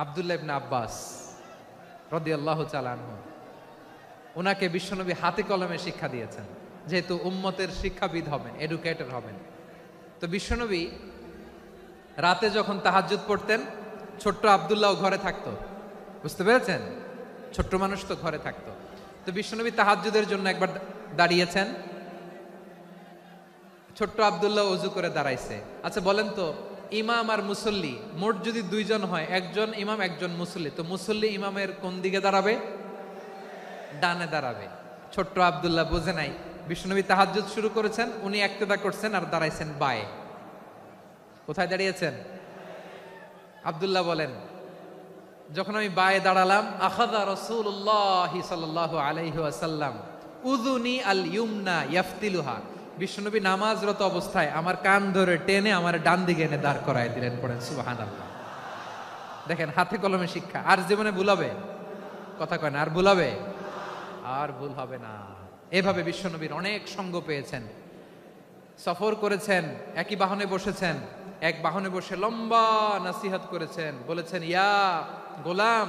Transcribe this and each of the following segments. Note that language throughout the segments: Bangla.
আব্দুল্লাহ ইবনে আব্বাস রাদিয়াল্লাহু তাআলা আনহু, ওনাকে বিশ্বনবী হাতে কলমে শিক্ষা দিয়েছেন, যেহেতু উম্মতের শিক্ষাবিদ হবেন, এডুকেটর হবেন। তো বিশ্বনবী রাতে যখন তাহাজ্জুদ পড়তেন, ছোট্ট আব্দুল্লাহ ঘরে থাকতো। বুঝতে পেরেছেন? ছোট্ট মানুষ তো ঘরে থাকতো। তো বিশ্বনবী তাহাজ্জুদের জন্য একবার দাঁড়িয়েছেন, ছোট্ট আব্দুল্লাহ ওযু করে দাঁড়াইছে। আচ্ছা বলেন তো, ইমাম আর মুসল্লি মোট যদি দুইজন হয়, একজন ইমাম একজন মুসল্লি, তো মুসল্লি ইমামের কোন দিকে দাঁড়াবে? ডানে দাঁড়াবে। ছোট্ট আব্দুল্লাহ বোঝে নাই, বিশ্বনবী তাহাজ্জুদ শুরু করেছেন, উনি ইক্তেদা করছেন আর দাঁড়াইছেন বায়ে। কোথায় দাঁড়িয়েছেন? আব্দুল্লাহ বলেন, যখন আমি বায়ে দাঁড়ালাম, আখাযা রাসূলুল্লাহ সাল্লাল্লাহু আলাইহি ওয়াসাল্লাম উযুনি আল ইউমনা ইয়াফতিলুহা, বিশ্বনবী নামাজরত অবস্থায় আমার কান ধরে টেনে আমার ডান দিকে এনে দাঁড় করায় দিলেন। পড়েন সুবহানাল্লাহ। দেখেন, হাতে কলমে শিক্ষা। আর জীবনে ভুল হবে? কথা কয় না, আর ভুল হবে? আর ভুল হবে না। এভাবে বিশ্বনবীর অনেক সঙ্গ পেয়েছেন, সফর করেছেন, একই বাহনে বসেছেন, এক বাহনে বসে লম্বা নসিহত করেছেন, বলেছেন, ইয়া গোলাম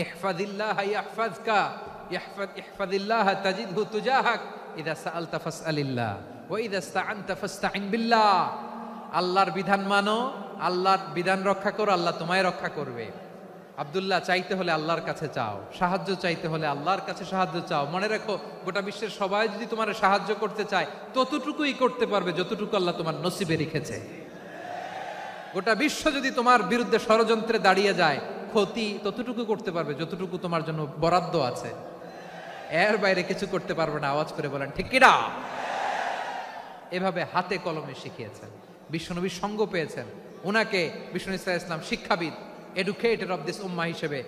ইহফাজিল্লাহ ইয়াহফাজকা ইহফাজিল্লাহ তাজিদহু তুজাহাক ইযা সাআলতা ফাসআলিল্লাহ ওয়া ইযা ইসতাআনতা ফাসতাইন বিল্লাহ। আল্লাহর বিধান মানো, আল্লাহর বিধান রক্ষা করো, আল্লাহ তোমায় রক্ষা করবে। আব্দুল্লাহ, চাইতে হলে আল্লাহর কাছে চাও, সাহায্য চাইতে হলে আল্লাহর কাছে সাহায্য চাও। মনে রাখো, গোটা বিশ্বের সবাই যদি তোমার সাহায্য করতে চায়, ততটুকুই করতে পারবে যতটুকু আল্লাহ তোমার নসিবে রেখেছে। গোটা বিশ্ব যদি তোমার বিরুদ্ধে ষড়যন্ত্রে দাঁড়িয়ে যায়, ক্ষতি ততটুকু করতে পারবে যতটুকু তোমার জন্য বরাদ্দ আছে। এর বাইরে কিছু করতে পারবে না। আওয়াজ করে বলেন ঠিক কিনা? এভাবে হাতে কলমে শিখিয়েছেন, বিশ্বনবীর সঙ্গ পেয়েছেন। ওনাকে বিষ্ণু ইসলাম শিক্ষাবিদ, এডুকেটর অফ দিস উম্মাহ হিসেবে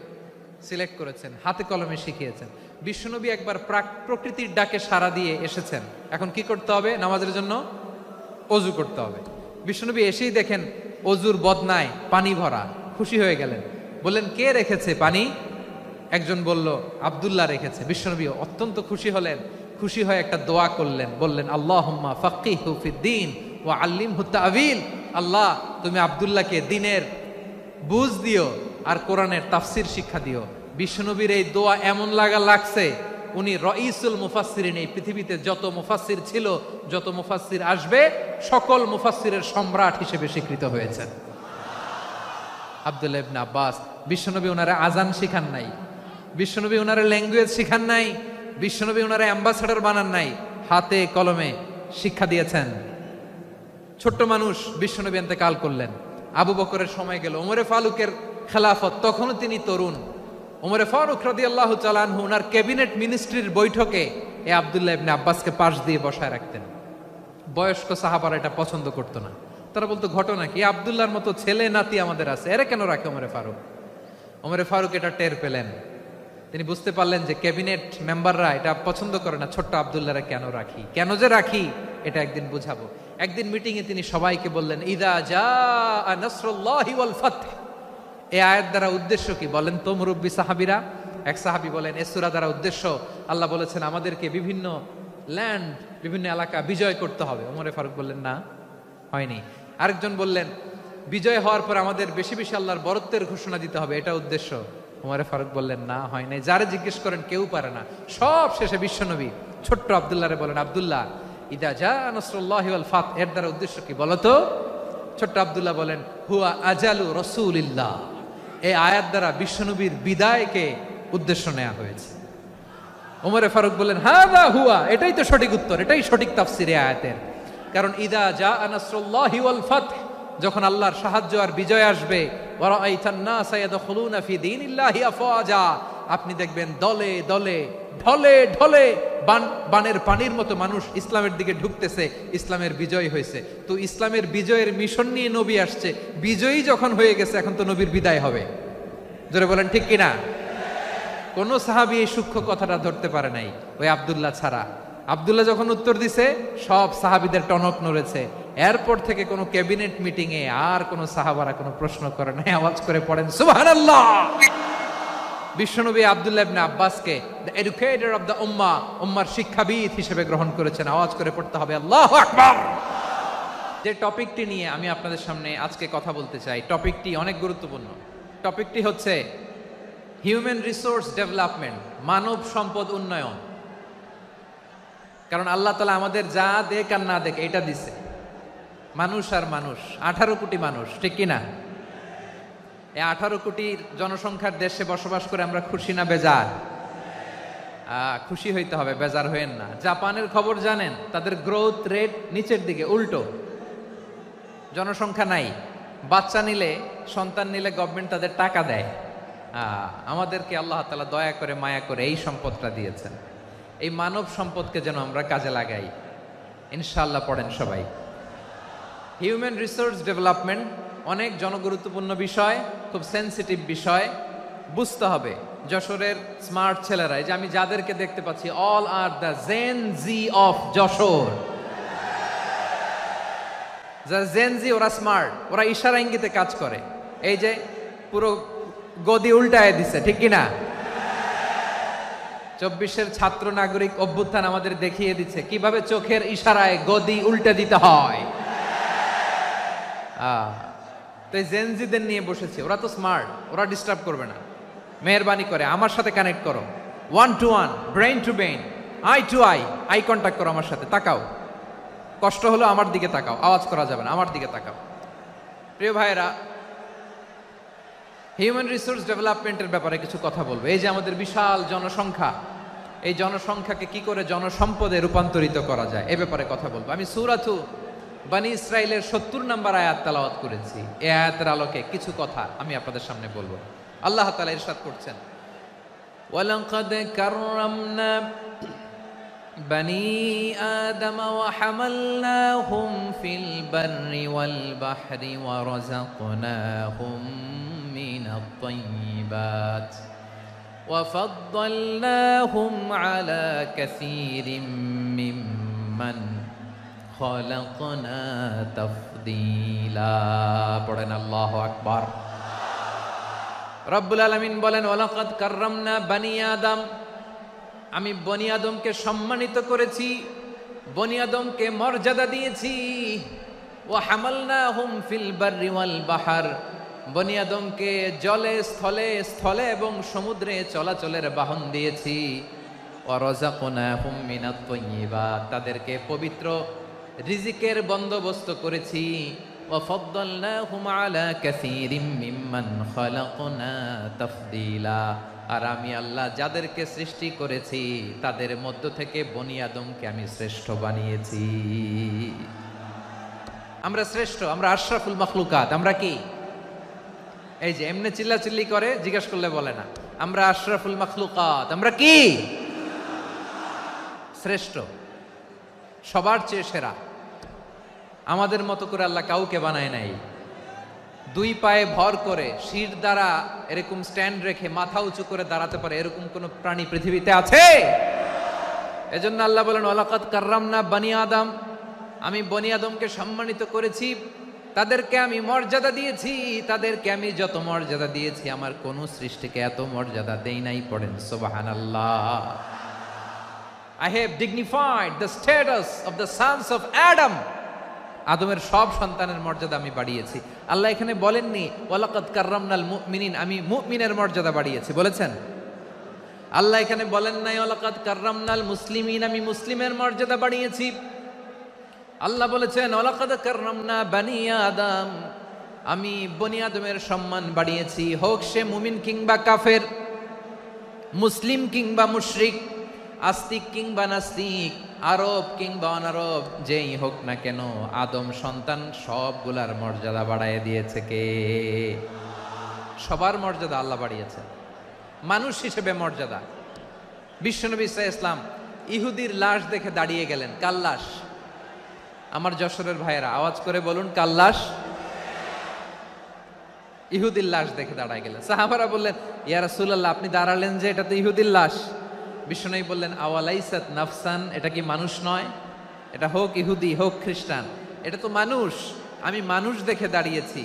সিলেক্ট করেছেন, হাতে কলমে শিখিয়েছেন। বিশ্বনবী একবার প্রকৃতির ডাকে সাড়া দিয়ে এসেছেন। এখন কি করতে হবে? নামাজের জন্য অজু করতে হবে। বিশ্বনবী এসেই দেখেন অজুর বদনায় পানি ভরা, খুশি হয়ে গেলেন, বললেন, কে রেখেছে পানি? একজন বলল, আব্দুল্লাহ রেখেছে। বিশ্বনবী অত্যন্ত খুশি হলেন, খুশি হয়ে একটা দোয়া করলেন, বললেন, আল্লাহুম্মা ফাক্কিহু ফিদ্দীন ওয়া আল্লিমহু তা'ওয়ীল। আল্লাহ, তুমি আব্দুল্লাহকে দ্বীনের বুঝ দিও আর কোরআনের তাফসীর শিক্ষা দিও। বিশ্বনবীর এই দোয়া এমন লাগছে, উনি রাইসুল মুফাসসিরিন, এই পৃথিবীতে যত মুফাসসির ছিল, যত মুফাসসির আসবে, সকল মুফাসসিরের সম্রাট হিসেবে স্বীকৃত হয়েছেন আব্দুল্লাহ ইবনে আব্বাস। বিশ্বনবী ওনারে আজান শিখান নাই, বিশ্বনবী ওনারে ল্যাঙ্গুয়েজ শিখান নাই, বিশ্বনবী ওনারে অ্যাম্বাসেডর বানান নাই, হাতে কলমে শিক্ষা দিয়েছেন। ছোট্ট মানুষ, বিশ্বনবী ইন্তেকাল করলেন, আবু বকরের সময় গেল, ওমরে ফারুকের খেলাফত, তখনও তিনি তরুণ। ওমরে ফারুক রাদিয়াল্লাহু তাআলা আনহু ওনার ক্যাবিনেট মিনিস্ট্রির বৈঠকে এই আব্দুল্লাহ ইবনে আব্বাসকে পাশ দিয়ে বসায় রাখতেন। বয়স্ক সাহাবারা এটা পছন্দ করতো না। তারা বলতো, ঘটনা কি? আব্দুল্লাহর মতো ছেলে নাতি আমাদের আছে, এরা কেন রাখে ওমরে ফারুক? ওমরে ফারুক এটা টের পেলেন, তিনি বুঝতে পারলেন যে ক্যাবিনেট মেম্বাররা এটা পছন্দ করে না, ছোট্ট আব্দুল্লাহরা কেন রাখি, কেন যে রাখি, এটা একদিন বুঝাবো। একদিন মিটিংয়ে তিনি সবাইকে বললেন, ইদা জাআ নাসরুল্লাহি ওয়াল ফাতহ। এই আয়াত দ্বারা উদ্দেশ্য কি বলেন তো মুরব্বী সাহাবীরা? এক সাহাবী বলেন, এই সূরা দ্বারা উদ্দেশ্য, আল্লাহ বলেছেন আমাদেরকে বিভিন্ন ল্যান্ড, বিভিন্ন এলাকা বিজয় করতে হবে। ওমরে ফারুক বললেন, না, হয়নি। আরেকজন বললেন, বিজয় হওয়ার পর আমাদের বেশি বেশি আল্লাহর বরত্বের ঘোষণা দিতে হবে, এটা উদ্দেশ্য। ওমরে ফারুক বললেন, না, হয় নাই। যারা জিজ্ঞেস করেন কেউ পারে না। সব শেষে বিশ্বনবী ছোট্ট আব্দুল্লাহরে বলেন, আব্দুল্লাহ, ইদা জাআ নাসরুল্লাহি ওয়াল ফাতহ, এর দ্বারা উদ্দেশ্য কি বলো তো? ছোট্ট আব্দুল্লাহ বলেন, হুয়া আজালু রাসূলিল্লাহ। এই আয়াত দ্বারা বিশ্বনবীর বিদায়কে উদ্দেশ্য নেওয়া হয়েছে। ওমরে ফারুক বললেন, হাযা হুয়া, এটাই তো সঠিক উত্তর, এটাই সঠিক তাফসীর এই আয়াতের। কারণ ইদা জাআ নাসরুল্লাহি ওয়াল ফাতহ, যখন আল্লাহর সাহায্য আর বিজয় আসবে, ওয়া রাআইতান নাসা ইয়াদখুলুনা ফি দীনিল্লাহি আফওয়াজা, আপনি দেখবেন দলে দলে, ঢলে ঢলে, বানের পানির মতো মানুষ ইসলামের দিকে ঢুকতেছে, ইসলামের বিজয় হয়েছে। তো ইসলামের বিজয়ের মিশন নিয়ে নবী আসছে, বিজয়ী যখন হয়ে গেছে, এখন তো নবীর বিদায় হবে। জোরে বলেন ঠিক কিনা? কোন সাহাবী এই সূক্ষ্ম কথাটা ধরতে পারে নাই, ওই আব্দুল্লাহ ছাড়া। আব্দুল্লাহ যখন উত্তর দিছে, সব সাহাবীদের টনক নড়েছে। এরপর থেকে কোনো ক্যাবিনেট মিটিং এ আর কোন সাহাবারা কোনো প্রশ্ন করে নাই। আওয়াজ করে পড়েন সুবহানাল্লাহ। বিশ্বনবী আব্দুল্লাহ ইবনে আব্বাসকে দ্য এডুকেটর অফ দ্য উম্মাহ, উম্মার শিক্ষাবিদ হিসেবে গ্রহণ করেছেন। আওয়াজ করে পড়তে হবে আল্লাহু আকবার। যে টপিকটি নিয়ে আমি আপনাদের সামনে আজকে কথা বলতে চাই, টপিকটি অনেক গুরুত্বপূর্ণ। টপিকটি হচ্ছে হিউম্যান রিসোর্স ডেভেলপমেন্ট, মানব সম্পদ উন্নয়ন। কারণ আল্লাহ তাআলা আমাদের যা দেখ আর না দেখ এটা দিছে, মানুষ আর মানুষ, 18 কোটি মানুষ, ঠিক কিনা? এই 18 কোটি জনসংখ্যার দেশে বসবাস করে আমরা খুশি না বেজার? খুশি হইতে হবে, বেজার হইেন না। জাপানের খবর জানেন? তাদের গ্রোথ রেট নিচের দিকে, উল্টো। জনসংখ্যা নাই, বাচ্চা নিলে, সন্তান নিলে গভর্নমেন্ট তাদের টাকা দেয়। আমাদেরকে আল্লাহ তাআলা দয়া করে মায়া করে এই সম্পদটা দিয়েছেন। এই মানব সম্পদকে যেন আমরা কাজে লাগাই, ইনশাআল্লাহ। পড়েন সবাই। হিউম্যান রিসোর্স ডেভেলপমেন্ট অনেক জনগুরুত্বপূর্ণ বিষয়, খুব সেন্সিটিভ বিষয়, বুঝতে হবে। যশোরের স্মার্ট ছেলেরা, এই যে আমি যাদেরকে দেখতে পাচ্ছি, all are the Gen Z of Jessore. যারা জেন জি, ওরা স্মার্ট, ওরা ইশারা ইঙ্গিতে কাজ করে। এই যে পুরো গদি উল্টায় দিছে, ঠিক কিনা? 24-এর ছাত্র নাগরিক অভ্যুত্থান আমাদের দেখিয়ে দিচ্ছে কিভাবে চোখের ইশারায় গদি উল্টে দিতে হয়। তো এই জেনজিদের নিয়ে বসেছে, ওরা তো স্মার্ট, ওরা ডিস্টার্ব করবে না। মেহরবানি করে আমার সাথে কানেক্ট করো, 1 to 1, brain to brain, eye to eye contact করো আমার সাথে। তাকাও, কষ্ট হলো আমার দিকে তাকাও, আওয়াজ করা যাবে না, আমার দিকে তাকাও। প্রিয় ভাইয়েরা, হিউম্যান রিসোর্স ডেভেলপমেন্টের ব্যাপারে কিছু কথা বলবো। এই যে আমাদের বিশাল জনসংখ্যা, এই জনসংখ্যাকে কি করে জনসম্পদে রূপান্তরিত করা যায়, এ ব্যাপারে কথা বলবো। আমি সূরাতু বনী ইসরাইলের 70 নম্বর আয়াত তেলাওয়াত করেছি। এই আয়াতের আলোকে কিছু কথা আমি আপনাদের সামনে বলবো। আল্লাহ তাআলা ইরশাদ করছেন, ওয়ালাকাদ কাররামনা বনী আদম ওয়া হামালনাহুম ফিল বাররি ওয়াল বাহরি ওয়া রাযাকনাহুম মিনাত তাইয়্যিবাত ওয়া ফাদ্দালনাহুম আলা কাসীরিম মিম্মান খালাকনা তাফদীলা। পড়েন আল্লাহু আকবার। রব্বুল আলামিন বলেন, ওয়ালাকাদ কাররামনা বনী আদম, আমি বনী আদমকে সম্মানিত করেছি, বনী আদমকে মর্যাদা দিয়েছি। ওয়া হামালনাহুম ফিল বাররি ওয়াল বাহর, বনী আদমকে জলে স্থলে, স্থলে এবং সমুদ্রে চলাচলের বাহন দিয়েছি। ওয়া রাযাকনাহুম মিনাত তাইয়্যিবাত, তাদেরকে পবিত্র রিজিকের বন্দোবস্ত করেছি। ওয়া ফাদ্দালনাহুম আলা কাসীরিম মিম্মান খালাকনা তাফদীলা, আর আমি আল্লাহ যাদেরকে সৃষ্টি করেছি তাদের মধ্য থেকে বনী আদমকে আমি শ্রেষ্ঠ বানিয়েছি। আমরা শ্রেষ্ঠ, আমরা আশরাফুল মাখলুকাত। আমরা কি? এই যে এমনি চিল্লাচিল্লি করে, জিজ্ঞাসা করলে বলে না। আমরা আশরাফুল মাখলুকাত। আমরা কি? শ্রেষ্ঠ, সবার চেয়ে সেরা। আমাদের মতো করে আল্লাহ কাউকে বানায় নাই। 2 পায়ে ভর করে, শির দ্বারা এরকম স্ট্যান্ড রেখে মাথা উঁচু করে দাঁড়াতে পারে এরকম কোন প্রাণী পৃথিবীতে আছে? এজন্য আল্লাহ বলেন, ওয়ালাকাদ কাররামনা বনী আদম, আমি বনী আদমকে সম্মানিত করেছি, তাদেরকে আমি মর্যাদা দিয়েছি। তাদেরকে আমি যত মর্যাদা দিয়েছি আমার কোন সৃষ্টিকে এত মর্যাদা দেই নাই। পড়েন সুবহানাল্লাহ। I have dignified the status of the sons of Adam. আদমের সব সন্তানের মর্যাদা আমি বাড়িয়েছি। আল্লাহ এখানে বলেননি ওয়ালাকাদ কাররামনাল মুমিনিন, আমি মুমিনের মর্যাদা বাড়িয়েছি, বলেছেন? আল্লাহ এখানে বলেন নাই ওয়ালাকাদ কাররামনাল মুসলিমিন, আমি মুসলিমের মর্যাদা বাড়িয়েছি। আল্লাহ বলেছেন ওয়ালাকাদ কাররামনা বনী আদম, আমি বনী আদমের সম্মান বাড়িয়েছি। হোক সে মুমিন কিংবা কাফের, মুসলিম কিংবা মুশরিক, আস্তিক কিংবা নাস্তিক, আরব কিংবা অনারব, যেই হোক না কেন, আদম সন্তান সবগুলার মর্যাদা বাড়ায় দিয়েছে কে? সবার মর্যাদা আল্লাহ বাড়িয়েছে। মানুষ হিসেবে মর্যাদা। বিশ্বনবী সাল্লাল্লাহু আলাইহি ওয়াসাল্লাম ইহুদির লাশ দেখে দাঁড়িয়ে গেলেন। কার লাশ? আমার যশোরের ভাইয়েরা আওয়াজ করে বলুন, কার লাশ? ইহুদির লাশ দেখে দাঁড়ায় গেলেন। সাহাবারা বললেন, ইয়া রাসূলুল্লাহ, আপনি দাঁড়ালেন যে, এটা তো ইহুদির লাশ। বিশ্বনবী বললেন, আওয়ালাইসাত নাফসান, এটা কি মানুষ নয়? এটা হোক ইহুদি হোক খ্রিস্টান, এটা তো মানুষ। আমি মানুষ দেখে দাঁড়িয়েছি।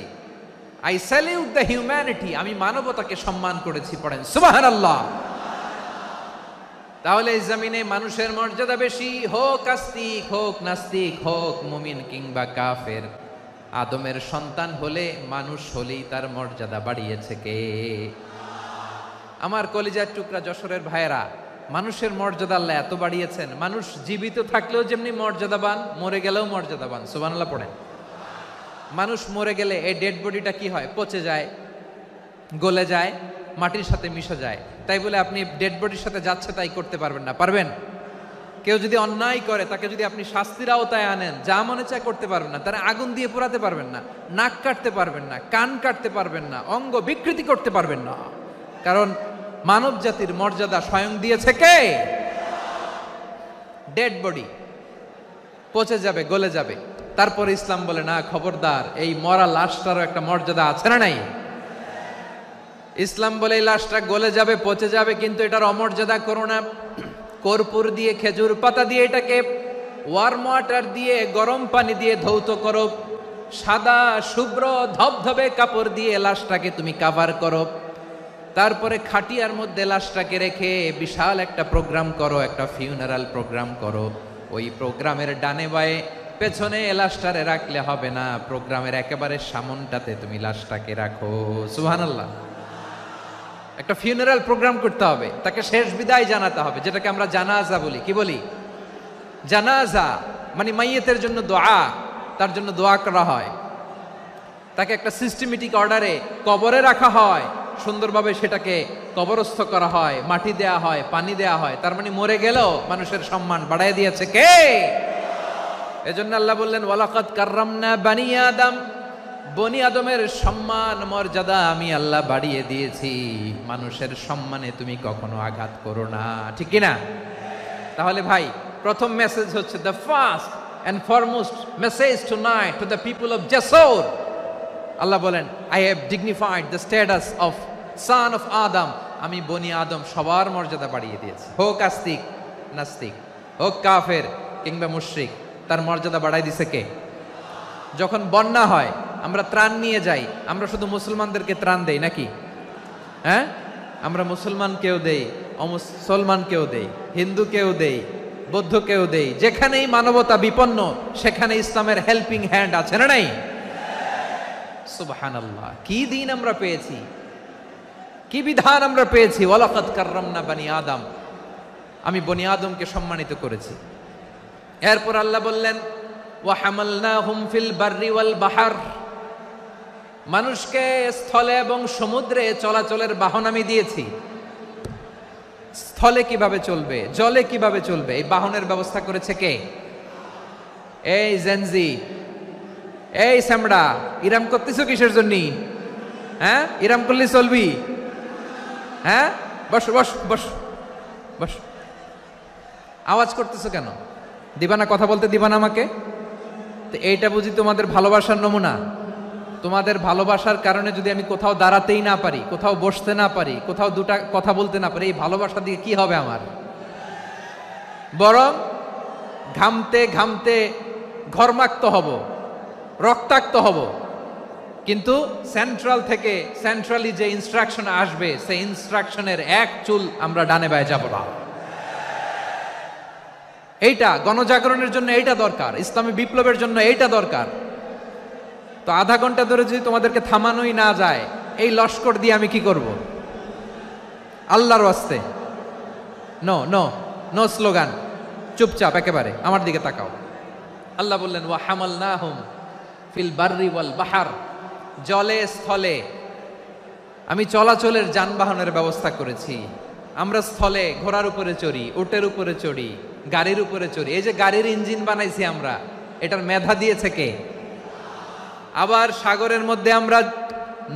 আই স্যালিউট দ্য হিউম্যানিটি, আমি মানবতাকে সম্মান করেছি। পড়েন সুবহানাল্লাহ। তাহলে এই জমিনে মানুষের মর্যাদা বেশি, হোক আস্তিক হোক নাস্তিক, হোক মুমিন কিংবা কাফের। আদমের সন্তান হলে মানুষ হলেই তার মর্যাদা বাড়িয়েছে কে? আমার কলিজার টুকরা যশোরের ভাইয়েরা, মানুষের মর্যাদা আল্লাহ এত বাড়িয়েছেন, মানুষ জীবিত থাকলেও যেমনি মর্যাদাবান, মরে গেলেও মর্যাদাবান। সুবহানাল্লাহ পড়েন। মানুষ মরে গেলে এই ডেড বডিটা কি হয়? পচে যায়, গলে যায়, মাটির সাথে মিশে যায়। তাই বলে আপনি ডেড বডির সাথে যাচ্ছে তাই করতে পারবেন না। পারবেন? কেউ যদি অন্যায় করে তাকে যদি আপনি শাস্তির আওতায় আনেন, যা মনে চায় করতে পারবেন না। তারা আগুন দিয়ে পোড়াতে পারবেন না, নাক কাটতে পারবেন না, কান কাটতে পারবেন না, অঙ্গ বিকৃতি করতে পারবেন না। কারণ মানব জাতির মর্যাদা স্বয়ং দিয়েছে কে? ডেড বডি পচে যাবে, গলে যাবে। তারপর ইসলাম বলে না, খবরদার, এই মরা লাশটারও একটা মর্যাদা আছে না নাই? ইসলাম বলে এই লাশটা গলে যাবে, পচে যাবে, কিন্তু এটার অমর্যাদা করো না। কর্পূর দিয়ে, খেজুর পাতা দিয়ে, এটাকে ওয়ার্ম ওয়াটার দিয়ে, গরম পানি দিয়ে ধৌত করো। সাদা শুভ্র ধবধবে কাপড় দিয়ে লাশটাকে তুমি কাভার করো। তারপরে খাটিয়ার মধ্যে লাশটাকে রেখে বিশাল একটা প্রোগ্রাম করো, একটা ফিউনারাল প্রোগ্রাম করো। ওই প্রোগ্রামের ডানে বায়ে পেছনে লাশটারে রাখলে হবে না, প্রোগ্রামের একেবারে সামনটাতে তুমি লাশটাকে রাখো। সুবহানাল্লাহ। একটা ফিউনারাল প্রোগ্রাম করতে হবে, তাকে শেষ বিদায় জানাতে হবে, যেটাকে আমরা জানাজা বলি। কি বলি? জানাজা মানে মাইয়েতের জন্য দোয়া, তার জন্য দোয়া করা হয়। তাকে একটা সিস্টেমেটিক অর্ডারে কবরে রাখা হয়, সুন্দরভাবে সেটাকে কবরস্থ করা হয়, মাটি দেয়া হয়, পানি দেয়া হয়। তার মানে মরে গেলেও মানুষের সম্মান বাড়ায় দিয়েছে কে? এজন্য আল্লাহ বললেন, ওয়ালাকাদ কাররামনা বানি আদম, বনি আদমের সম্মান মর্যাদা আমি আল্লাহ বাড়িয়ে দিয়েছি। মানুষের সম্মানে তুমি কখনো আঘাত করো না, ঠিক কি না? তাহলে ভাই, প্রথম মেসেজ হচ্ছে, the first and foremost message tonight to the people of Jessore. আল্লাহ বলেন, I have dignified the status of son of Adam. আমি বনি আদম সবার মর্যাদা বাড়িয়ে দিয়েছি, হোক আস্তিক নাস্তিক, হোক কাফের কিংবা মুশরিক, তার মর্যাদা বাড়াই দিছে কে? যখন বন্যা হয়, আমরা ত্রাণ নিয়ে যাই, আমরা শুধু মুসলমানদেরকে ত্রাণ দেই নাকি? হ্যাঁ, আমরা মুসলমানকেও দেই, অমুসলমানকেও দেই, হিন্দুকেও দেই, বৌদ্ধকেও দেই। যেখানেই মানবতা বিপন্ন সেখানে ইসলামের হেল্পিং হ্যান্ড আছে না নাই? সুবহানাল্লাহ। কি দিন আমরা পেয়েছি, কি বিধান আমরা পেয়েছি। ওয়ালাকাদ কাররামনা বানি আদম, আমি বনি আদমকে সম্মানিত করেছি। এরপর আল্লাহ বললেন, ওয়া হামালনাহুম ফিল বাররি ওয়াল বাহর, মানুষকে স্থলে এবং সমুদ্রে চলাচলের বাহন আমি দিয়েছি। স্থলে কিভাবে চলবে, জলে কিভাবে চলবে, এই বাহনের ব্যবস্থা করেছে কে? এই জেনজি, এই স্যামড়া, ইরাম করতেছো কিসের জন্য? হ্যাঁ, ইরাম করলে চলবি? হ্যাঁ, বস বস বস বস। আওয়াজ করতেছো কেন? দিবা না, কথা বলতে দিবা না আমাকে? তো এইটা বুঝি তোমাদের ভালোবাসার নমুনা? তোমাদের ভালোবাসার কারণে যদি আমি কোথাও দাঁড়াতেই না পারি, কোথাও বসতে না পারি, কোথাও দুটা কথা বলতে না পারি, এই ভালোবাসা দিয়ে কি হবে আমার? বরং ঘামতে ঘামতে ঘর্মাক্ত হব, রক্তাক্ত হব। কিন্তু সেন্ট্রাল থেকে, সেন্ট্রালি যে ইনস্ট্রাকশন আসবে, সেই ইনস্ট্রাকশনের এক চুল আমরা ডানে বায়ে যাব না। এইটা গণজাগরণের জন্য এইটা দরকার, ইসলামী বিপ্লবের জন্য এইটা দরকার। তো আধা ঘন্টা ধরে যদি তোমাদেরকে থামানোই না যায়, এই লস্কর দিয়ে আমি কি করব? আল্লাহর ওয়াস্তে নো নো নো স্লোগান, চুপচাপ একেবারে আমার দিকে তাকাও। আল্লাহ বললেন, ওয়া হামালনাহুম ফিল বাররি ওয়াল বাহর, জলে স্থলে আমি চলাচলের যানবাহনের ব্যবস্থা করেছি। আমরা স্থলে ঘোড়ার উপরে চড়ি, উটের উপরে চড়ি, গাড়ির উপরে চড়ি। এই যে গাড়ির ইঞ্জিন বানাইছি আমরা, এটার মেধা দিয়েছে কে? আবার সাগরের মধ্যে আমরা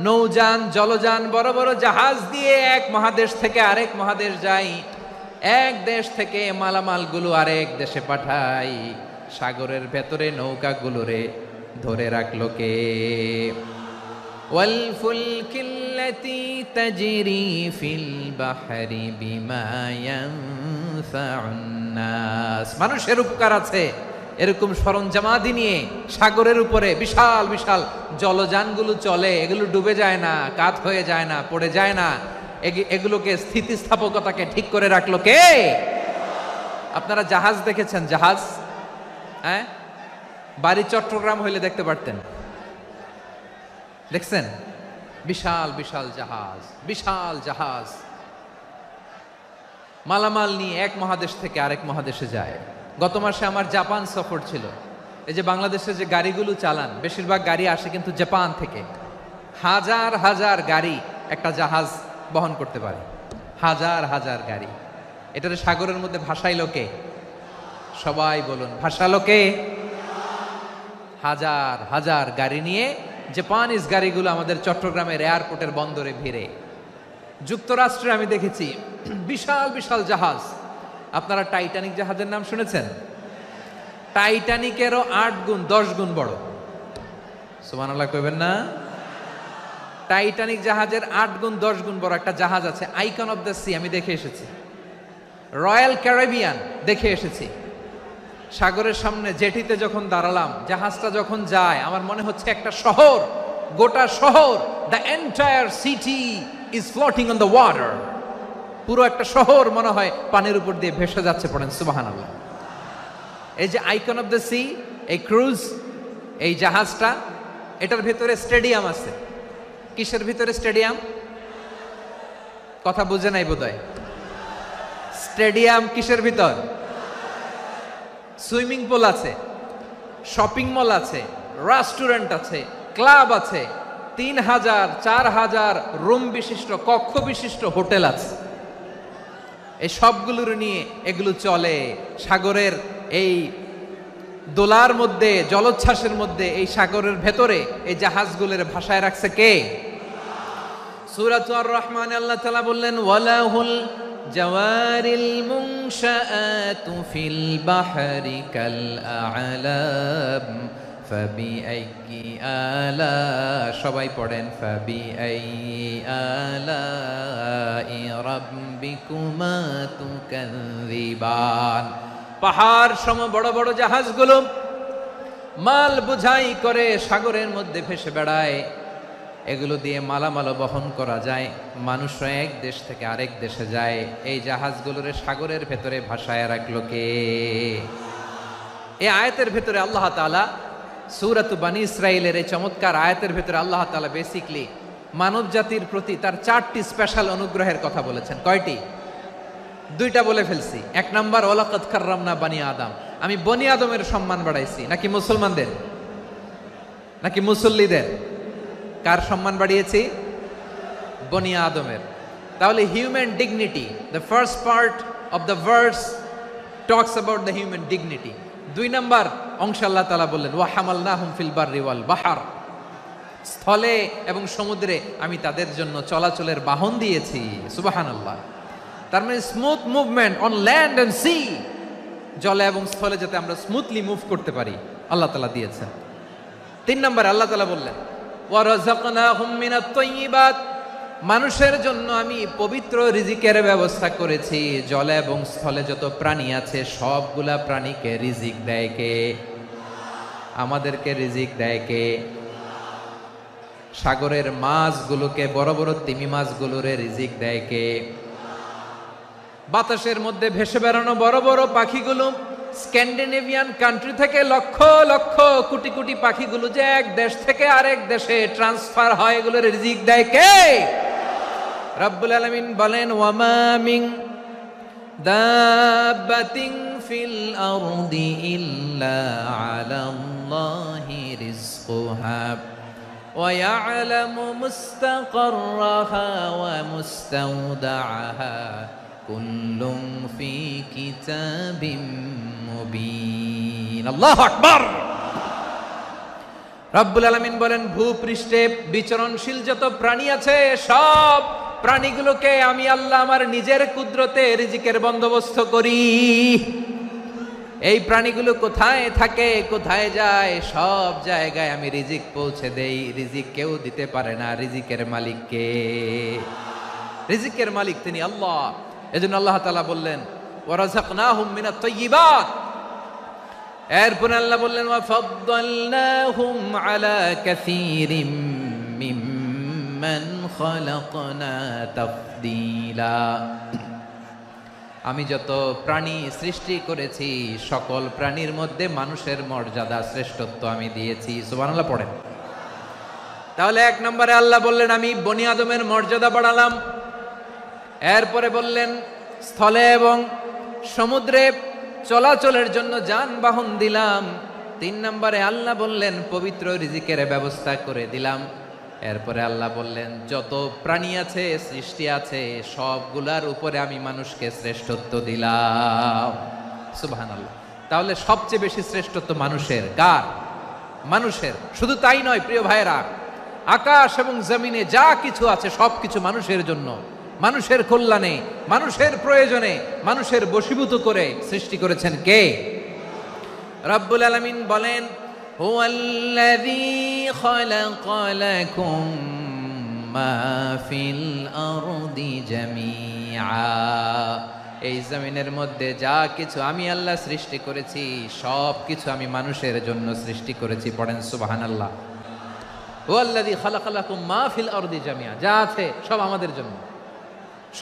নৌযান, জলযান, বড় বড় জাহাজ দিয়ে এক মহাদেশ থেকে আরেক মহাদেশ যাই, এক দেশ থেকে মালামালগুলো আরেক দেশে পাঠাই। সাগরের ভেতরে নৌকাগুলোরে ধরে রাখলো কে? ওয়াল ফুলকিল্লাতী তাজরি ফিল বাহরি বিমা ইয়ানফাউন নাস, মানুষের উপকার আছে এরকম সরঞ্জামাদি নিয়ে সাগরের উপরে বিশাল বিশাল জলযানগুলো চলে। এগুলো ডুবে যায় না, কাত হয়ে যায় না, পড়ে যায় না। এগুলোকে স্থিতিস্থাপকতাকে ঠিক করে রাখলো কে? আপনারা জাহাজ দেখেছেন? জাহাজ, হ্যাঁ, বাড়ি চট্টগ্রাম হইলে দেখতে পারতেন। দেখছেন? বিশাল বিশাল জাহাজ, বিশাল জাহাজ মালামাল নিয়ে এক মহাদেশ থেকে আরেক মহাদেশে যায়। গত মাসে আমার জাপান সফর ছিল। এই যে বাংলাদেশে যে গাড়িগুলো চালান, বেশিরভাগ গাড়ি আসে কিন্তু জাপান থেকে। হাজার হাজার গাড়ি একটা জাহাজ বহন করতে পারে, হাজার হাজার গাড়ি। এটারে সাগরের মধ্যে ভাসাইলো কে? সবাই বলুন, ভাসালো কে? হাজার হাজার গাড়ি নিয়ে জাপানিজ গাড়িগুলো আমাদের চট্টগ্রামের এয়ারপোর্টের বন্দরে ভিড়ে। যুক্তরাষ্ট্রে আমি দেখেছি বিশাল বিশাল জাহাজ। আপনারা টাইটানিক জাহাজের নাম শুনেছেন? টাইটানিকেরও 8 গুণ 10 গুণ বড়। সুবহানাল্লাহ কইবেন না? টাইটানিক জাহাজের 8 গুণ 10 গুণ বড় একটা জাহাজ আছে, আইকন অফ দ্য সি, আমি দেখে এসেছি। রয়্যাল ক্যারিবিয়ান দেখে এসেছি। সাগরের সামনে জেটিতে যখন দাঁড়ালাম, জাহাজটা যখন যায়, আমার মনে হচ্ছে একটা শহর, গোটা শহর, the entire city is floating on the water. পুরো একটা শহর মনে হয় পানির উপর দিয়ে ভেসে যাচ্ছে। পড়েন সুবহানাল্লাহ। এই যে আইকন অফ দ্য সি, এই ক্রুজ, এই জাহাজটা, এটার ভিতরে স্টেডিয়াম আছে। কিসের ভিতরে স্টেডিয়াম? কথা বুঝে নাই বোধহয়। স্টেডিয়াম কিসের ভিতর? সুইমিং পুল আছে, শপিং মল আছে, রেস্টুরেন্ট আছে, ক্লাব আছে, 3000 4000 রুম বিশিষ্ট, কক্ষ বিশিষ্ট হোটেল আছে। এই সবগুলোর নিয়ে এগুলো চলে সাগরের এই দোলার মধ্যে, জলোচ্ছ্বাসের মধ্যে, এই সাগরের ভেতরে এই জাহাজগুলোর ভাষায় রাখছে কে? সূরাতুর রহমানে আল্লাহ তাআলা বললেন, ওয়ালাহুল জাওয়ারিল মুনশাআতু ফিল বাহরি কাল আ'লাম ফাবিআইয়ি আলা, সবাই পড়েন, ফাবিআইয়ি আলাই রাব্বিকুমা তুকাযযিবান। পাহাড় সম বড় বড় জাহাজগুলো মাল বোঝাই করে সাগরের মধ্যে ভেসে বেড়ায়। এগুলো দিয়ে মালামাল বহন করা যায়, মানুষরা এক দেশ থেকে আরেক দেশে যায়। এই জাহাজগুলোরে সাগরের ভেতরে ভাসায় রাখলো কে? এই আয়াতের ভেতরে আল্লাহ তাআলা সূরাতু বানী ইসরাঈলের এই চমৎকার আয়াতের ভেতরে আল্লাহ তাআলা বেসিকলি মানব জাতির প্রতি তার 4টি স্পেশাল অনুগ্রহের কথা বলেছেন। কয়টি? 2টা বলে ফেলছি। 1 নাম্বার, ওয়ালাকাদ কাররামনা বানি আদম, আমি বনি আদমের সম্মান বাড়াইছি। নাকি মুসলমানদের? নাকি মুসল্লিদের? কার সম্মান বাড়িয়েছি? বনি আদমের। তাহলে human dignity, the first part of the verse talks about the human dignity. 2 number অংশ আল্লাহ তাআলা বললেন, ওয়া হামালনাহুম ফিল বাররি ওয়াল বাহর, স্থলে এবং সমুদ্রে আমি তাদের জন্য চলাচলের বাহন দিয়েছি। সুবহানাল্লাহ। তার মানে smooth movement on land and sea, জলে এবং স্থলে যাতে আমরা স্মুথলি মুভ করতে পারি আল্লাহ তাআলা দিয়েছেন। 3 নাম্বার আল্লাহ তাআলা বললেন, ওয়া রাযাকনাহুম মিনাত তাইয়্যিবাত, মানুষের জন্য আমি পবিত্র রিজিকের ব্যবস্থা করেছি। জলে এবং স্থলে যত প্রাণী আছে সবগুলা প্রাণীকে রিজিক দেয় কে? আমাদেরকে রিজিক দেয় কে? সাগরের মাছগুলোকে, বড় বড় তিমি মাছগুলোরে রিজিক দেয় কে? বাতাসের মধ্যে ভেসে বেড়ানো বড় বড় পাখিগুলো, স্ক্যান্ডিনেভিয়ান কান্ট্রি থেকে লক্ষ লক্ষ কোটি কোটি পাখিগুলো যে এক দেশ থেকে আরেক দেশে ট্রান্সফার হয়, এগুলোর রিজিক দেয় কে? রব্বুল আলামিন বলেন, ওয়ামা মিন দাব্বাতিন ফিল আরদি ইল্লা আলাল্লাহি রিজকুহা ওয়া ইয়ালামু মুস্তাকাররাহা ওয়া মুস্তাওদাআহা কুল্লুম ফি কিতাবিম মুবিন। আল্লাহু আকবার। রব্বুল আলামিন বলেন, ভূপৃষ্ঠে বিচরণশীল যত প্রাণী আছে সব প্রাণীগুলোকে আমি আল্লাহ আমার নিজের কুদরতে রিজিকের বন্দোবস্ত করি। এই প্রাণীগুলো কোথায় থাকে, কোথায় যায়, সব জায়গায় আমি রিজিক পৌঁছে দেই। রিজিক কেউ দিতে পারে না, রিজিকের মালিক কে? রিজিকের মালিক তিনি আল্লাহ। এজন্য আল্লাহ তাআলা বললেন, ওয়া রাযাকনাহুম মিনাত তাইয়্যিবাত। এরপর আল্লাহ বললেন, ওয়া ফাদ্দালনাহুম আলা কাসীরিম মিম্মান খালাকনা তাফদীলা। আমি যত প্রাণী সৃষ্টি করেছি সকল প্রাণীর মধ্যে মানুষের মর্যাদা, শ্রেষ্ঠত্ব আমি দিয়েছি। সুবহানাল্লাহ পড়েন। তাহলে এক নম্বরে আল্লাহ বললেন আমি বনি আদমের মর্যাদা বাড়ালাম। এরপরে বললেন স্থলে এবং সমুদ্রে চলাচলের জন্য যানবাহন দিলাম। 3 নম্বরে আল্লাহ বললেন পবিত্র রিজিকের ব্যবস্থা করে দিলাম। এরপরে আল্লাহ বললেন যত প্রাণী আছে সৃষ্টি আছে সবগুলার উপরে আমি মানুষকে শ্রেষ্ঠত্ব দিলাম। সুবহানাল্লাহ। তাহলে সবচেয়ে বেশি শ্রেষ্ঠত্ব মানুষের। কার? মানুষের। শুধু তাই নয় প্রিয় ভাইরা, আকাশ এবং জমিনে যা কিছু আছে সবকিছু মানুষের জন্য, মানুষের কল্যাণে, মানুষের প্রয়োজনে, মানুষের বশীভূত করে সৃষ্টি করেছেন কে? রব্বুল আলামিন বলেন হুয়াল্লাযী খালাকা লাকুম মা ফিল আরদি জামিআ। এই জমিনের মধ্যে যা কিছু আমি আল্লাহ সৃষ্টি করেছি সব কিছু আমি মানুষের জন্য সৃষ্টি করেছি। পড়েন সুবহানাল্লাহ। হুয়াল্লাযী খালাকা লাকুম মা ফিল আরদি জামিআ। যা আছে সব আমাদের জন্য,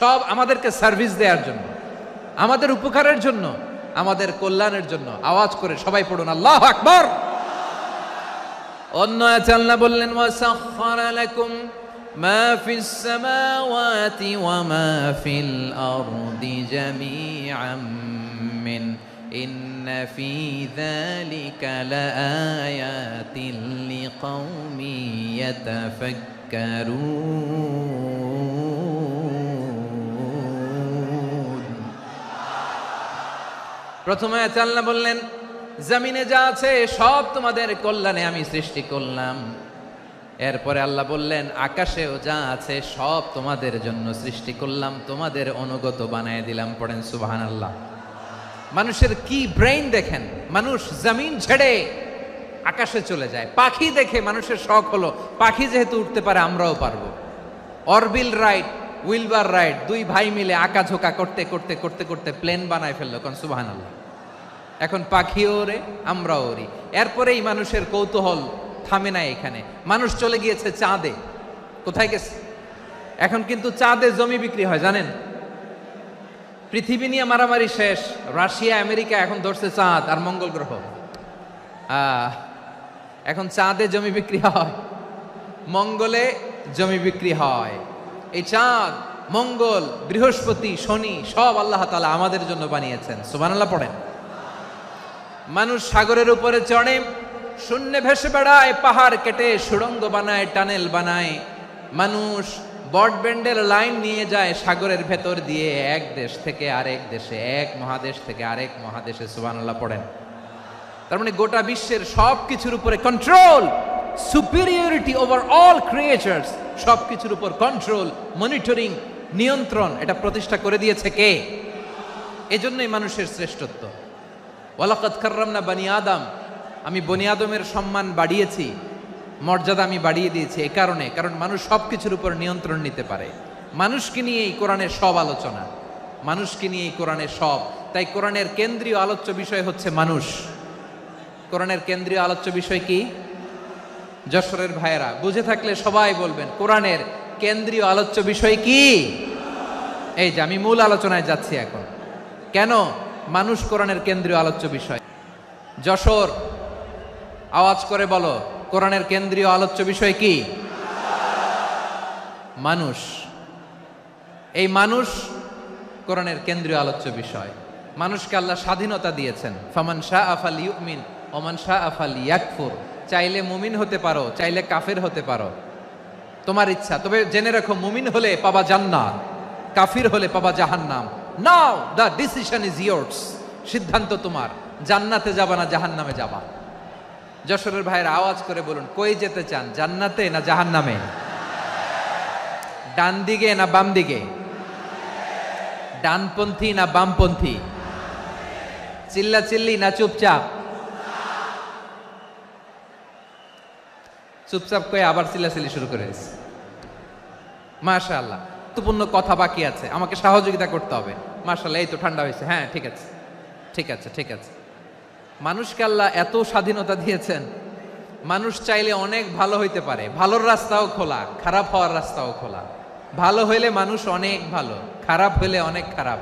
সব আমাদেরকে সার্ভিস দেওয়ার জন্য, আমাদের উপকারের জন্য, আমাদের কল্যাণের জন্য। আওয়াজ করে সবাই পড়ুন আল্লাহু আকবার। অন্য আয়াতে আল্লাহ বললেন ওয়াসাখখারা লাকুম মা ফিস সামাওয়াতি ওয়া মা ফিল আরদি জামিআম মিন ইন্না ফি যালিকা লাআয়াতিন লিকাউমি ইয়াতাফাক্কারুন। প্রথমে আল্লাহ বললেন জমিনে যা আছে সব তোমাদের কল্যাণে আমি সৃষ্টি করলাম। এরপরে আল্লাহ বললেন আকাশেও যা আছে সব তোমাদের জন্য সৃষ্টি করলাম, তোমাদের অনুগত বানায় দিলাম। পড়েন সুবহানাল্লাহ। মানুষের কি ব্রেইন দেখেন, মানুষ জমিন ছেড়ে আকাশে চলে যায়। পাখি দেখে মানুষের শখ হলো পাখি যেহেতু উঠতে পারে আমরাও পারবো। অরবিল রাইট, উইলবার রাইট, 2 ভাই মিলে আঁকাঝোঁকা করতে করতে করতে করতে প্লেন বানায় ফেললো। কোন সুবহানাল্লাহ। এখন পাখিও ওরে, আমরাও ওরি। এরপরেই মানুষের কৌতূহল থামে না এখানে। মানুষ চলে গিয়েছে চাঁদে। কোথায় গেছে? এখন কিন্তু চাঁদে জমি বিক্রি হয় জানেন। পৃথিবী নিয়ে মারামারি শেষ, রাশিয়া আমেরিকা এখন ধরছে চাঁদ আর মঙ্গল গ্রহ। এখন চাঁদে জমি বিক্রি হয়, মঙ্গলে জমি বিক্রি হয়। এই চাঁদ, মঙ্গল, বৃহস্পতি, শনি সব আল্লাহ তাআলা আমাদের জন্য বানিয়েছেন। সুবহানাল্লাহ পড়েন। মানুষ সাগরের উপরে চড়ে, শূন্যে ভেসে বেড়ায়, পাহাড় কেটে সুড়ঙ্গ বানায়, টানেল বানায়। মানুষ ব্রডব্যান্ডের লাইন নিয়ে যায় সাগরের ভেতর দিয়ে, এক দেশ থেকে আরেক দেশে, এক মহাদেশ থেকে আরেক মহাদেশে। সুবহানাল্লাহ পড়েন। তার মানে গোটা বিশ্বের সব কিছুর উপরে control, superiority over all creatures, সব কিছুর উপর কন্ট্রোল, মনিটরিং, নিয়ন্ত্রণ, এটা প্রতিষ্ঠা করে দিয়েছে কে? এজন্যই মানুষের শ্রেষ্ঠত্ব। ওয়ালাকাদ কাররামনা বানি আদম, আমি বনি আদমের সম্মান বাড়িয়েছি, মর্যাদা আমি বাড়িয়ে দিয়েছি এই কারণে, কারণ মানুষ সব কিছুর উপর নিয়ন্ত্রণ নিতে পারে। মানুষকে নিয়েই কোরআনের সব আলোচনা, মানুষকে নিয়েই কোরআনের সব। তাই কোরআনের কেন্দ্রীয় আলোচ্য বিষয় হচ্ছে মানুষ। কোরআনের কেন্দ্রীয় আলোচ্য বিষয় কি? যশোরের ভাইয়েরা বুঝে থাকলে সবাই বলবেন কোরআনের কেন্দ্রীয় আলোচ্য বিষয় কি? এই যে আমি মূল আলোচনায় যাচ্ছি এখন। কেন মানুষ কোরআনের কেন্দ্রীয় আলোচ্য বিষয়? যশোর আওয়াজ করে বলো, কোরআনের কেন্দ্রীয় আলোচ্য বিষয় কি? মানুষ। এই মানুষ কোরআনের কেন্দ্রীয় আলোচ্য বিষয়। মানুষকে আল্লাহ স্বাধীনতা দিয়েছেন। ফামান শাআ ফালইউমিন ওয়া মান শাআ ফালইয়াকফুর। চাইলে মুমিন হতে পারো, চাইলে কাফের হতে পারো, তোমার ইচ্ছা। তবে জেনে রাখো মুমিন হলে পাবা জান্নাত, কাফির হলে পাবা জাহান্নাম। নাও দ্য ডিসিশন ইজ ইয়ার্স। সিদ্ধান্ত তোমার, জান্নাতে যাবা না জাহান্নামে যাবা। যশোরের ভাইয়ের আওয়াজ করে বলুন, কই যেতে চান, জান্নাতে না জাহান্নামে? ডান দিকে না বাম দিকে? ডানপন্থী না বামপন্থী? চিল্লা চিল্লি না চুপচাপ? চুপচাপ কয়ে আবার চিল্লাচিল্লি শুরু করে দিয়েছে। মাশাআল্লাহ, গুরুত্বপূর্ণ কথা বাকি আছে, আমাকে সহযোগিতা করতে হবে। মাশাআল্লাহ, এই তো ঠান্ডা হয়েছে। হ্যাঁ ঠিক আছে, ঠিক আছে, ঠিক আছে। মানুষকে আল্লাহ এত স্বাধীনতা দিয়েছেন, মানুষ চাইলে অনেক ভালো হইতে পারে। ভালোর রাস্তাও খোলা, খারাপ হওয়ার রাস্তাও খোলা। ভালো হইলে মানুষ অনেক ভালো, খারাপ হইলে অনেক খারাপ।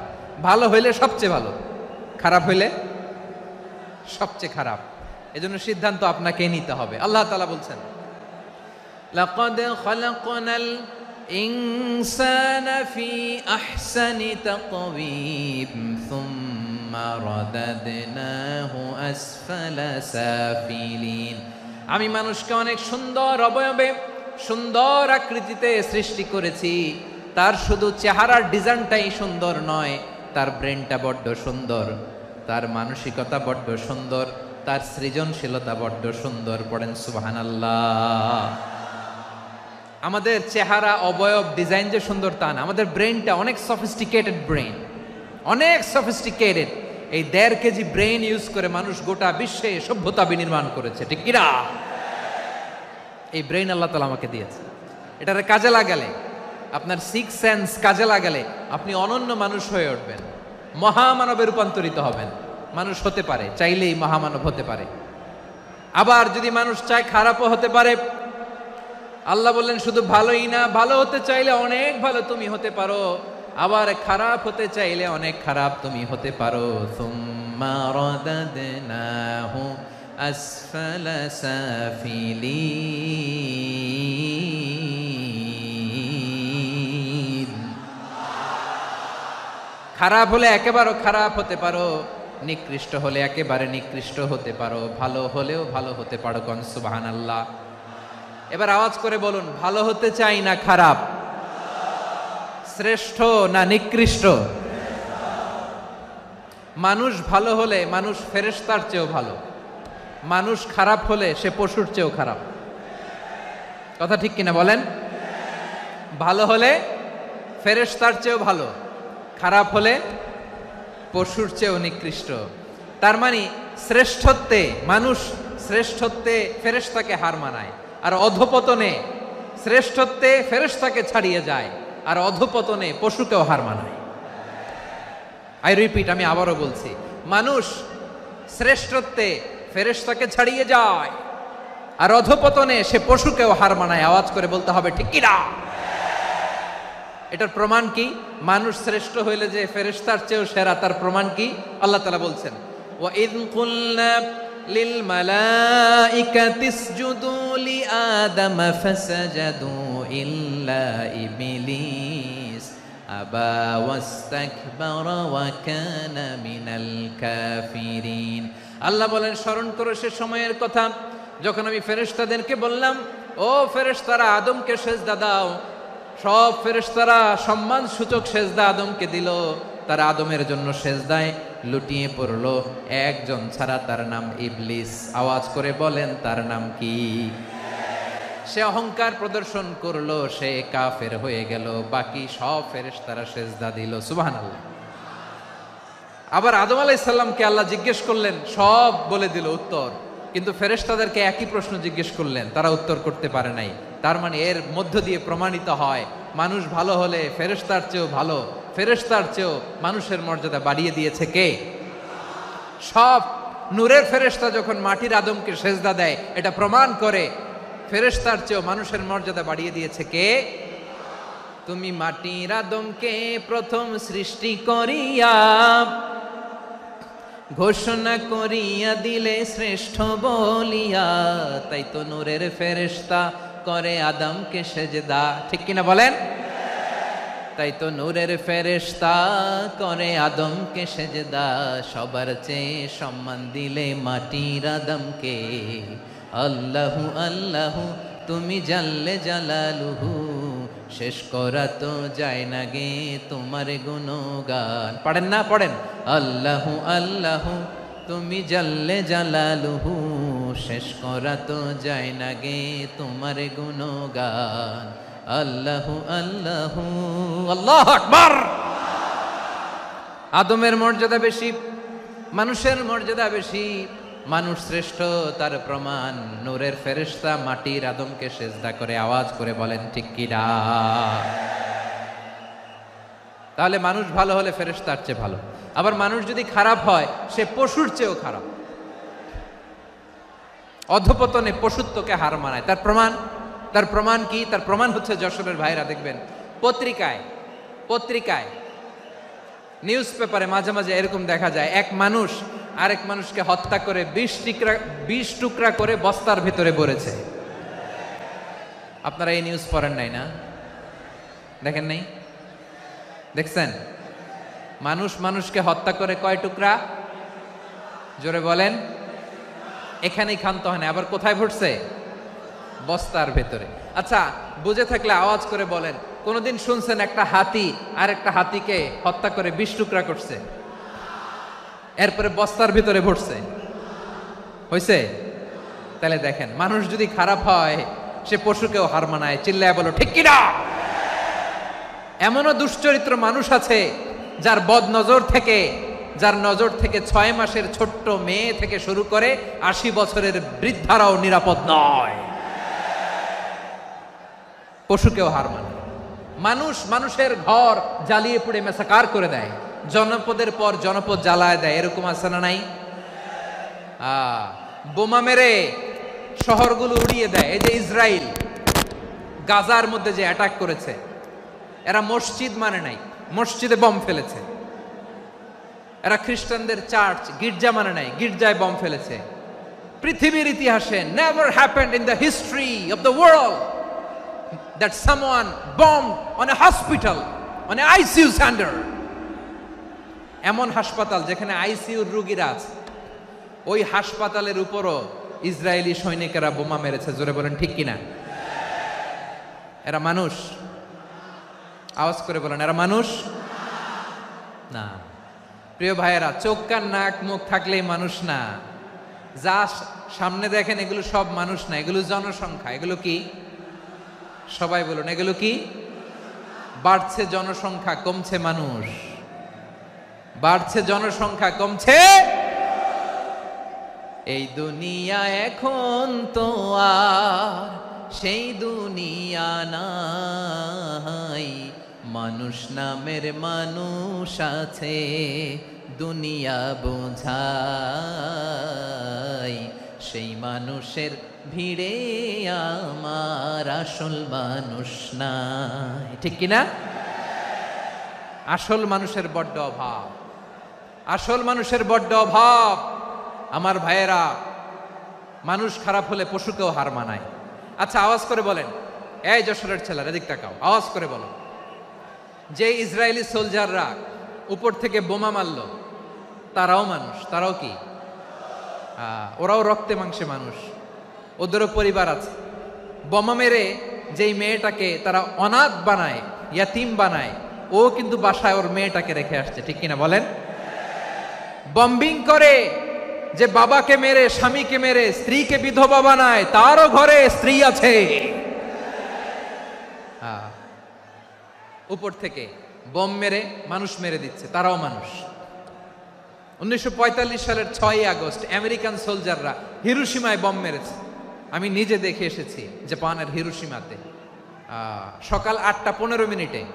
ভালো হইলে সবচেয়ে ভালো, খারাপ হইলে সবচেয়ে খারাপ। এজন্য সিদ্ধান্ত আপনাকে নিতে হবে। আল্লাহ তাআলা বলছেন লাকাদ খালাকনাল ইনসানা ফি আহসানি তাকওয়িম সুম্মা রাদাদনাহু আসফালা সাফিলিন। আমি মানুষকে অনেক সুন্দর অবয়বে, সুন্দর আকৃতিতে সৃষ্টি করেছি। তার শুধু চেহারার ডিজাইনটাই সুন্দর নয়, তার ব্রেনটা বড্ড সুন্দর, তার মানসিকতা বড্ড সুন্দর, তার সৃজনশীলতা বড্ড সুন্দর। পড়েন সুবহানাল্লাহ। আমাদের চেহারা, অবয়ব, ডিজাইন যে সুন্দর তা না, আমাদের ব্রেনটা অনেক সফিস্টিকেটেড ব্রেন, অনেক সফিস্টিকেটেড। এই 1.5 কেজি ব্রেন ইউজ করে মানুষ গোটা বিশ্বে সভ্যতা বিনির্মাণ করেছে, ঠিক কিনা? এই ব্রেন আল্লাহ তাআলা আমাকে দিয়েছে। এটারে কাজে লাগালে, আপনার 6 সেন্স কাজে লাগালে আপনি অনন্য মানুষ হয়ে উঠবেন, মহামানবে রূপান্তরিত হবেন। মানুষ হতে পারে, চাইলেই মহামানব হতে পারে। আবার যদি মানুষ চায় খারাপও হতে পারে। আল্লাহ বললেন শুধু ভালোই না, ভালো হতে চাইলে অনেক ভালো তুমি হতে পারো, আবার খারাপ হতে চাইলে অনেক খারাপ তুমি হতে পারো। সুম্মা রাদাদনাহু আসফালা সাফিলিন। খারাপ হলে একেবারে খারাপ হতে পারো, নিকৃষ্ট হলে একেবারে নিকৃষ্ট হতে পারো, ভালো হলেও ভালো হতে পারো। কোন সুবহানাল্লাহ। এবার আওয়াজ করে বলুন, ভালো হতে চাই না খারাপ? শ্রেষ্ঠ না নিকৃষ্ট? মানুষ ভালো হলে মানুষ ফেরেশতার চেয়েও ভালো, মানুষ খারাপ হলে সে পশুর চেয়েও খারাপ। কথা ঠিক কিনা বলেন? ভালো হলে ফেরেশতার চেয়েও ভালো, খারাপ হলে পশুর চেয়েও নিকৃষ্ট। তার মানে শ্রেষ্ঠত্বে মানুষ, শ্রেষ্ঠত্বে ফেরেশতাকে হার মানায়, আর অধপতনে শ্রেষ্ঠত্বে ফেরেশতাকে ছাড়িয়ে যায়, আর অধপতনে পশুকেও হার মানায়। আই রিপিট, আমি আবারও বলছি, মানুষ শ্রেষ্ঠত্বে ফেরেশতাকে ছাড়িয়ে যায়, আর অধপতনে সে পশুকেও হার মানায়। আওয়াজ করে বলতে হবে ঠিক কি না? এটার প্রমাণ কি? মানুষ শ্রেষ্ঠ হইলে যে ফেরেশতার চেয়েও সেরা, তার প্রমাণ কি? আল্লাহ তাআলা বলছেন, ওয়া ইয কুলনা লিল মালাইকাতি ইসজুদু লি আদম ফাসাজাদু ইল্লা ইবলিস আবা ওয়াস্তাকবারা ওয়া কানা মিনাল কাফিরিন। আল্লাহ বলেন, স্মরণ করো সে সময়ের কথা যখন আমি ফেরেশতাদেরকে বললাম, ও ফেরেশতারা আদমকে সেজদা দাও। সব ফেরেশতারা সম্মান সূচক সেজদা আদমকে দিল। তারা আদমের জন্য সেজদায় লুটিয়ে পড়ল, একজন ছাড়া, তার নাম ইবলিস। আওয়াজ করে বলেন, তার নাম কি? সে অহংকার প্রদর্শন করলো, সে কাফের হয়ে গেল। বাকি সব ফেরেশতারা সেজদা দিল। সুবহানাল্লাহ। আবার আদম আলাইহিস সালামকে আল্লাহ জিজ্ঞেস করলেন, সব বলে দিল উত্তর, কিন্তু ফেরেশতাদেরকে একই প্রশ্ন জিজ্ঞেস করলেন, তারা উত্তর করতে পারে নাই। তার মানে এর মধ্য দিয়ে প্রমাণিত হয়, মানুষ ভালো হলে ফেরেশতার চেয়েও ভালো, ফেরেশতার চেয়েও মানুষের মর্যাদা বাড়িয়ে দিয়েছে কে? সব নূরের ফেরেশতা যখন মাটির আদমকে সেজদা দেয়, এটা প্রমাণ করে ফেরেশতার চেয়েও মানুষের মর্যাদা বাড়িয়ে দিয়েছে কে? তুমি মাটির আদমকে প্রথম সৃষ্টি করিয়া ঘোষণা করিয়া দিলে শ্রেষ্ঠ বলিয়া, তাই তো নূরের ফেরেশতা করে আদমকে সেজদা। ঠিক কিনা বলেন? তাই তো নূরের ফেরেশতা করে আদমকে সেজদা। সবার চেয়ে সম্মান দিলে মাটির আদমকে। আল্লাহু আল্লাহু তুমি জাল্লে জালালুহু, শেষ করা তো যায় না গে তোমার গুণগান। পড়েন না? পড়েন, আল্লাহু আল্লাহু তুমি জাল্লে জালালুহু, শেষ করা তো যায় না গে তোমার গুণগান। আল্লাহু আল্লাহু, আল্লাহু আকবার। আদমের মর্যাদা বেশি, মানুষের মর্যাদা বেশি, মানুষ শ্রেষ্ঠ, তার প্রমাণ নূরের ফেরেশতা মাটির আদমকে সেজদা করে। আওয়াজ করে বলেন ঠিক কি না? তাহলে মানুষ ভালো হলে ফেরেশতার চেয়ে ভালো। আবার মানুষ যদি খারাপ হয়, সে পশুর চেয়েও খারাপ। অধপতনে পশুত্বকে হার মানায়। তার প্রমাণ, তার প্রমাণ কি? তার প্রমাণ হচ্ছে, যশোরের ভাইরা দেখবেন পত্রিকায় নিউজ পেপারে মাঝে মাঝে এরকম দেখা যায়, এক মানুষ আরেক মানুষকে হত্যা করে 20 টুকরা করে বস্তার ভেতরে ভরেছে। আপনারা এই নিউজ পড়েন নাই না? দেখেন নাই? দেখছেন? মানুষ মানুষকে হত্যা করে কয় টুকরা? জোরে বলেন। এখানেই ক্ষান্ত হয় না, আবার কোথায় ঘটছে? বস্তার ভেতরে। আচ্ছা, বুঝে থাকলে আওয়াজ করে বলেন, কোনদিন শুনছেন একটা হাতি আর একটা হাতিকে হত্যা করে 20 টুকরা করছে, এরপরে বস্তার ভিতরে ভরছে? হয়েছে? তাহলে দেখেন, মানুষ যদি খারাপ হয় সে পশুকেও হার মানায়। চিল্লায় বলো ঠিক কিনা? এমনও দুশ্চরিত্র মানুষ আছে যার যার নজর থেকে 6 মাসের ছোট্ট মেয়ে থেকে শুরু করে 80 বছরের বৃদ্ধারাও নিরাপদ নয়। পশুকেও হার মানে। মানুষ মানুষের ঘর জ্বালিয়ে পুড়ে মেসাকার করে দেয়, জনপদের পর জনপদ জ্বালায় দেয়। এরকম আছে না নাই? বোমা মেরে শহরগুলো উড়িয়ে দেয়। এই যে ইসরায়েল গাজার মধ্যে যে অ্যাটাক করেছে, এরা মসজিদ মানে নাই, মসজিদে বম ফেলেছে। এরা খ্রিস্টানদের চার্চ গির্জা মানে নাই, গির্জায় বম ফেলেছে। পৃথিবীর ইতিহাসে never happened in the history of the world that someone bombed on a hospital, on a ICU center. এমন হাসপাতাল যেখানে আইসিইউর রোগীরা আছে, ওই হাসপাতালের উপরও ইসরায়েলি সৈনিকেরা বোমা মেরেছে। জোরে বলেন ঠিক কিনা? এরা মানুষ? আওয়াজ করে বলেন, এরা মানুষ না। প্রিয় ভাইয়েরা, চোখ কান নাক মুখ থাকলেই মানুষ না। যা সামনে দেখেন এগুলো সব মানুষ না, এগুলো জনসংখ্যা। এগুলো কি? সবাই বলুন, এগুলো কি? বাড়ছে জনসংখ্যা, কমছে মানুষ। বাড়ছে জনসংখ্যা, কমছে। এই দুনিয়া এখন তো আর সেই দুনিয়া নাই, মানুষ নামের মানুষ আছে দুনিয়া বোঝাই, সেই মানুষের ভিড়ে আমার আসল মানুষ নাই। ঠিক কিনা? আসল মানুষের বড্ড অভাব, আসল মানুষের বড্ড অভাব। আমার ভাইয়েরা, মানুষ খারাপ হলে পশুকেও হার মানায়। আচ্ছা, আওয়াজ করে বলেন, এই যশোরের ছেলেরা এদিক তাকাও, আওয়াজ করে বলো, যে ইসরায়েলি সোলজাররা উপর থেকে বোমা মারলো, তারাও মানুষ? তারাও কি? ওরাও রক্তে মাংসে মানুষ, ওদেরও পরিবার আছে। বোমা মেরে যেই মেয়েটাকে তারা অনাথ বানায়, ইয়াতিম বানায়, ও কিন্তু বাসায় ওর মেয়েটাকে রেখে আসছে। ঠিক কিনা বলেন? বম্বিং করে যে বাবাকে মেরে, স্বামীকে মেরে স্ত্রীকে বিধবা বানায়, তারও ঘরে স্ত্রী আছে। উপর থেকে বোম মেরে মানুষ মেরে দিচ্ছে, তারাও মানুষ। 1945 সালের 6 আগস্ট আমেরিকান সোলজাররা হিরোশিমায় বম মেরেছে। আমি নিজে দেখে এসেছি জাপানের হিরোশিমাতে। সকাল 8:15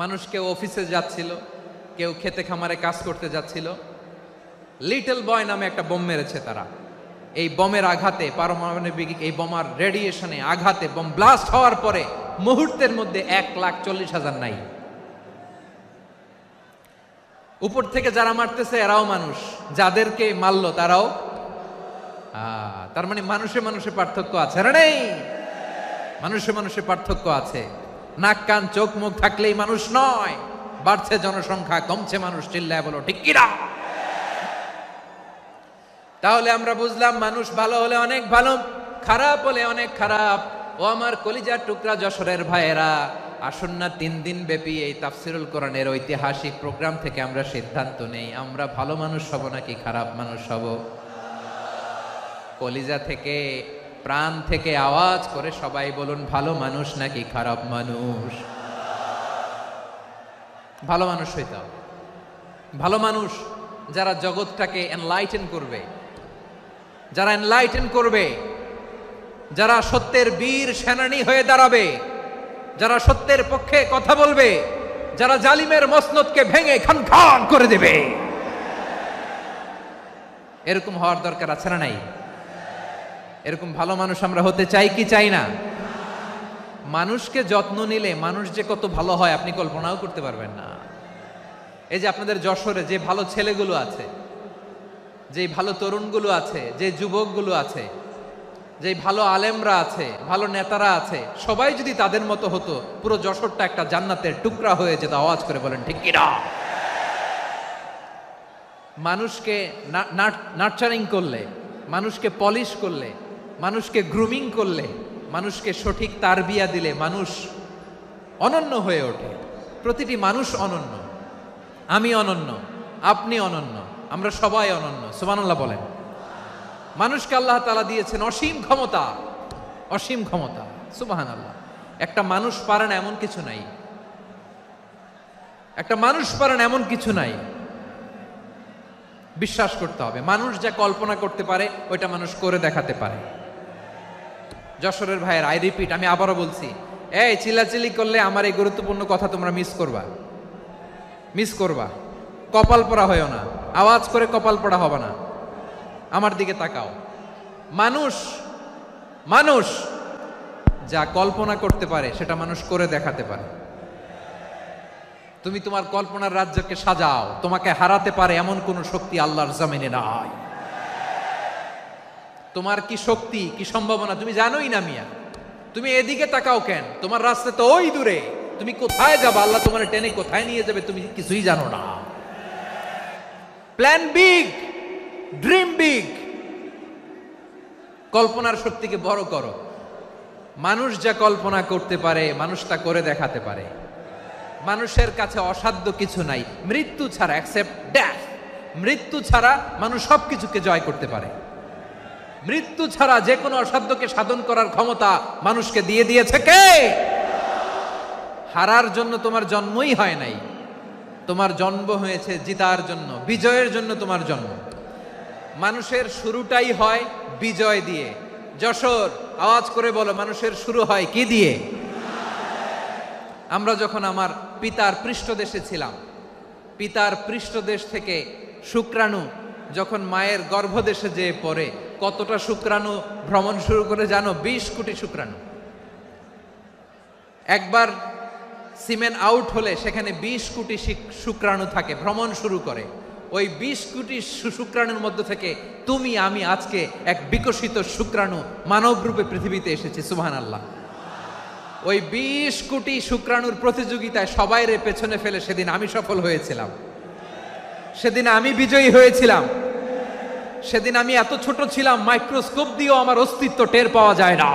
মানুষ কেউ অফিসে যাচ্ছিল, কেউ খেতে খামারে কাজ করতে যাচ্ছিল। লিটল বয় নামে একটা বোম মেরেছে তারা। এই বোমের আঘাতে, পারমাণবিক এই বোমার রেডিয়েশনে আঘাতে, বোম ব্লাস্ট হওয়ার পরে মুহূর্তের মধ্যে 1,40,000 নাই। উপর থেকে যারা মারতেছে এরাও মানুষ, যাদেরকে মারলো তারাও। তার মানে মানুষে মানুষে পার্থক্য আছে না? নেই? মানুষে মানুষে পার্থক্য আছে। নাক কান চোখ মুখ থাকলেই মানুষ নয়। বাড়ছে জনসংখ্যা, কমছে মানুষ। চিল্লায় বলো ঠিক কিনা? তাহলে আমরা বুঝলাম, মানুষ ভালো হলে অনেক ভালো, খারাপ হলে অনেক খারাপ। ও আমার কলিজার টুকরা যশোরের ভাইয়েরা, আসুন না 3 দিন ব্যাপী এই তাফসিরুল কোরআনের ঐতিহাসিক প্রোগ্রাম থেকে আমরা সিদ্ধান্ত নেই, আমরা ভালো মানুষ হব নাকি খারাপ মানুষ হব। কলিজা থেকে, প্রাণ থেকে আওয়াজ করে সবাই বলুন, ভালো মানুষ নাকি খারাপ মানুষ? ভালো মানুষ হইতে হবে। ভালো মানুষ যারা জগৎটাকে এনলাইটেন করবে, যারা এনলাইটেন করবে, যারা সত্যের বীর সেনানী হয়ে দাঁড়াবে, যারা সত্যের পক্ষে কথা বলবে, যারা জালিমের মসনদকে ভেঙে খান খান করে দেবে। এরকম হওয়ার দরকার আছে না নাই? এরকম ভালো মানুষ আমরা হতে চাই কি চাই না? মানুষকে যত্ন নিলে মানুষ যে কত ভালো হয় আপনি কল্পনাও করতে পারবেন না। এই যে আপনাদের যশোরে যে ভালো ছেলেগুলো আছে, যে ভালো তরুণগুলো আছে, যে যুবকগুলো আছে, যে ভালো আলেমরা আছে, ভালো নেতারা আছে, সবাই যদি তাদের মতো হতো, পুরো যশোরটা একটা জান্নাতের টুকরা হয়ে যেত। আওয়াজ করে বলেন ঠিক কিনা? মানুষকে নার্চারিং করলে, মানুষকে পলিশ করলে, মানুষকে গ্রুমিং করলে, মানুষকে সঠিক তারবিয়া দিলে মানুষ অনন্য হয়ে ওঠে। প্রতিটি মানুষ অনন্য। আমি অনন্য, আপনি অনন্য, আমরা সবাই অনন্য। সুবহানাল্লাহ বলেন। মানুষকে আল্লাহ তাআলা দিয়েছেন অসীম ক্ষমতা, অসীম ক্ষমতা। সুবহানাল্লাহ। একটা মানুষ পারে না এমন কিছু নাই, একটা মানুষ পারে না এমন কিছু নাই। বিশ্বাস করতে হবে, মানুষ যা কল্পনা করতে পারে ওইটা মানুষ করে দেখাতে পারে। যশোরের ভাইয়ের, আই রিপিট, আমি আবারও বলছি, এই চিল্লাচিল্লি করলে আমার এই গুরুত্বপূর্ণ কথা তোমরা মিস করবা, মিস করবা। কপাল পড়া হয়েও না, আওয়াজ করে কপাল পড়া হবে না। আমার দিকে তাকাও। মানুষ, মানুষ যা কল্পনা করতে পারে সেটা মানুষ করে দেখাতে পারে। তুমি তোমার কল্পনার রাজ্যকে সাজাও, তোমাকে হারাতে পারে এমন কোন শক্তি আল্লাহর জমিনে নাই। তোমার কি শক্তি, কি সম্ভাবনা তুমি জানোই না মিয়া। তুমি এদিকে তাকাও কেন? তোমার রাস্তা তো ওই দূরে। তুমি কোথায় যাবে, আল্লাহ তোমার টেনে কোথায় নিয়ে যাবে তুমি কিছুই জানো না। Plan big, dream big. কল্পনার শক্তিকে বড় করো। মানুষ যা কল্পনা করতে পারে মানুষ তা করে দেখাতে পারে। মানুষের কাছে অসাধ্য কিছু নাই মৃত্যু ছাড়া, অ্যাকসেপ্ট ডেথ। মৃত্যু ছাড়া মানুষ সবকিছুকে জয় করতে পারে। মৃত্যু ছাড়া যে কোনো অসাধ্যকে সাধন করার ক্ষমতা মানুষকে দিয়ে দিয়েছে কে? হারার জন্য তোমার জন্মই হয় নাই, তোমার জন্ম হয়েছে জিতার জন্য, বিজয়ের জন্য তোমার জন্ম। মানুষের শুরুটাই হয় বিজয় দিয়ে। যশোর, আওয়াজ করে বলো, মানুষের শুরু হয় কি দিয়ে? আমরা যখন আমার পিতার পৃষ্ঠদেশে ছিলাম, পিতার পৃষ্ঠদেশ থেকে শুক্রাণু যখন মায়ের গর্ভদেশে যেয়ে পড়ে, কতটা শুক্রাণু ভ্রমণ শুরু করে জানো? 20 কোটি শুক্রাণু। একবার সিমেন আউট হলে সেখানে 20 কোটি শুক্রাণু থাকে, ভ্রমণ শুরু করে। ওই 20 কোটি শুক্রাণুর মধ্যে থেকে তুমি আমি আজকে এক বিকশিত শুক্রাণু মানব রূপে পৃথিবীতে এসেছি। সুবহানাল্লাহ। ওই 20 কোটি শুক্রাণুর প্রতিযোগিতায় সবাইরে পেছনে ফেলে সেদিন আমি সফল হয়েছিলাম, সেদিন আমি বিজয়ী হয়েছিলাম। সেদিন আমি এত ছোট ছিলাম, মাইক্রোস্কোপ দিয়েও আমার অস্তিত্ব টের পাওয়া যায় না।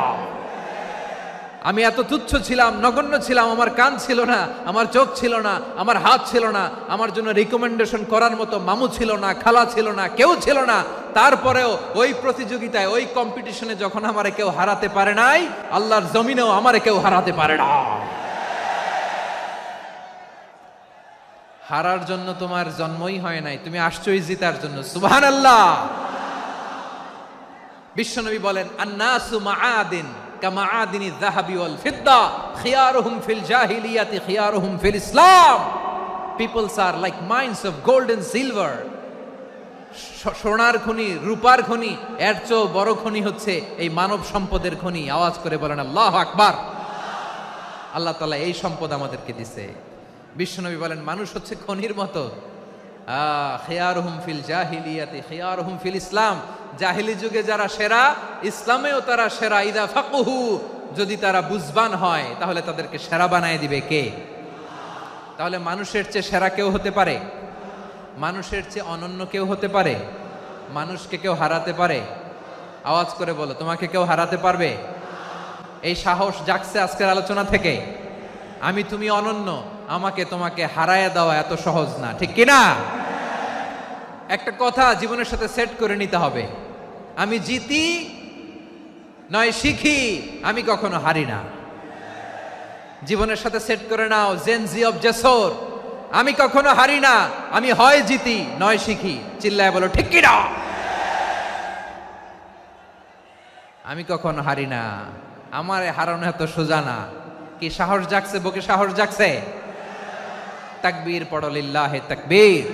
আমি এত তুচ্ছ ছিলাম, নগণ্য ছিলাম। আমার কান ছিল না, আমার চোখ ছিল না, আমার হাত ছিল না, আমার জন্য রিকমেন্ডেশন করার মতো মামু ছিল না, খালা ছিল না, কেউ ছিল না। তারপরেও ওই প্রতিযোগিতায়, ওই কম্পিটিশনে যখন আমারে কেউ হারাতে পারে নাই, আল্লাহর জমিনেও আমারে কেউ হারাতে পারে না। হারার জন্য তোমার জন্মই হয় নাই, তুমি আসছোই জিতার জন্য। সুবহানাল্লাহ। বিশ্বনবী বলেন, আন্নাসু মাআদিন কামাআদিনি যাহাবি ওয়াল ফিদ্দা খিয়ারুহুম ফিল জাহিলিয়াতি খিয়ারুহুম ফিল ইসলাম। Peoples are like mines of gold and silver. সোনার খনি, রূপার খনি, এর চেয়েও বড় খনি হচ্ছে এই মানব সম্পদের খনি। আওয়াজ করে বলেন আল্লাহু আকবার। আল্লাহ তাআলা এই সম্পদ আমাদেরকে দিছে। বিশ্বনবী বলেন, মানুষ হচ্ছে খনির মতো। খিয়ারুহুম ফিল জাহিলিয়াতি খিয়ারুহুম ফিল ইসলাম। জাহিলি যুগে যারা সেরা, ইসলামেও তারা সেরা। ইদা ফাকুহু, যদি তারা বুঝবান হয় তাহলে তাদেরকে সেরা বানায় দিবে কে? তাহলে মানুষের চেয়ে সেরা কেউ হতে পারে? মানুষের চেয়ে অনন্য কেউ হতে পারে? মানুষকে কেউ হারাতে পারে? আওয়াজ করে বলো, তোমাকে কেউ হারাতে পারবে? এই সাহস জাগছে আজকের আলোচনা থেকে। আমি তুমি অনন্য, আমাকে তোমাকে হারায় দেওয়া এত সহজ না, ঠিক কিনা? একটা কথা জীবনের সাথে সেট করে নিতে হবে, আমি জিতি নয় শিখি, আমি কখনো হারি না। জীবনের সাথে সেট করে নাও, জেনজি অফ যশোর, আমি কখনো হারি না, আমি হয় জিতি নয় শিখি। চিল্লায় বলো ঠিক কিনা? আমি কখনো হারি না, আমার হারানো এত সোজা না। কি সাহস জাগছে? বুকে সাহস জাগছে? তাকবীর পড়ো, লিল্লাহে তাকবীর।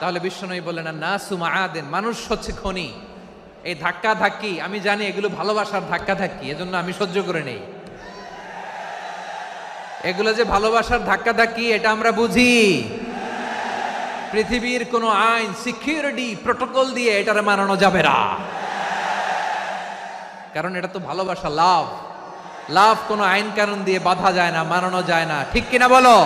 তাহলে বিশ্বনবী বললেন, নাসু মাআদিন, মানুষ হচ্ছে খনি। এই ধাক্কা ধাক্কি, আমি জানি এগুলো ভালোবাসার ধাক্কা ধাক্কি, এজন্য আমি সহ্য করে নেই। এগুলো যে ভালোবাসার ধাক্কা ধাক্কি এটা আমরা বুঝি। পৃথিবীর কোন আইন, সিকিউরিটি প্রটোকল দিয়ে এটারে মানানো যাবে না। কারণ এটা তো ভালোবাসা, লাভ। লাভ কোনো আইন কানুন দিয়ে বাধা যায় না, মানানো যায় না, ঠিক কিনা বলো?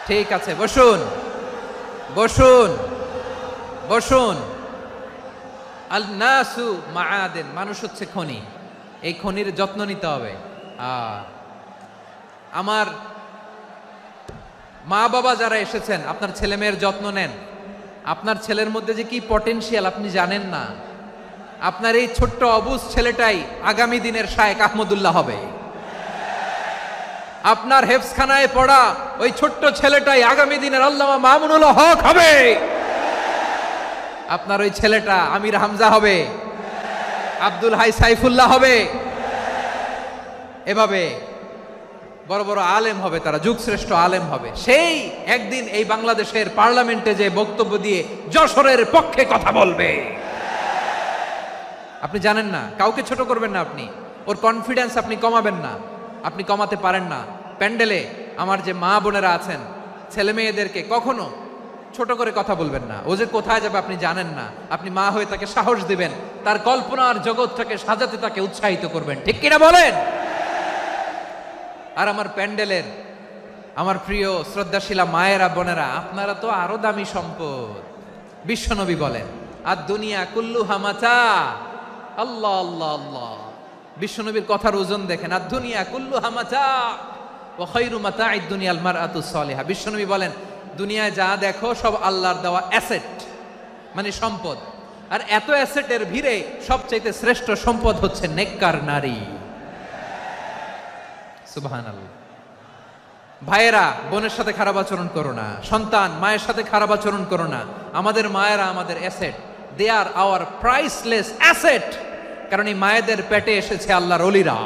ঠিক আছে, বসুন বসুন বসুন। আল নাসু মাআদেন, মানুষ হচ্ছে খনি, এই খনির যত্ন নিতে হবে। আমার মা বাবা যারা এসেছেন, আপনার ছেলে মেয়ের যত্ন নেন। আপনার ছেলের মধ্যে যে কি পটেনশিয়াল আপনি জানেন না। আপনার এই ছোট্ট অবুজ ছেলেটাই আগামী দিনের শায়েখ আহমদুল্লাহ হবে। আপনার হেফজখানায় পড়া ওই ছোট্ট ছেলেটাই আগামী দিনের আল্লামা মামুনুল হক হবে। আপনার ওই ছেলেটা আমির হামজা হবে, আব্দুল হাই সাইফুল্লাহ হবে। এভাবে বড় বড় আলেম হবে, তারা যুগশ্রেষ্ঠ আলেম হবে। সেই একদিন এই বাংলাদেশের পার্লামেন্টে যে বক্তব্য দিয়ে যশোরের পক্ষে কথা বলবে। আপনি জানেন না, কাউকে ছোট করবেন না, আপনি ওর কনফিডেন্স আপনি কমাবেন না, আপনি কমাতে পারেন না। প্যান্ডেলে আমার যে মা বোনেরা আছেন, ছেলে মেয়েদেরকে কখনো ছোট করে কথা বলবেন না। ও যে কোথায় যাবে আপনি জানেন না, আপনি মা হয়ে তাকে সাহস দিবেন, তার কল্পনার জগৎটাকে সাজাতে তাকে উৎসাহিত করবেন, ঠিক কিনা বলেন? আর আমার প্যান্ডেলের আমার প্রিয় শ্রদ্ধাশীলা মায়েরা বোনেরা, আপনারা তো আরো দামি সম্পদ। বিশ্বনবী বলেন, আর দুনিয়া কুল্লুহা মাতা। আল্লাহ আল্লাহ আল্লাহ, বিশ্বনবীর কথার ওজন দেখেন। আর দুনিয়া কুল্লুহা মাতা ওয়া খায়রু মাতা'আদ দুনিয়াল মারআতুস সালিহা। বিশ্বনবী বলেন, দুনিয়ায় যা দেখো সব আল্লাহর দেওয়া অ্যাসেট, মানে সম্পদ। আর এত অ্যাসেটের ভিড়ে সবচেয়ে শ্রেষ্ঠ সম্পদ হচ্ছে নেককার নারী। সুবহানাল্লাহ। ভাইয়েরা বোনের সাথে খারাপ আচরণ করো না, সন্তান মায়ের সাথে খারাপ আচরণ করো না। আমাদের মায়েরা আমাদের asset, they are our priceless asset. কারণ এই মায়েদের পেটে এসেছে আল্লাহর ওলিরা,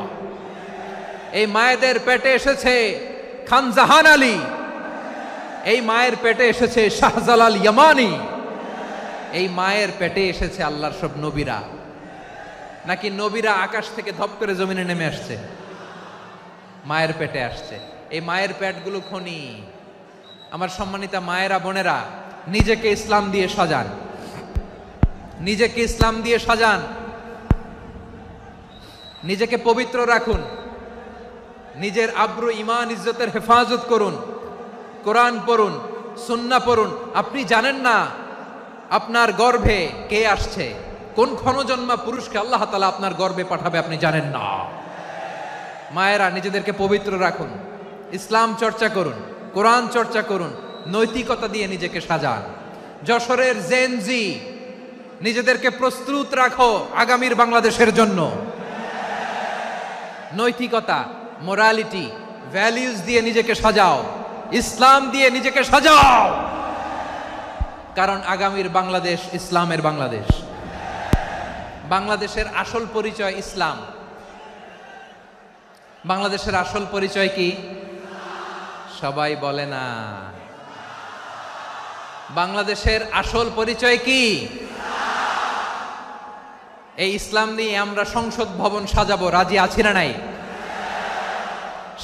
এই মায়েদের পেটে এসেছে খান জাহান আলী, এই মায়ের পেটে এসেছে শাহজালাল ইয়ামানি, এই মায়ের পেটে এসেছে আল্লাহর সব নবীরা। নাকি নবীরা আকাশ থেকে ধপ করে জমিনে নেমে আসছে? মায়ের পেটে আসছে। এই মায়ের পেটগুলো খনি। আমার সম্মানিতা মায়েরা বোনেরা, নিজেকে ইসলাম দিয়ে সাজান, নিজেকে ইসলাম দিয়ে সাজান, নিজেকে পবিত্র রাখুন, নিজের আব্রু ইমান ইজ্জতের হেফাজত করুন, কোরআন পড়ুন, সুন্নাহ পড়ুন। আপনি জানেন না আপনার গর্ভে কে আসছে, কোন ক্ষণজন্মা পুরুষকে আল্লাহ তাআলা আপনার গর্ভে পাঠাবে আপনি জানেন না। মায়েরা নিজেদেরকে পবিত্র রাখুন, ইসলাম চর্চা করুন, কোরআন চর্চা করুন, নৈতিকতা দিয়ে নিজেকে সাজান। যশোরের জেনজি, নিজেদেরকে প্রস্তুত রাখো আগামীর বাংলাদেশের জন্য। নৈতিকতা, মোরালিটি, ভ্যালিউজ দিয়ে নিজেকে সাজাও, ইসলাম দিয়ে নিজেকে সাজাও। কারণ আগামীর বাংলাদেশ ইসলামের বাংলাদেশ। বাংলাদেশের আসল পরিচয় ইসলাম। বাংলাদেশের আসল পরিচয় কি? সবাই বলে না। বাংলাদেশের আসল পরিচয় কি? এই ইসলাম নিয়ে আমরা সংসদ ভবন সাজাবো, রাজি আছি না নাই?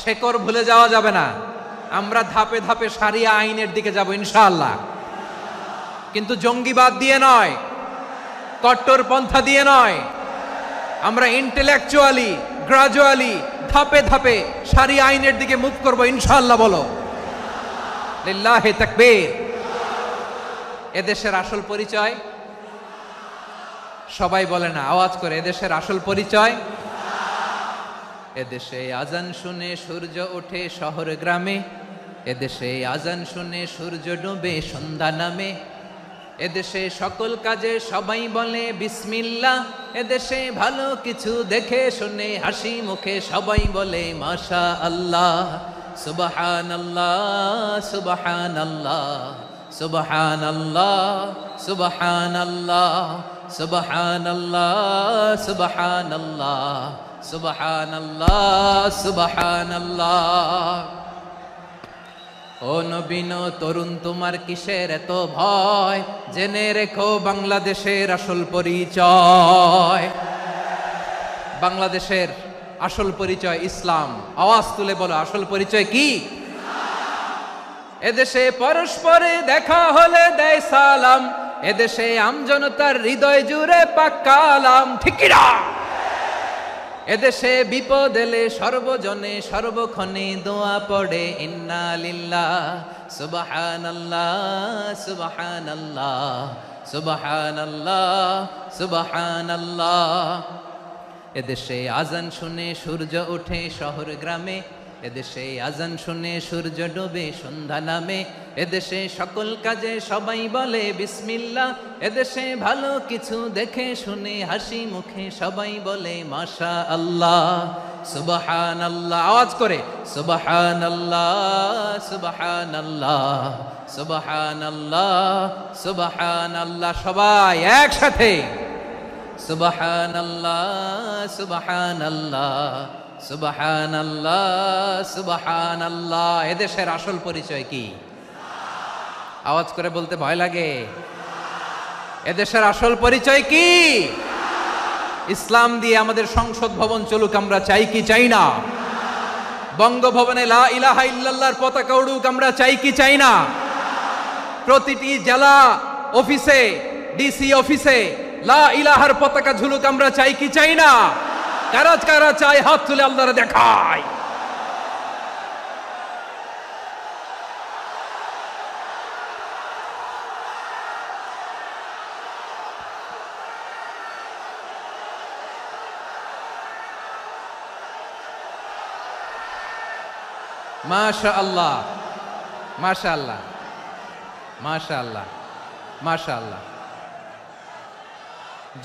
শেকড় ভুলে যাওয়া যাবে না। আমরা ধাপে ধাপে শারিয়া আইনের দিকে যাব ইনশাআল্লাহ, কিন্তু জঙ্গিবাদ দিয়ে নয়, কট্টরপন্থা দিয়ে নয়। আমরা ইন্টেলেকচুয়ালি, গ্রাজুয়ালি, ধাপে ধাপে শারিয়া আইনের দিকে মুভ করব ইনশাআল্লাহ। বলো লিল্লাহি তাকবীর। এদেশের আসল পরিচয় সবাই বলে না, আওয়াজ করে, এদেশের আসল পরিচয়। এদেশে আজান শুনে সূর্য ওঠে শহর গ্রামে, এদেশে আজান শুনে সূর্য ডুবে সন্ধ্যা নামে, এদেশে সকল কাজে সবাই বলে বিসমিল্লাহ, এদেশে ভালো কিছু দেখে শুনে হাসি মুখে সবাই বলে মাশা আল্লাহ, সুবহানাল্লাহ সুবহানাল্লাহ সুবহানাল্লাহ সুবহানাল্লাহ সুবহানাল্লাহ সুবহানাল্লাহ সুবহানাল্লাহ সুবহানাল্লাহ। ও নবীন তরুণ তোমার কিসের এত ভয়, জেনে রেখো বাংলাদেশের আসল পরিচয়। বাংলাদেশের আসল পরিচয় ইসলাম। আওয়াজ তুলে বলো, আসল পরিচয় কি? এদেশে পরস্পরে দেখা হলে দেয় সালাম, এদেশে আমজনতার হৃদয় জুড়ে পাক্কালাম, ঠিক কি না? এদেশে বিপদ এলে সর্বজনে সর্বক্ষণে দোয়া পড়ে ইন্না লিল্লাহ সুবহানাল্লাহ সুবহানাল্লাহ সুবহানাল্লাহ সুবহানাল্লাহ। এদেশে আজান শুনে সূর্য ওঠে শহর গ্রামে, এদেশে আজান শুনে সূর্য ডোবে সন্ধ্যা নামে, এদেশে সকল কাজে সবাই বলে বিসমিল্লাহ, এদেশে ভালো কিছু দেখে শুনে হাসি মুখে সবাই বলে মাশা আল্লাহ সুবহানাল্লাহ। আওয়াজ করে সুবহানাল্লাহ সুবহানাল্লাহ সুবহানাল্লাহ সুবহানাল্লাহ। সবাই একসাথে সুবহানাল্লাহ সুবহানাল্লাহ সুবহানাল্লাহ সুবহানাল্লাহ। এদেশের আসল পরিচয় কি? আওয়াজ করে বলতে ভয় লাগে। এদেশের আসল পরিচয় কি? ইসলাম দিয়ে আমাদের সংসদ ভবন চলুক, আমরা চাই কি চাই না? বঙ্গভবনে লা ইলাহা ইল্লাল্লাহর পতাকা উড়ুক, আমরা চাই কি চাই না? প্রতিটি জেলা অফিসে, ডিসি অফিসে লা ইলাহার পতাকা ঝুলুক, আমরা চাই কি চাই না? কারা কারা চাই হাত তুলে আল্লাহরে দেখায়। মাশাআল্লাহ মাশাআল্লাহ মাশাআল্লাহ মাশাআল্লাহ।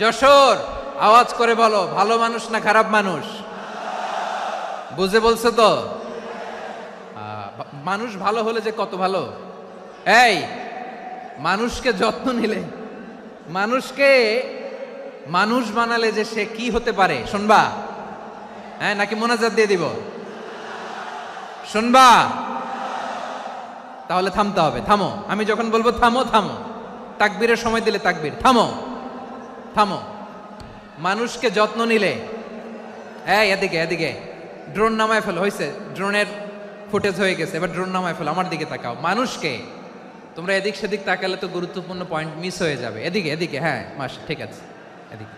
যশোর, আওয়াজ করে বলো, ভালো মানুষ না খারাপ মানুষ? বুঝে বলছো তো? মানুষ ভালো হলে যে কত ভালো। এই মানুষকে যত্ন নিলে, মানুষকে মানুষ বানালে যে সে কি হতে পারে শুনবা? হ্যাঁ, নাকি মোনাজাত দিয়ে দিব? শুনবা? তাহলে থামতে হবে। থামো, আমি যখন বলবো থামো থামো, তাকবীরের সময় দিলে তাকবীর, থামো থামো। মানুষকে যত্ন নিলে, এই এদিকে এদিকে, ড্রোন নামায় ফেলো। হয়েছে, ড্রোনের ফুটেজ হয়ে গেছে, এবার ড্রোন নামায় ফেলো। আমার দিকে তাকাও। মানুষকে, তোমরা এদিক সেদিক তাকালে তো গুরুত্বপূর্ণ পয়েন্ট মিস হয়ে যাবে। এদিকে এদিকে, হ্যাঁ মাস ঠিক আছে, এদিকে।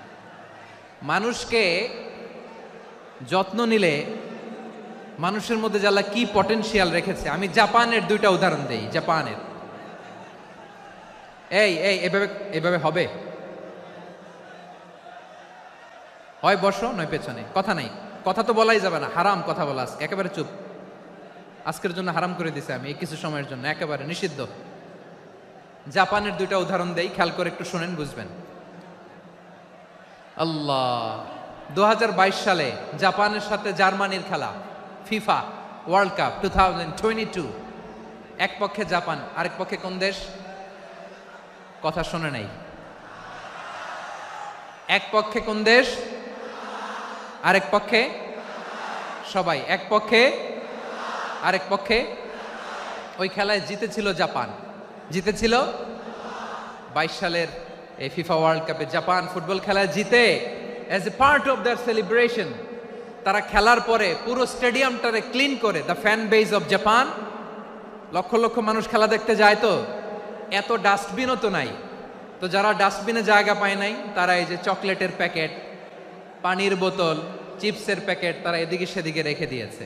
মানুষকে যত্ন নিলে মানুষের মধ্যে যারা কি পটেনশিয়াল রেখেছে। আমি জাপানের দুইটা উদাহরণ দেই। জাপানের, এই এই এভাবে এভাবে হবে, হয় বসো নয় পেছনে, কথা নাই, কথা তো বলাই যাবে না, হারাম কথা বলা। আজকে একেবারে চুপ, আজকের জন্য হারাম করে দিছে আমি, এই কিছু সময়ের জন্য একেবারে নিষিদ্ধ। জাপানের দুইটা উদাহরণ দেই, খেয়াল করে একটু শুনেন, বুঝবেন। আল্লাহ, 2022 সালে জাপানের সাথে জার্মানির খেলা, ফিফা ওয়ার্ল্ড কাপ 2022। এক পক্ষে জাপান, আরেক পক্ষে কোন দেশ? কথা শোনে নাই। এক পক্ষে কোন দেশ, আরেক পক্ষে সবাই। এক পক্ষে আরেক পক্ষে। ওই খেলায় জিতেছিল জাপান, জিতেছিল 22 সালের এই ফিফা ওয়ার্ল্ড কাপে। জাপান ফুটবল খেলায় জিতে, as a part of their celebration তারা খেলার পরে পুরো স্টেডিয়ামটারে ক্লিন করে। The fan base of Japan, লক্ষ লক্ষ মানুষ খেলা দেখতে যায়, তো এত ডাস্টবিনও তো নাই। তো যারা ডাস্টবিনে জায়গা পায় নাই, তারা এই যে চকলেটের প্যাকেট, পানির বোতল, চিপসের প্যাকেট তারা এদিকে সেদিকে রেখে দিয়েছে।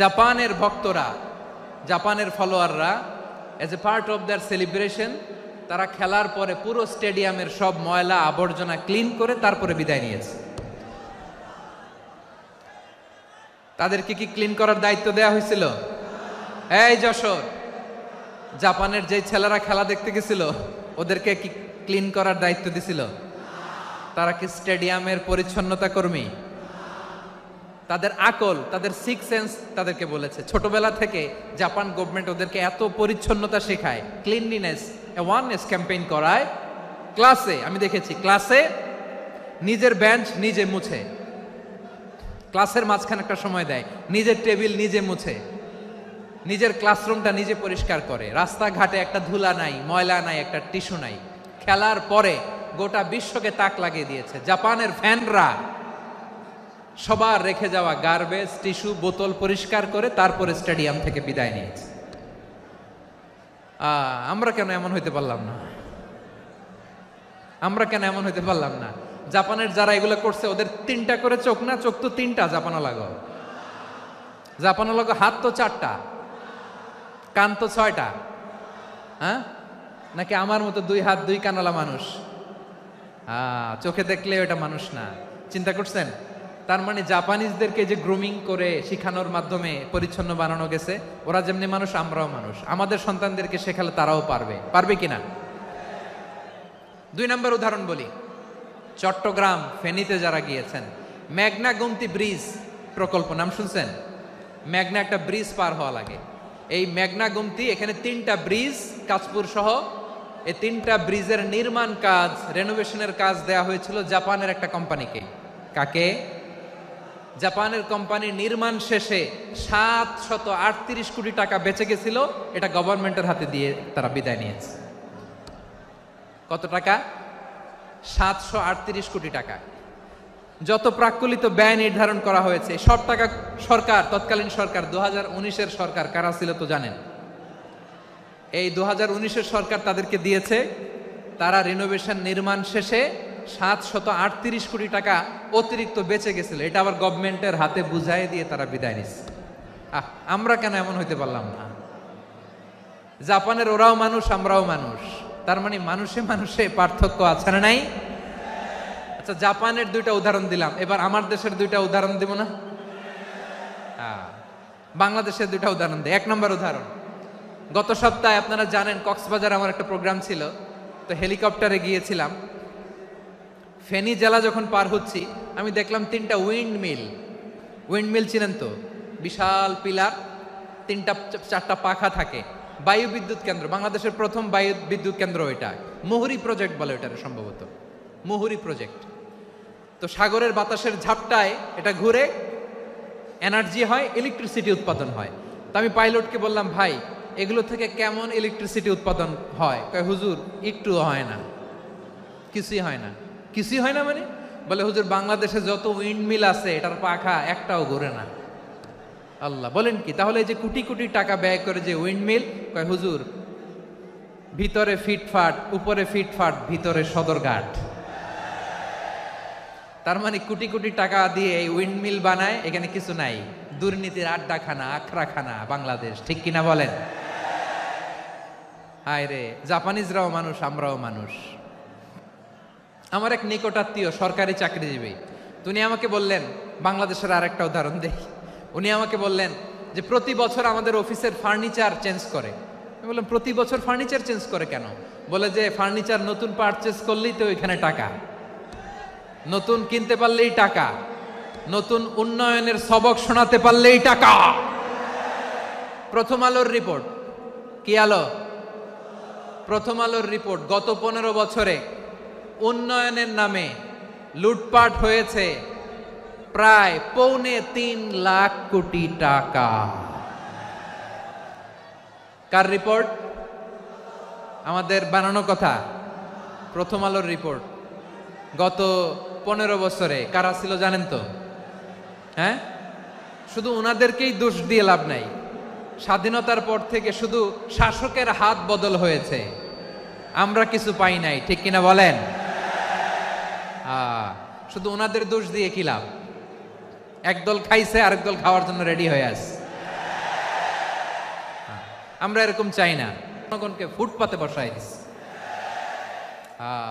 জাপানের ভক্তরা, জাপানের ফলোয়াররা, as a part of their celebration তারা খেলার পরে পুরো স্টেডিয়ামের সব ময়লা আবর্জনা ক্লিন করে তারপরে বিদায় নিয়েছে। তাদেরকে কি ক্লিন করার দায়িত্ব দেওয়া হয়েছিল? এই যশোর, জাপানের যে ছেলেরা খেলা দেখতে গেছিল ওদেরকে কি ক্লিন করার দায়িত্ব দিছিল? তারা কি স্টেডিয়ামের পরিচ্ছন্নতা কর্মী? তাদের আকল, তাদের সিক্স সেন্স তাদেরকে বলেছে। ছোটবেলা থেকে জাপান গভর্নমেন্ট ওদেরকে এত পরিচ্ছন্নতা শেখায়, ক্লিনলিনেস অ্যাওয়ারনেস ক্যাম্পেইন করায়। ক্লাসে আমি দেখেছি, ক্লাসে নিজের বেঞ্চ নিজে মুছে, ক্লাসের মাঝখানে একটা সময় দেয়, নিজের টেবিল নিজে মুছে। নিজের ক্লাসরুমটা নিজে পরিষ্কার করে, রাস্তাঘাটে একটা ধুলা নাই, ময়লা নাই, একটা টিস্যু নাই। খেলার পরে গোটা বিশ্বকে তাক লাগিয়ে দিয়েছে। জাপানের ফ্যানরা সবার রেখে যাওয়া গার্বেজ, টিস্যু, বোতল পরিষ্কার করে তারপরে স্টেডিয়াম থেকে বিদায় নিয়েছে। আমরা কেন এমন হইতে পারলাম না? আমরা কেন এমন হইতে পারলাম না? জাপানের যারা এগুলো করছে ওদের 3টা করে চোখ না? চোখ তো 3টা জাপানা লাগো, জাপানা লাগো। হাত তো 4টা, কান তো 6টা। হ্যাঁ, নাকি আমার মতো 2 হাত 2 কানওয়ালা মানুষ? চোখে দেখলে ওটা মানুষ না। চিন্তা করছেন? তার মানে জাপানিজদেরকে যে গ্রুমিং করে শিখানোর মাধ্যমে পরিচ্ছন্ন বানানো গেছে, ওরা যেমনি মানুষ আমরাও মানুষ। আমাদের সন্তানদেরকে শেখালে তারাও পারবে, পারবে কিনা? 2 নম্বর উদাহরণ বলি। চট্টগ্রাম ফেনীতে যারা গিয়েছেন, মেঘনা গুমতি ব্রিজ প্রকল্প নাম শুনছেন? মেঘনা একটা ব্রিজ পার হওয়া লাগে। এই মেঘনা গুমতি, এখানে 3টা ব্রিজ কাঁচপুর সহ, এই 3টা ব্রিজের নির্মাণ কাজ, রেনোভেশনের কাজ দেয়া হয়েছিল জাপানের একটা কোম্পানিকে। কাকে? জাপানের কোম্পানির নির্মাণ শেষে 738 কোটি টাকা বেঁচে গেছিল, এটা গভর্নমেন্টের হাতে দিয়ে তারা বিদায় নিয়েছে। কত টাকা? 738 কোটি টাকা। যত প্রাক্কলিত ব্যয় নির্ধারণ করা হয়েছে সব টাকা সরকার, তৎকালীন সরকার 2019-এর সরকার, কারা ছিল তো জানেন? এই 2019-এর সরকার তাদেরকে দিয়েছে। তারা রিনোভেশন নির্মাণ শেষে 738 কোটি টাকা অতিরিক্ত বেঁচে গেছিল, এটা আবার গভর্নমেন্টের হাতে বুঝাই দিয়ে তারা বিদায় নিচ্ছে। আমরা কেন এমন হইতে পারলাম না? জাপানের ওরাও মানুষ, আমরাও মানুষ। তার মানে মানুষে মানুষে পার্থক্য আছে না নাই? আচ্ছা, জাপানের 2টা উদাহরণ দিলাম, এবার আমার দেশের 2টা উদাহরণ দিব না? বাংলাদেশের 2টা উদাহরণ দিই। 1 নম্বর উদাহরণ, গত সপ্তাহে আপনারা জানেন কক্সবাজার আমার একটা প্রোগ্রাম ছিল, তো হেলিকপ্টারে গিয়েছিলাম। ফেনী জেলা যখন পার হচ্ছি, আমি দেখলাম 3টা উইন্ডমিল। উইন্ডমিল চিনেন তো? বিশাল পিলার, 3টা 4টা পাখা থাকে। বায়ু বিদ্যুৎ কেন্দ্র, বাংলাদেশের প্রথম বায়ু বিদ্যুৎ কেন্দ্র এটা। মুহুরী প্রজেক্ট বলে এটার, সম্ভবত মুহুরী প্রজেক্ট। তো সাগরের বাতাসের ঝাপটায় এটা ঘুরে এনার্জি হয়, ইলেকট্রিসিটি উৎপাদন হয়। তো আমি পাইলটকে বললাম, ভাই এগুলো থেকে কেমন ইলেকট্রিসিটি উৎপাদন হয়? কয়, হুজুর একটুও হয় না, কিছুই হয় না। কিছুই হয় না মানে? বলে, হুজুর বাংলাদেশে যত উইন্ডমিল আছে এটার পাখা একটাও ঘুরে না। আল্লাহ, বলেন কি? তাহলে এই যে কোটি কোটি টাকা ব্যয় করে যে উইন্ডমিল, কয় হুজুর ভিতরে ফিটফাট, উপরে ফিটফাট, ভিতরে সদরঘাট। তার মানে কোটি কোটি টাকা দিয়ে এই উইন্ডমিল বানায়, এখানে কিছু নাই। দুর্নীতির আড্ডাখানা, আখড়াখানা বাংলাদেশ, ঠিক কিনা বলেন? হায় রে, জাপানিজরাও মানুষ, আমরাও মানুষ। আমার এক নিকটাত্মীয় সরকারি চাকরিজীবী, উনি আমাকে বললেন, বাংলাদেশের আরেকটা উদাহরণ দেই। উনি আমাকে বললেন যে প্রতি বছর আমাদের অফিসের ফার্নিচার চেঞ্জ করে। আমি বললাম, প্রতি বছর ফার্নিচার চেঞ্জ করে কেন? বলে যে ফার্নিচার নতুন পারচেজ করলেই তো ওইখানে টাকা, নতুন কিনতে পারলেই টাকা, নতুন উন্নয়নের সবক শোনাতে পারলেই টাকা। প্রথম আলোর রিপোর্ট, কি আলো? প্রথম আলোর রিপোর্ট, গত 15 বছরে উন্নয়নের নামে লুটপাট হয়েছে প্রায় 3.25 লাখ কোটি টাকা। কার রিপোর্ট? আমাদের বানানো কথা। প্রথম আলোর রিপোর্ট। গত 15 বছরে কারা ছিল জানেন তো? হ্যাঁ, শুধু ওনাদেরকেই দোষ দিয়ে লাভ নাই। স্বাধীনতার পর থেকে শুধু শাসকের হাত বদল হয়েছে, আমরা কিছু পাই নাই, ঠিক কিনা বলেন? শুধু ওনাদের দোষ দিয়ে কি লাভ? একদল খাইছে, আরেক দল খাওয়ার জন্য রেডি হয়ে আছে। আমরা এরকম চাই না, জনগণকে ফুটপাতে বসাই দিচ্ছে।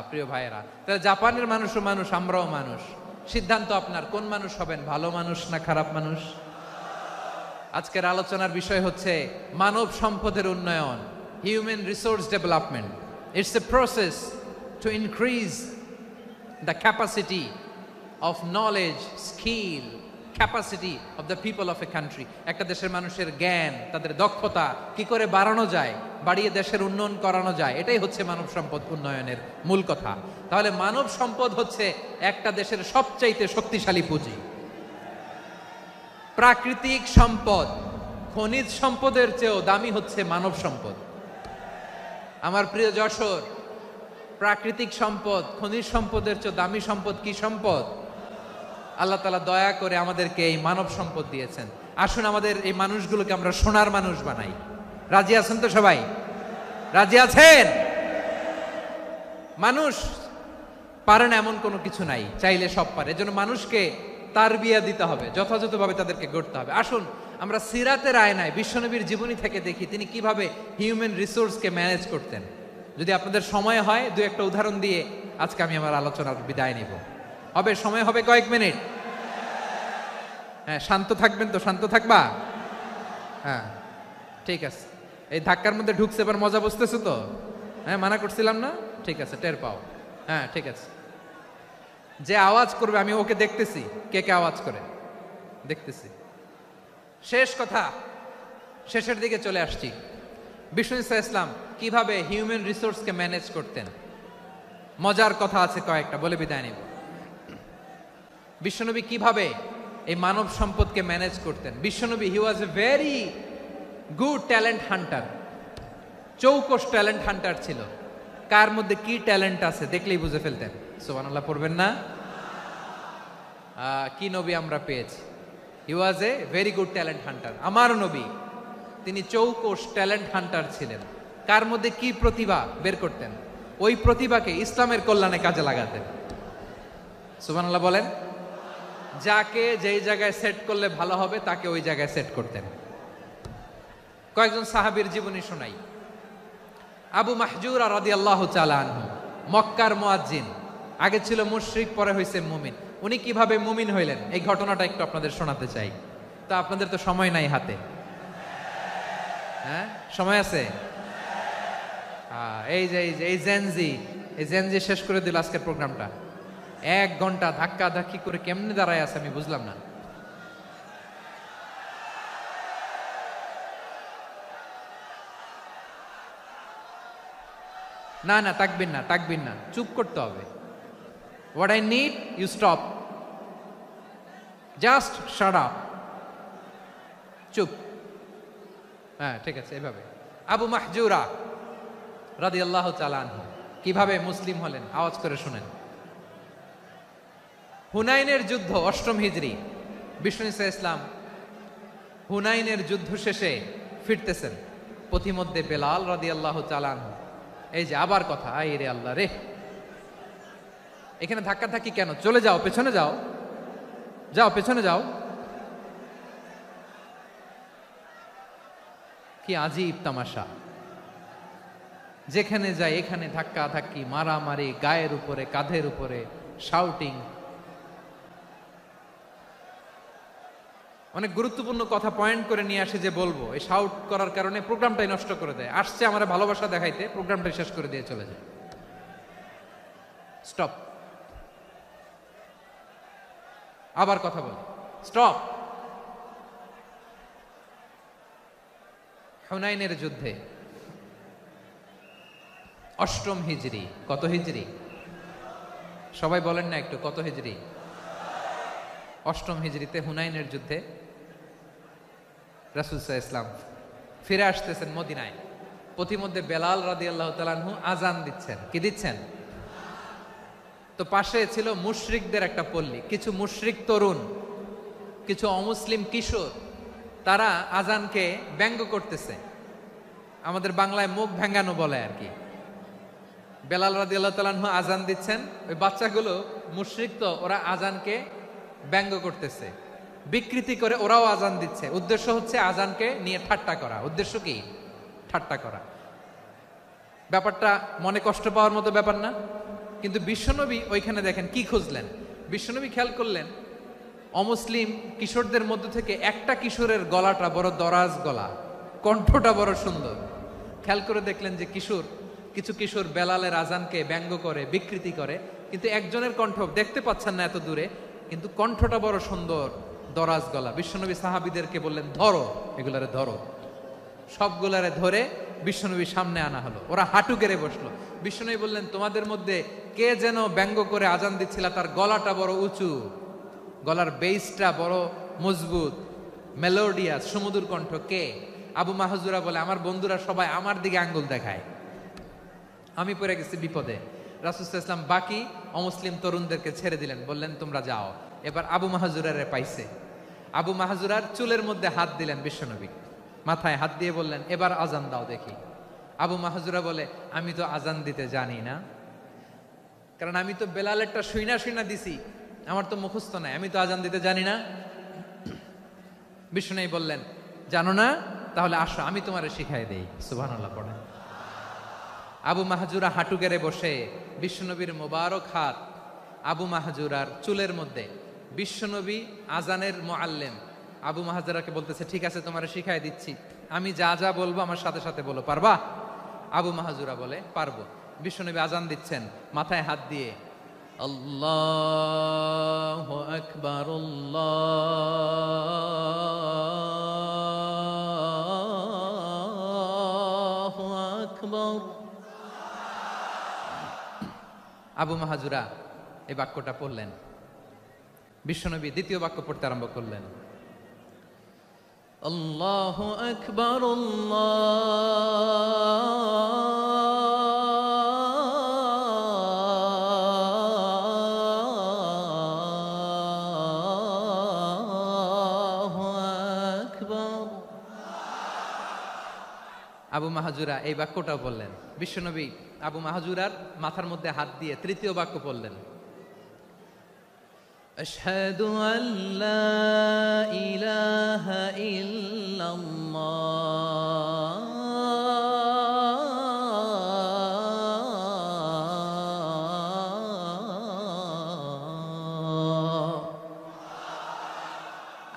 প্রিয় ভাইয়েরা, তাহলে জাপানের মানুষও মানুষ, আমরাও মানুষ। সিদ্ধান্ত আপনার, কোন মানুষ হবেন, ভালো মানুষ না খারাপ মানুষ? আজকের আলোচনার বিষয় হচ্ছে মানব সম্পদের উন্নয়ন, human resource development. It's a process to increase the capacity of knowledge, skill, capacity of the people of a country. একটা দেশের মানুষের জ্ঞান, তাদের দক্ষতা কি করে বাড়ানো যায়, বাড়িয়ে দেশের উন্নয়ন করানো যায়, এটাই হচ্ছে মানব সম্পদ উন্নয়নের মূল কথা। তাহলে মানব সম্পদ হচ্ছে একটা দেশের সবচাইতে শক্তিশালী পুঁজি। প্রাকৃতিক সম্পদ খনিজ সম্পদের চেয়েও দামি হচ্ছে মানব সম্পদ। আমার প্রিয় যশোর, প্রাকৃতিক সম্পদ, খনিজ সম্পদের চেয়ে দামি সম্পদ কি সম্পদ? আল্লাহ তাআলা দয়া করে আমাদেরকে এই মানব সম্পদ দিয়েছেন। আসুন আমাদের এই মানুষগুলোকে আমরা সোনার মানুষ বানাই। রাজি আছেন তো সবাই? রাজি আছেন? মানুষ পারে না এমন কোনো কিছু নাই, চাইলে সব পারে। এজন্য মানুষকে তারবিয়া দিতে হবে, যথাযথভাবে তাদেরকে গড়তে হবে। আসুন আমরা সিরাতের আয়নায় বিশ্বনবীর জীবনী থেকে দেখি তিনি কিভাবে হিউম্যান রিসোর্সকে ম্যানেজ করতেন। যদি আপনাদের সময় হয় দু একটা উদাহরণ দিয়ে আজকে আমি আমার আলোচনার বিদায় নিব। হবে সময় হবে কয়েক মিনিট? হ্যাঁ, শান্ত থাকবেন তো? শান্ত থাকবা? হ্যাঁ ঠিক আছে। এই ধাক্কার মধ্যে ঢুকছে, এবার মজা বুঝতেছো তো? হ্যাঁ, মানা করছিলাম না? ঠিক আছে, টের পাও। হ্যাঁ ঠিক আছে। যে আওয়াজ করবে আমি ওকে দেখতেছি, কে কে আওয়াজ করে দেখতেছি। শেষ কথা, শেষের দিকে চলে আসছি। বিষ্ণু ইসলাম কিভাবে হিউম্যান রিসোর্সকে ম্যানেজ করতেন, মজার কথা আছে কয়েকটা, বলে বিদায় নিব। বিশ্বনবী কিভাবে এই মানব সম্পদকে ম্যানেজ করতেন। বিশ্বনবী he was a very good talent hunter, চৌকস ট্যালেন্ট হান্টার ছিল। কার মধ্যে কি ট্যালেন্ট আছে দেখলেই বুঝে ফেলতেন। সুবহানাল্লাহ পড়বেন না? কি নবী আমরা পেয়েছি! He was a very good talent hunter. আমার নবী তিনি চৌকস ট্যালেন্ট হান্টার ছিলেন। কার মধ্যে কি প্রতিভা বের করতেন, ওই প্রতিভাকে ইসলামের কল্যাণে কাজে লাগাতেন। সুবহানাল্লাহ বলেন। যাকে যেই জায়গায় সেট করলে ভালো হবে তাকে ওই জায়গায় সেট করতেন। কয়েকজন সাহাবীর জীবনী শোনাই। আবু মাহজুরা রাদিয়াল্লাহু তাআলা আনহু, মক্কার মুয়াজ্জিন, আগে ছিল মুশরিক, পরে হইছে মুমিন। উনি কিভাবে মুমিন হইলেন এই ঘটনাটা একটু আপনাদের শোনাতে চাই। তা আপনাদের তো সময় নাই হাতে। হ্যাঁ সময় আছে? এই জেনজি শেষ করে দিল আজকের প্রোগ্রামটা। 1 ঘন্টা ধাক্কা ধাক্কি করে কেমনে দাঁড়ায় আছে আমি বুঝলাম না। না না, তাকবির না, চুপ করতে হবে। What I need you stop, just shut up, চুপ। হ্যাঁ ঠিক আছে, এভাবে। আবু মাহজুরা রাদিয়াল্লাহু তাআলা আনহু কিভাবে মুসলিম হলেন আওয়াজ করে শুনেন। হুনাইনের যুদ্ধ 8ম হিজরি, বিষ্ণু ইসলাম হুনাইনের যুদ্ধ শেষে ফিরতেছেন। পথিমধ্যে বেলাল রাদিয়াল্লাহু তাআলা আনহু, এই যে আবার কথা, আই রে আল্লাহ রে, এখানে ধাক্কা ধাক্কি কেন? চলে যাও, পেছনে যাও, পেছনে যাও। কি আজীব তামাশা! যেখানে যায় এখানে ধাক্কা ধাক্কি, মারামারি, গায়ের উপরে, কাঁধের উপরে, শাউটিং। অনেক গুরুত্বপূর্ণ কথা পয়েন্ট করে নিয়ে আসে যে বলবো, এই শাউট করার কারণে প্রোগ্রামটাই নষ্ট করে দেয়। আসছে আমার ভালোবাসা দেখাইতে, প্রোগ্রামটাই শেষ করে দিয়ে চলে যায়। স্টপ। আবার কথা বল, স্টপ। হুনাইনের যুদ্ধে 8ম হিজরি, কত হিজরি সবাই বলেন না একটু, কত হিজরি? 8ম হিজরিতে হুনাইনের যুদ্ধে রাসূল সাল্লাল্লাহু আলাইহি ওয়াসাল্লাম ফিরে আসতেছেন মদিনায়। পথিমধ্যে বেলাল রাদিয়াল্লাহু তাআলা আনহু আজান দিচ্ছেন। কি দিচ্ছেন? তো পাশে ছিল মুশরিকদের একটা পল্লী, কিছু মুশরিক তরুণ, কিছু অমুসলিম কিশোর, তারা আজানকে ব্যঙ্গ করতেছে। আমাদের বাংলায় মুখ ভেঙ্গানো বলে আর কি। বেলাল রাদিয়াল্লাহু তাআলা আনহু আজান দিচ্ছেন, ওই বাচ্চাগুলো মুশরিক, তো ওরা আজানকে ব্যঙ্গ করতেছে, বিকৃতি করে ওরাও আজান দিচ্ছে। উদ্দেশ্য হচ্ছে আজানকে নিয়ে ঠাট্টা করা। উদ্দেশ্য কি? ঠাট্টা করা। ব্যাপারটা মনে কষ্ট পাওয়ার মতো ব্যাপার না? কিন্তু বিশ্বনবী ওইখানে দেখেন কি খুঁজলেন। বিশ্বনবী খেয়াল করলেন অমুসলিম কিশোরদের মধ্য থেকে একটা কিশোরের গলাটা বড় দরাজ গলা, কণ্ঠটা বড় সুন্দর। খেয়াল করে দেখলেন যে কিছু কিশোর বেলালের আজানকে ব্যঙ্গ করে, বিকৃতি করে, কিন্তু একজনের কণ্ঠ দেখতে পাচ্ছেন না এত দূরে, কিন্তু কণ্ঠটা বড় সুন্দর, দরাজ গলা। বিশ্বনবী সাহাবীদেরকে বললেন, ধরো এগুলারে, ধরো। সবগুলারে ধরে বিশ্বনবীর সামনে আনা হলো। ওরা হাঁটু গেড়ে বসলো। বিশ্বনবী বললেন, তোমাদের মধ্যে কে যেন ব্যঙ্গ করে আজান দিচ্ছিল, তার গলাটা বড় উঁচু, গলার বেসটা বড় মজবুত, মেলোডিয়াস, সুমধুর কণ্ঠ কে? আবু মাহজুরা বলে, আমার বন্ধুরা সবাই আমার দিকে আঙ্গুল দেখায়, আমি পড়ে গেছি বিপদে। রাসূল সাল্লাল্লাহু আলাইহি ওয়াসাল্লাম বাকি অমুসলিম তরুণদেরকে ছেড়ে দিলেন, বললেন তোমরা যাও। এবার আবু মাহজুরারে পাইছে। আবু মাহজুরার চুলের মধ্যে হাত দিলেন বিশ্বনবী, মাথায় হাত দিয়ে বললেন, এবার আজান দাও দেখি। আবু মাহজুরা বলে, আমি তো আজান দিতে জানি না, কারণ আমি তো বেলালেরটা শুইনা দিছি, আমার তো মুখস্থ নাই, আমি তো আজান দিতে জানি না। বিশ্বনবী বললেন, জানো না? তাহলে আসো, আমি তোমারে শিখাই দেই। সুবহানাল্লাহ পড়েন। আবু মাহজুরা হাঁটু গেড়ে বসে, বিশ্বনবীর মোবারক হাত আবু মাহজুরার চুলের মধ্যে। বিশ্বনবী আজানের মুআল্লিম, আবু মাহজুরাকে বলতেছে, ঠিক আছে তোমারে শিখাই দিচ্ছি, আমি যা যা বলবো আমার সাথে সাথে বলো, পারবা? আবু মাহজুরা বলে, পারবো। বিশ্বনবী আজান দিচ্ছেন, মাথায় হাত দিয়ে আল্লাহু আকবার, আল্লাহু আকবার। আবু মাহজুরা এই বাক্যটা পড়লেন। বিশ্বনবী দ্বিতীয় বাক্য পড়তে আরম্ভ করলেন, আল্লাহু আকবার, আল্লাহু আকবার। আবু মাহজুরা এই বাক্যটাও বললেন। বিশ্বনবী আবু মাহজুরার মাথার মধ্যে হাত দিয়ে তৃতীয় বাক্য বললেন, আশহাদু আল্লা ইলাহা ইল্লাল্লাহ,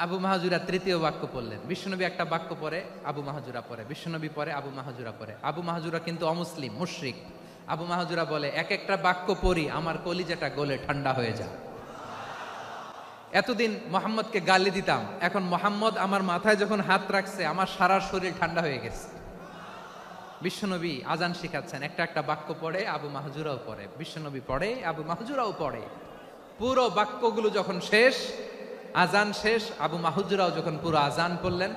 আবু মাহজুরা তৃতীয় বাক্য পড়লেন। বিশ্বনবী একটা বাক্য পরে আবু মাহজুরা পরে, বিশ্বনবী পরে আবু মাহজুরা পরে। আবু মাহজুরা কিন্তু অমুসলিম, মুশরিক। আবু মাহজুরা বলে, এক একটা বাক্য পড়ি আমার কলিজাটা গলে ঠান্ডা হয়ে যায়। এতদিন মোহাম্মদকে গালি দিতাম, এখন মোহাম্মদ আমার মাথায় যখন হাত রাখছে আমার সারা শরীর ঠান্ডা হয়ে গেছে। বিশ্বনবী আজান শিখাচ্ছেন, একটা একটা বাক্য পড়ে আবু মাহজুরাও পড়ে, বিশ্বনবী পড়ে আবু মাহজুরাও পড়ে। পুরো বাক্যগুলো যখন শেষ, আজান শেষ, আবু মাহজুরাও যখন পুরো আজান পড়লেন,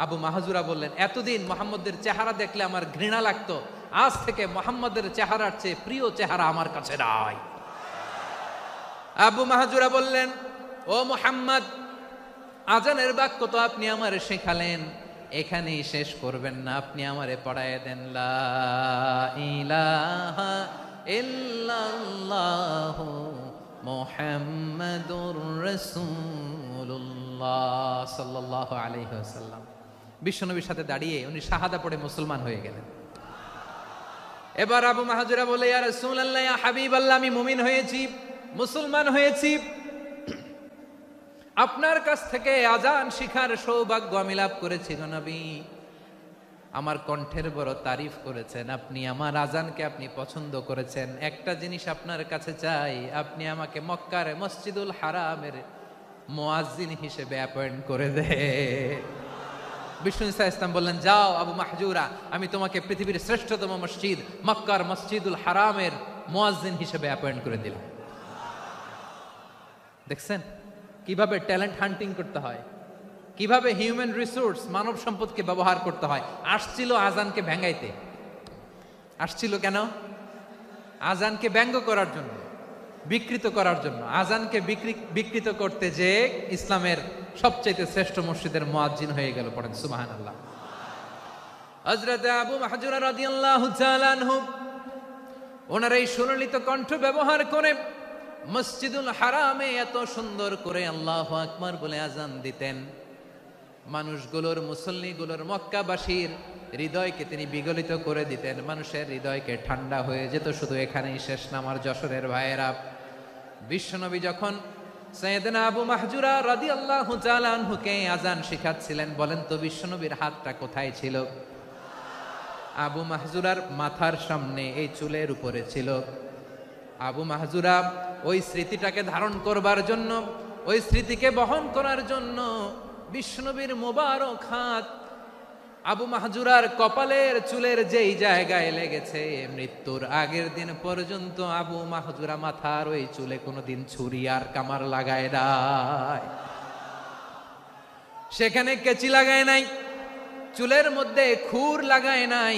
আবু মাহজুরা বললেন, এতদিন মোহাম্মদের চেহারা দেখলে আমার ঘৃণা লাগতো, আজ থেকে মোহাম্মদের চেহারার চেয়ে প্রিয় চেহারা আমার কাছে নাই। আবু মাহজুরা বললেন, ও মুহাম্মদ, আজানের বাক্য তো আপনি আমারে শেখালেন, এখানেই শেষ করবেন না, আপনি আমারে পড়ায় দেন, লা ইলাহা ইল্লাল্লাহু মুহাম্মাদুর রাসূলুল্লাহ সাল্লাল্লাহু আলাইহি ওয়াসাল্লাম। বিশ্বনবীর সাথে দাঁড়িয়ে উনি শাহাদা পড়ে মুসলমান হয়ে গেলেন। এবার আবু মাহজুরা বলে, ইয়া রাসূলুল্লাহ, ইয়া হাবিবাল্লাহ, আমি মুমিন হয়েছি, মুসলমান হয়েছি, আপনার কাছ থেকে আজান শিখার সৌভাগ্য আমি লাভ করেছি গো নবী। আমার কণ্ঠের বড় তারিফ করেছেন আপনি, আমার আজানকে আপনি পছন্দ করেছেন। একটা জিনিস আপনার কাছে চাই, আপনি আমাকে মক্কার মসজিদুল হারামের মুয়াজ্জিন হিসেবে অ্যাপয়েন্ট করে দে। বিষ্ণু ইসা ইসলাম বললেন, যাও আবু মাহজুরা, আমি তোমাকে পৃথিবীর শ্রেষ্ঠতম মসজিদ মক্কার মসজিদুল হারামের মুয়াজ্জিন হিসেবে অ্যাপয়েন্ট করে দিলাম। দেখছেন কিভাবে ট্যালেন্ট হান্টিং করতে হয়, কিভাবে হিউম্যান রিসোর্স মানব সম্পদকে ব্যবহার করতে হয়। আসছিল আজানকে ভেঙাইতে, আসছিল কেন? আজানকে ব্যঙ্গ করার জন্য, বিকৃত করার জন্য। আজানকে বিকৃত করতে যে ইসলামের সবচেয়ে শ্রেষ্ঠ মসজিদের মুয়াজ্জিন হয়ে গেল। পড়েন সুবহানাল্লাহ। হযরত আবু মাহজুরা রাদিয়াল্লাহু তাআলা আনহু ওনার এই সুললিত কণ্ঠ ব্যবহার করে মসজিদুল হারামে এত সুন্দর করে আল্লাহু আকবার বলে আজান দিতেন, মানুষগুলোর, মুসল্লিগুলোর, মক্কাবাসীর হৃদয়কে তিনি বিগলিত করে দিতেন, মানুষের হৃদয়কে ঠান্ডা হয়ে যেত। শুধু এখানেই শেষ না আমার যশোরের ভাইয়েরা। বিশ্বনবী যখন সাইয়েদনা আবু মাহজুরা রাদিয়াল্লাহু তাআলা আনহুকে আজান শিখাচ্ছিলেন, বলেন তো বিশ্বনবীর হাতটা কোথায় ছিল? আবু মাহজুরার মাথার সামনে, এই চুলের উপরে ছিল। আবু মাহজুরা ওই স্মৃতিটাকে ধারণ করবার জন্য, ওই স্মৃতিকে বহন করার জন্য বিশ্বনবীর মোবারক হাত আবু মাহজুরার কপালের চুলের যেই জায়গায় লেগেছে, মৃত্যুর আগের দিন পর্যন্ত আবু মাহজুরা মাথার ওই চুলে কোনোদিন ছুরি আর কামার লাগায় নাই। সেখানে কেচি লাগায় নাই, চুলের মধ্যে খুর লাগায় নাই।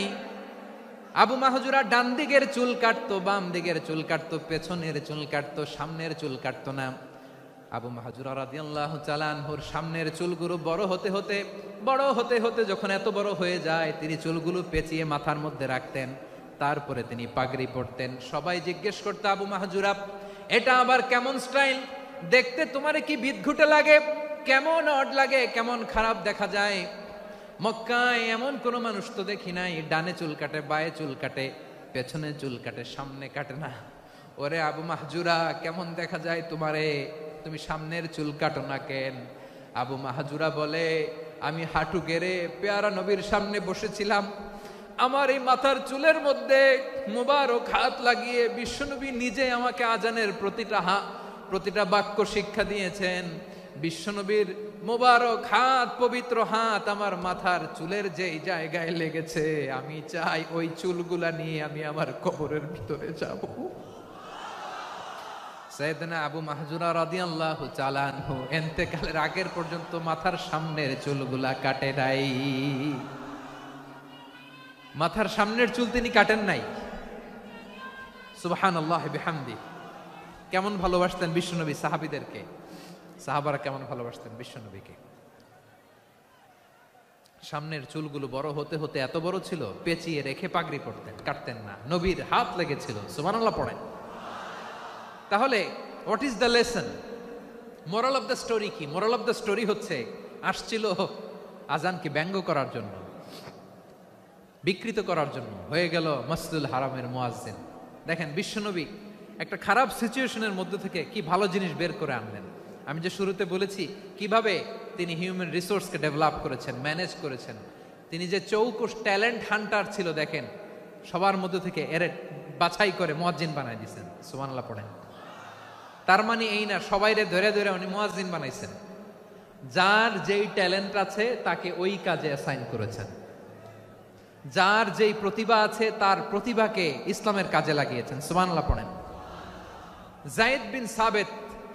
আবু মাহজুরা ডান দিকের চুল কাটতো, বাম দিকের চুল কাটতো, পেছনের চুল কাটতো, সামনের চুল কাটতো না। আবু মাহজুরা রাদিয়াল্লাহু তাআলা আনহুর সামনের চুলগুলো বড় হতে হতে যখন এত বড় হয়ে যায়, তিনি চুলগুলো পেঁচিয়ে মাথার মধ্যে রাখতেন, তারপরে তিনি পাগড়ি পরতেন। সবাই জিজ্ঞেস করতো, আবু মাহজুরা এটা আবার কেমন স্টাইল? দেখতে তোমারে কি বিদঘুটে লাগে, কেমন অড লাগে, কেমন খারাপ দেখা যায়। মক্কায় এমন কোন মানুষ তো দেখি নাই, ডানে চুল কাটে, বায়ে চুল কাটে, পেছনে চুল কাটে, সামনে কাটে না। ওরে আবু মাহজুরা, কেমন দেখা যায় তোমারে, তুমি সামনের চুল কাটো না কেন? আবু মাহজুরা বলে, আমি হাঁটু গেড়ে পেয়ারা নবীর সামনে বসেছিলাম, আমার এই মাথার চুলের মধ্যে মুবারক হাত লাগিয়ে বিশ্বনবী নিজে আমাকে আজানের প্রতিটা বাক্য শিক্ষা দিয়েছেন। বিশ্বনবীর মোবারক হাত, পবিত্র হাত আমার মাথার চুলের যেই জায়গায় লেগেছে, আমি চাই ওই চুলগুলা নিয়ে আমি আমার কবরের ভিতরে যাব। সাইয়েদনা আবু মাহজুরা রাদিয়াল্লাহু তাআলা আনহু ইন্তেকালের আগের পর্যন্ত মাথার সামনের চুলগুলা কাটে নাই। মাথার সামনের চুল তিনি কাটেন নাই। সুবহানাল্লাহি বিহামদি। কেমন ভালোবাসতেন বিশ্বনবী সাহাবীদেরকে, সাহাবারা কেমন ভালোবাসতেন বিশ্বনবীকে। সামনের চুলগুলো বড় হতে হতে এত বড় ছিল, পেঁচিয়ে রেখে পাগড়ি পরতেন, কাটতেন না। নবীর হাত লেগেছিল। সুবহানাল্লাহ পড়েন। তাহলে what is the lesson? Moral of the story কি? মোরাল অফ দ্য স্টোরি হচ্ছে, আসছিল আজানকে ব্যঙ্গ করার জন্য, বিকৃত করার জন্য, হয়ে গেল মসজিদুল হারামের মুয়াজ্জিন। দেখেন বিশ্বনবী একটা খারাপ সিচুয়েশনের মধ্যে থেকে কি ভালো জিনিস বের করে আনলেন। আমি যে শুরুতে বলেছি কিভাবে তিনি হিউম্যান রিসোর্সকে ডেভেলপ করেছেন, ম্যানেজ করেছেন। তিনি যে চৌকুশ ট্যালেন্ট হান্টার ছিল, দেখেন সবার মধ্যে থেকে এর বাছাই করে মুয়াজ্জিন বানাই দিয়েছেন। সুবহানাল্লাহ পড়েন। তার মানে এই না সবাইরে ধরে ধরে উনি মুয়াজ্জিন বানাইছেন। যার যেই ট্যালেন্ট আছে তাকে ওই কাজে অ্যাসাইন করেছেন। যার যেই প্রতিভা আছে তার প্রতিভাকে ইসলামের কাজে লাগিয়েছেন। সুবহানাল্লাহ পড়েন। যায়েদ বিন সাবিত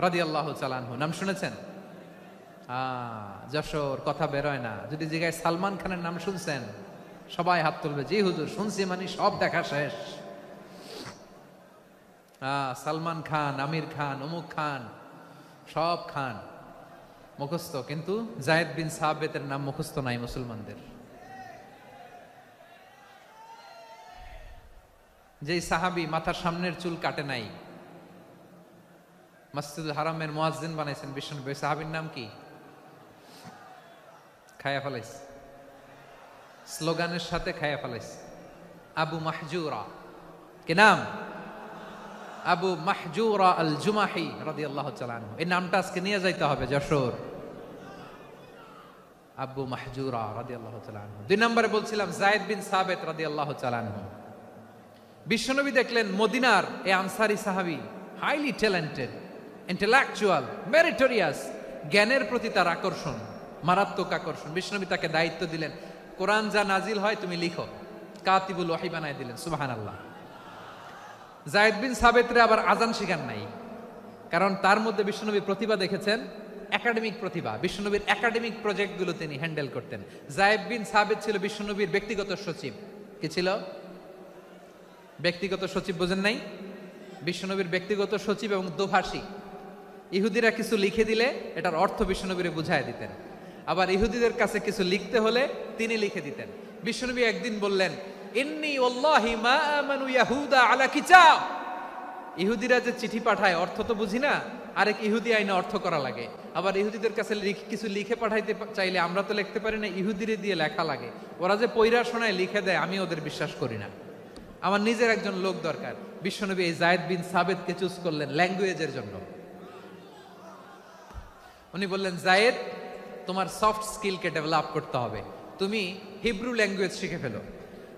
রাদিয়াল্লাহু তাআলা আনহু নাম শুনেছেন? যশোর কথা বেরোয় না। যদি জিজ্ঞাসা সালমান খানের নাম শুনছেন, সবাই হাত তুলবে, জি হুজুর শুনছি, মানে সব দেখা শেষ। সালমান খান, আমির খান, অমুক খান, সব খান মুখস্থ, কিন্তু যায়েদ বিন সাবিতের নাম মুখস্থ নাই মুসলমানদের। যেই সাহাবী মাথার সামনের চুল কাটে নাই, মসজিদুল হারামের মুয়াজ্জিন বানাইছেন বিশ্বনবী, সাহাবীর নাম কি? খায়া ফেলাইছে, স্লোগানের সাথে খায়া ফেলাইছে। আবু মাহজুরা। কি নাম? আবু মাহজুরা আল জুমাহি রাদিয়াল্লাহু তাআলা আনহু। এই নামটা আজকে নিয়ে যাইতে হবে যশোর। আবু মাহজুরা রাদিয়াল্লাহু তাআলা আনহু। 2 নম্বরে বলছিলাম যায়েদ বিন সাবিত রাদিয়াল্লাহু তাআলা আনহু। বিশ্বনবী দেখলেন মদিনার এই আনসারী সাহাবী হাইলি ট্যালেন্টেড, ইন্টেলেকচুয়াল, মেরিটোরিয়াস, জ্ঞানের প্রতি তার আকর্ষণ, মারাত্মক আকর্ষণ। বিশ্বনবী তাকে দায়িত্ব দিলেন, কোরআন যা নাজিল হয় তুমি লিখো, কাতিবুল ওয়াহি বানায় দিলেন। সুবহানাল্লাহ। যায়েদ বিন সাবিতরে আবার আজান শিখান নাই, কারণ তার মধ্যে বিশ্বনবী প্রতিভা দেখেছেন, একাডেমিক প্রতিভা। বিশ্বনবীর একাডেমিক প্রজেক্টগুলো তিনি হ্যান্ডেল করতেন। যায়েদ বিন সাবিত ছিল বিশ্বনবীর ব্যক্তিগত সচিব। কি ছিল? ব্যক্তিগত সচিব। বোঝেন নাই? বিশ্বনবীর ব্যক্তিগত সচিব এবং দোভাষী। ইহুদিরা কিছু লিখে দিলে এটার অর্থ বিশ্বনবীরে বুঝায় দিতেন, আবার ইহুদিদের কাছে কিছু লিখতে হলে তিনি লিখে দিতেন। বিশ্বনবী একদিন বললেন, ইন্নী ওয়াল্লাহি মা আমানু ইয়াহুদা আলা কিতাব। ইহুদিরা যে চিঠি পাঠায় অর্থ তো বুঝি না, আরেক ইহুদি আইনে অর্থ করা লাগে। আবার ইহুদিদের কাছে কিছু লিখে পাঠাইতে চাইলে আমরা তো লিখতে পারি না, ইহুদিরে দিয়ে লেখা লাগে। ওরা যে পয়রা শোনায় লিখে দেয়, আমি ওদের বিশ্বাস করি না। আমার নিজের একজন লোক দরকার। বিশ্বনবী এই যায়েদ বিন সাবিতকে চুজ করলেন ল্যাঙ্গুয়েজের জন্য। উনি বললেন, যায়েদ তোমার সফট স্কিলকে ডেভেলপ করতে হবে, তুমি হিব্রু ল্যাঙ্গুয়েজ শিখে ফেলো।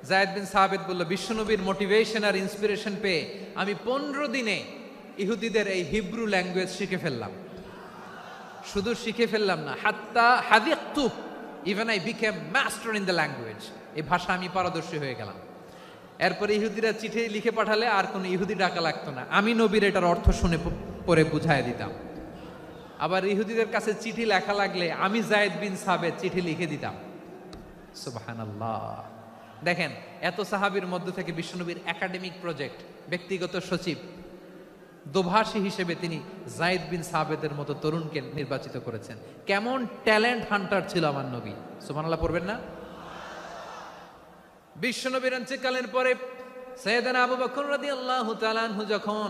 যায়েদ বিন সাবিত বলল, বিশ্বনবীর মোটিভেশন আর ইন্সপিরেশন পেয়ে আমি 15 দিনে ইহুদিদের এই হিব্রু ল্যাঙ্গুয়েজ শিখে ফেললাম। শুধু শিখে ফেললাম না, হাত্তা হাদিকতু, even I became master in the language. এই ভাষা আমি পারদর্শী হয়ে গেলাম। এরপরে ইহুদিরা চিঠি লিখে পাঠালে আর কোনো ইহুদি ডাকা লাগতো না, আমি নবীর এটার অর্থ শুনে পরে বুঝায় দিতাম। আবার ইহুদিদের কাছে চিঠি লেখা লাগলে আমি যায়েদ বিন সাবেত চিঠি লিখে দিতাম। সুবহানাল্লাহ। দেখেন, এত সাহাবীর মধ্য থেকে বিশ্বনবীর একাডেমিক প্রজেক্ট, ব্যক্তিগত সচিব, দোভাষী হিসেবে তিনি যায়েদ বিন সাবেতের মতো তরুণকে নির্বাচিত করেছেন। কেমন ট্যালেন্ট হান্টার ছিল আমার নবী! সুবহানাল্লাহ পড়বেন না? বিশ্বনবীর ইন্তেকালের পরে সাইয়েদনা আবু বকর রাদিয়াল্লাহু তাআলা আনহু যখন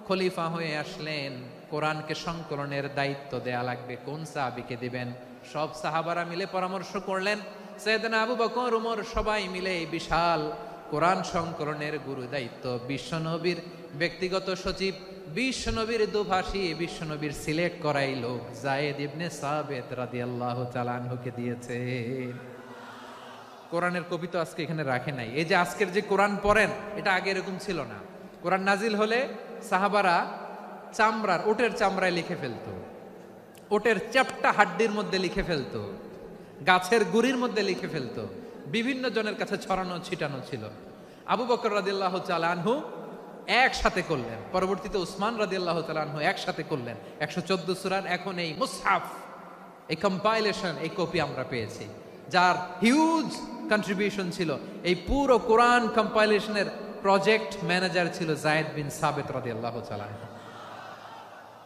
খলিফা হয়ে আসলেন, কোরআনকে সংকলনের দায়িত্ব দেয়া লাগবে, কোন সাহাবীকে দিবেন? সব সাহাবারা মিলে পরামর্শ করলেন। সাইয়েদনা আবু বকর, ওমর সবাই মিলে এই বিশাল কোরআন সংকলনের গুরু দায়িত্ব বিশ্বনবীর ব্যক্তিগত সচিব, বিশ্বনবীর দোভাষী, বিশ্বনবীর সিলেক্ট করাই লোক যায়েদ ইবনে সাবেত রাদিয়াল্লাহু তাআলা আনহুকে দিয়েছে। কোরআনের কবি তো আজকে এখানে রাখে নাই। এই যে আজকের যে কোরআন পড়েন, এটা আগে এরকম ছিল না। কোরআন নাজিল হলে সাহাবারা চামড়ার, ওটের চামড়ায় লিখে ফেলতো, ওটের চ্যাপ্টা হাড্ডির মধ্যে লিখে ফেলতো, গাছের গুড়ির মধ্যে লিখে ফেলতো, বিভিন্ন জনের কাছে ছড়ানো ছিটানো ছিল। আবু বকর রাদিয়াল্লাহু তাআলা আনহু একসাথে করলেন, পরবর্তীতে উসমান রাদিয়াল্লাহু তাআলা আনহু একসাথে করলেন 114 সূরার। এখন এই মুসহাফ, এই কম্পাইলেশন, এই কপি আমরা পেয়েছি, যার হিউজ কন্ট্রিবিউশন ছিল। এই পুরো কোরআন কম্পাইলেশনের প্রজেক্ট ম্যানেজার ছিল যায়েদ বিন সাবেত রাদিয়াল্লাহু তাআলা আনহু।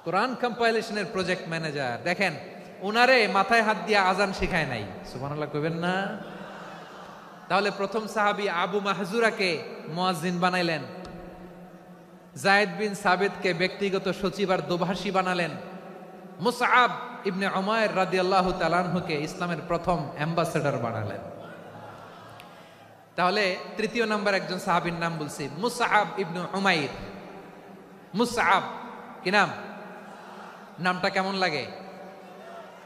কোরআন কম্পাইলেশনের প্রজেক্ট ম্যানেজার। দেখেন, উনারে মাথায় হাত দিয়ে আজান শেখায় নাই। সুবহানাল্লাহ কইবেন না? তাহলে প্রথম সাহাবী আবু মাহজুরাকে মুয়াজ্জিন বানাইলেন, যায়েদ বিন সাবেতকে ব্যক্তিগত সচিব আর দোভাষী বানালেন, মুসআব ইবনে উমাইর রাদিয়াল্লাহু তাআলা আনহুকে ইসলামের প্রথম অ্যাম্বাসেডর বানালেন। তাহলে তৃতীয় নাম্বার একজন সাহাবীর নাম বলছি, মুসআব ইবনে উমাইর। মুসআব কি নাম? নামটা কেমন লাগে?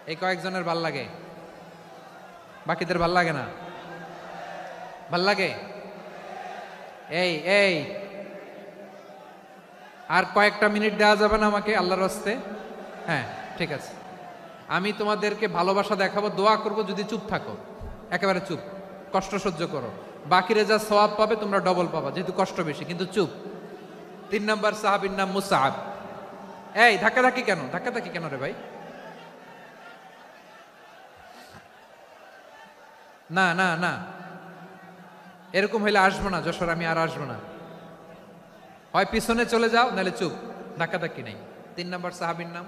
এই কয়েকজনের ভাল লাগে, বাকিদের ভাল লাগে না? ভাল লাগে? এই এই আর কয়েকটা মিনিট দেওয়া যাবে না আমাকে আল্লাহর রাস্তে? হ্যাঁ, ঠিক আছে। আমি তোমাদেরকে ভালোবাসা দেখাবো, দোয়া করব, যদি চুপ থাকো, একেবারে চুপ, কষ্ট সহ্য করো, বাকিরে যা সওয়াব পাবে তোমরা ডবল পাবা, যেহেতু কষ্ট বেশি, কিন্তু চুপ। 3 নাম্বার সাহাবীর নাম মুসআব। এই ধাক্কাধাক্কি কেন? ধাক্কাধাক্কি কেন রে ভাই? না না না, এরকম হইলে আসবো না যশোর, আমি আর আসবো না। হয় পিছনে চলে যাও, নাহলে চুপ, ধাক্কাধাক্কি নাই। 3 নাম্বার সাহাবীর নাম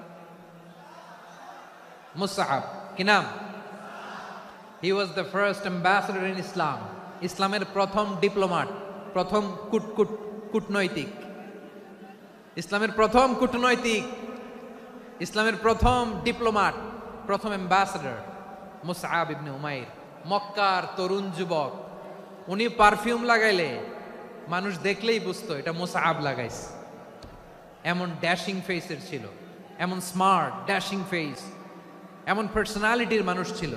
মুসআব। কি নাম? He was the first ambassador in Islam. ইসলামের প্রথম ডিপ্লোমাট, প্রথম কূটনৈতিক, ইসলামের প্রথম কূটনৈতিক, ইসলামের প্রথম ডিপ্লোমাট, প্রথম অ্যাম্বাসেডর মুসআব ইবনে উমাইর। মক্কার তরুণ যুবক, উনি পারফিউম লাগাইলে মানুষ দেখলেই বুঝতো এটা মুসআব লাগাইছে। এমন ড্যাশিং ফেসের ছিল, এমন স্মার্ট ড্যাশিং ফেস, এমন পার্সোনালিটির মানুষ ছিল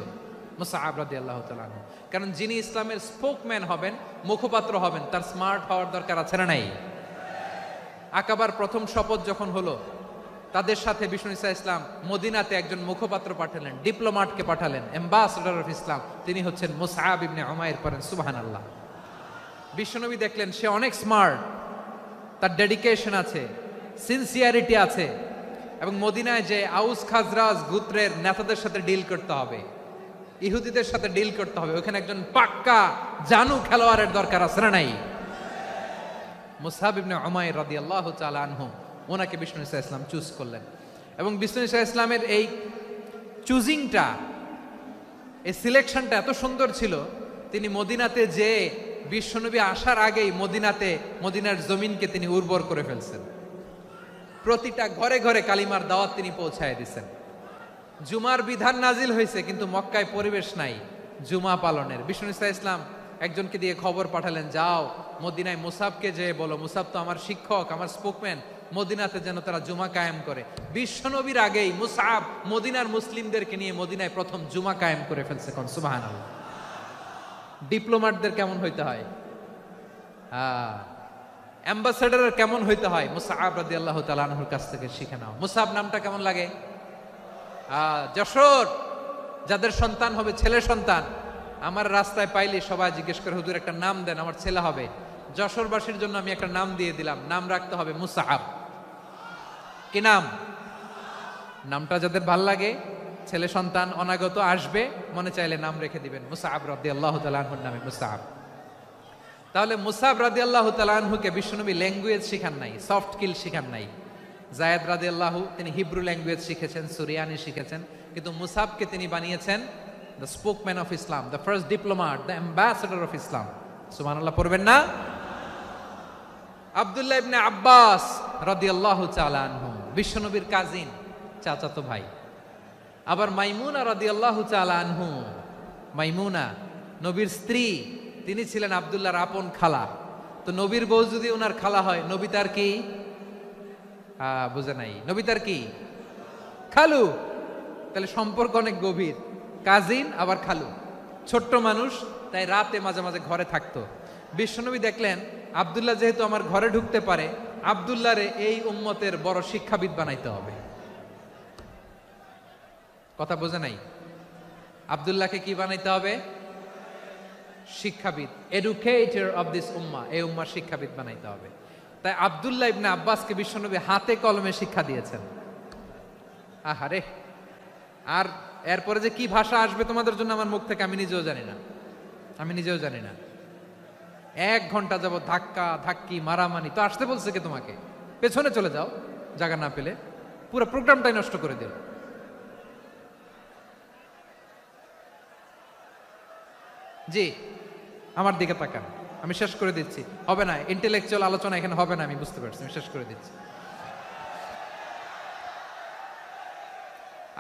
মুসআব রাদিয়াল্লাহু তাআলা আনহু। কারণ যিনি ইসলামের স্পোকম্যান হবেন, মুখপাত্র হবেন, তার স্মার্ট হওয়ার দরকার আছে না নাই? আকাবার প্রথম শপথ যখন হলো, তাদের সাথে বিষ্ণু ইসা ইসলাম মদিনাতে একজন মুখপাত্র পাঠালেন, ডিপ্লোমাটকে পাঠালেন, অ্যাম্বাসেডর অফ ইসলাম, তিনি হচ্ছেন মুসআব ইবনে উমাইর। পড়েন সুবহানাল্লাহ। বিশ্বনবী দেখলেন সে অনেক স্মার্ট, তার ডেডিকেশন আছে, সিনসিয়ারিটি আছে, এবং মদিনায় যে আউস খাজরাজ গোত্রের নেতাদের সাথে ডিল করতে হবে, ইহুদিদের সাথে ডিল করতে হবে, ওখানে একজন পাক্কা জানু খেলোয়াড়ের দরকার আছে না নাই? মুসআব ইবনে উমাইর রাদিয়াল্লাহু তাআলা আনহু, ওনাকে বিষ্ণু ইসা ইসলাম চুজ করলেন। এবং বিষ্ণু ইসা ইসলামের এই চুজিংটা, এই সিলেকশনটা এত সুন্দর ছিল, তিনি মদিনাতে যে বিশ্বনবী আসার আগেই মদিনার জমিনকে তিনি উর্বর করে ফেলছেন। প্রতিটা ঘরে ঘরে কালিমার দাওয়াত তিনি পৌঁছায় দিচ্ছেন। জুমার বিধান নাজিল হয়েছে, কিন্তু মক্কায় পরিবেশ নাই জুমা পালনের। বিষ্ণু ইসা ইসলাম একজনকে দিয়ে খবর পাঠালেন, যাও মদিনায় মুসাবকে যে বলো, মুসাব তো আমার শিক্ষক, আমার স্পোকম্যান, মদিনাতে যেন তারা জুমা কায়েম করে। বিশ্বনবীর আগেই মুসআব মদিনার মুসলিমদেরকে নিয়ে মদিনায় প্রথম জুমা কায়েম করে ফেলছে। কোন সুবহানাল্লাহ। ডিপ্লোমাটদের কেমন হইতে হয়, অ্যাম্বাসেডারের কেমন হইতে হয়, মুসআব রাদিয়াল্লাহু তাআলা আনহুর কাছ থেকে শিখে নাও। মুসআব নামটা কেমন লাগে? যশোর যাদের সন্তান হবে, ছেলে সন্তান, আমার রাস্তায় পাইলে সবাই জিজ্ঞেস করে, হুজুর একটা নাম দেন, আমার ছেলে হবে। যশোরবাসীর জন্য আমি একটা নাম দিয়ে দিলাম, নাম রাখতে হবে মুসআব। কি নাম? নামটা যাদের ভাল লাগে, ছেলে সন্তান অনাগত আসবে, মনে চাইলে নাম রেখে দিবেন মুসআব রাদিয়াল্লাহু তাআলা আনহুর নামে মুসআব। তাহলে মুসআব রাদিয়াল্লাহু তাআলা আনহুকে বিশ্বনবী ল্যাঙ্গুয়েজ শিখান নাই, সফট স্কিল শিখান নাই। যায়েদ রাদিয়াল্লাহু তিনি হিব্রু ল্যাঙ্গুয়েজ শিখেছেন, সুরিয়ানি শিখেছেন, কিন্তু মুসআবকে তিনি বানিয়েছেন the spokesman of Islam, the first diplomat, the ambassador of Islam. সুবহানাল্লাহ পড়বেন না? আব্দুল্লাহ ইবনে আব্বাস রাদিয়াল্লাহু তাআলা আনহু বিশ্বনবীর কাজিন, চাচাতো ভাই। আবার মাইমুনা রাদিয়াল্লাহু তাআলা আনহু, মাইমুনা নবীর স্ত্রী, তিনি ছিলেন আব্দুল্লাহর আপন খালা। তো নবীর বউ যদি ওনার খালা হয়, নবী তার কি? বুঝে নাই, নবী তার কি? খালু। তাহলে সম্পর্ক অনেক গভীর, কাজিন আবার খালু। ছোট্ট মানুষ, তাই রাতে মাঝে মাঝে ঘরে থাকতো। বিশ্বনবী দেখলেন আব্দুল্লাহ যেহেতু আমার ঘরে ঢুকতে পারে, আব্দুল্লাহরে এই উম্মতের বড় শিক্ষাবিদ বানাইতে হবে। কথা বোঝে নাই? আব্দুল্লাহকে কি বানাইতে হবে? শিক্ষাবিদ, এডুকেটর অফ দিস উম্মাহ, এই উম্মার শিক্ষাবিদ বানাইতে হবে। তাই আব্দুল্লাহ ইবনে আব্বাসকে বিশ্বনবী হাতে কলমে শিক্ষা দিয়েছেন। আহারে, আর এরপরে যে কি ভাষা আসবে তোমাদের জন্য আমার মুখ থেকে আমি নিজেও জানি না। 1 ঘন্টা যাবত ধাক্কা ধাক্কি মারামারি। তো আসতে বলছে কে তোমাকে? পেছনে চলে যাও, জায়গা না পেলে। পুরো প্রোগ্রামটাই নষ্ট করে দিল। জি, আমার দিকে তাকান, আমি শেষ করে দিচ্ছি। হবে না, ইন্টেলেকচুয়াল আলোচনা এখানে হবে না, আমি বুঝতে পারছি, আমি শেষ করে দিচ্ছি।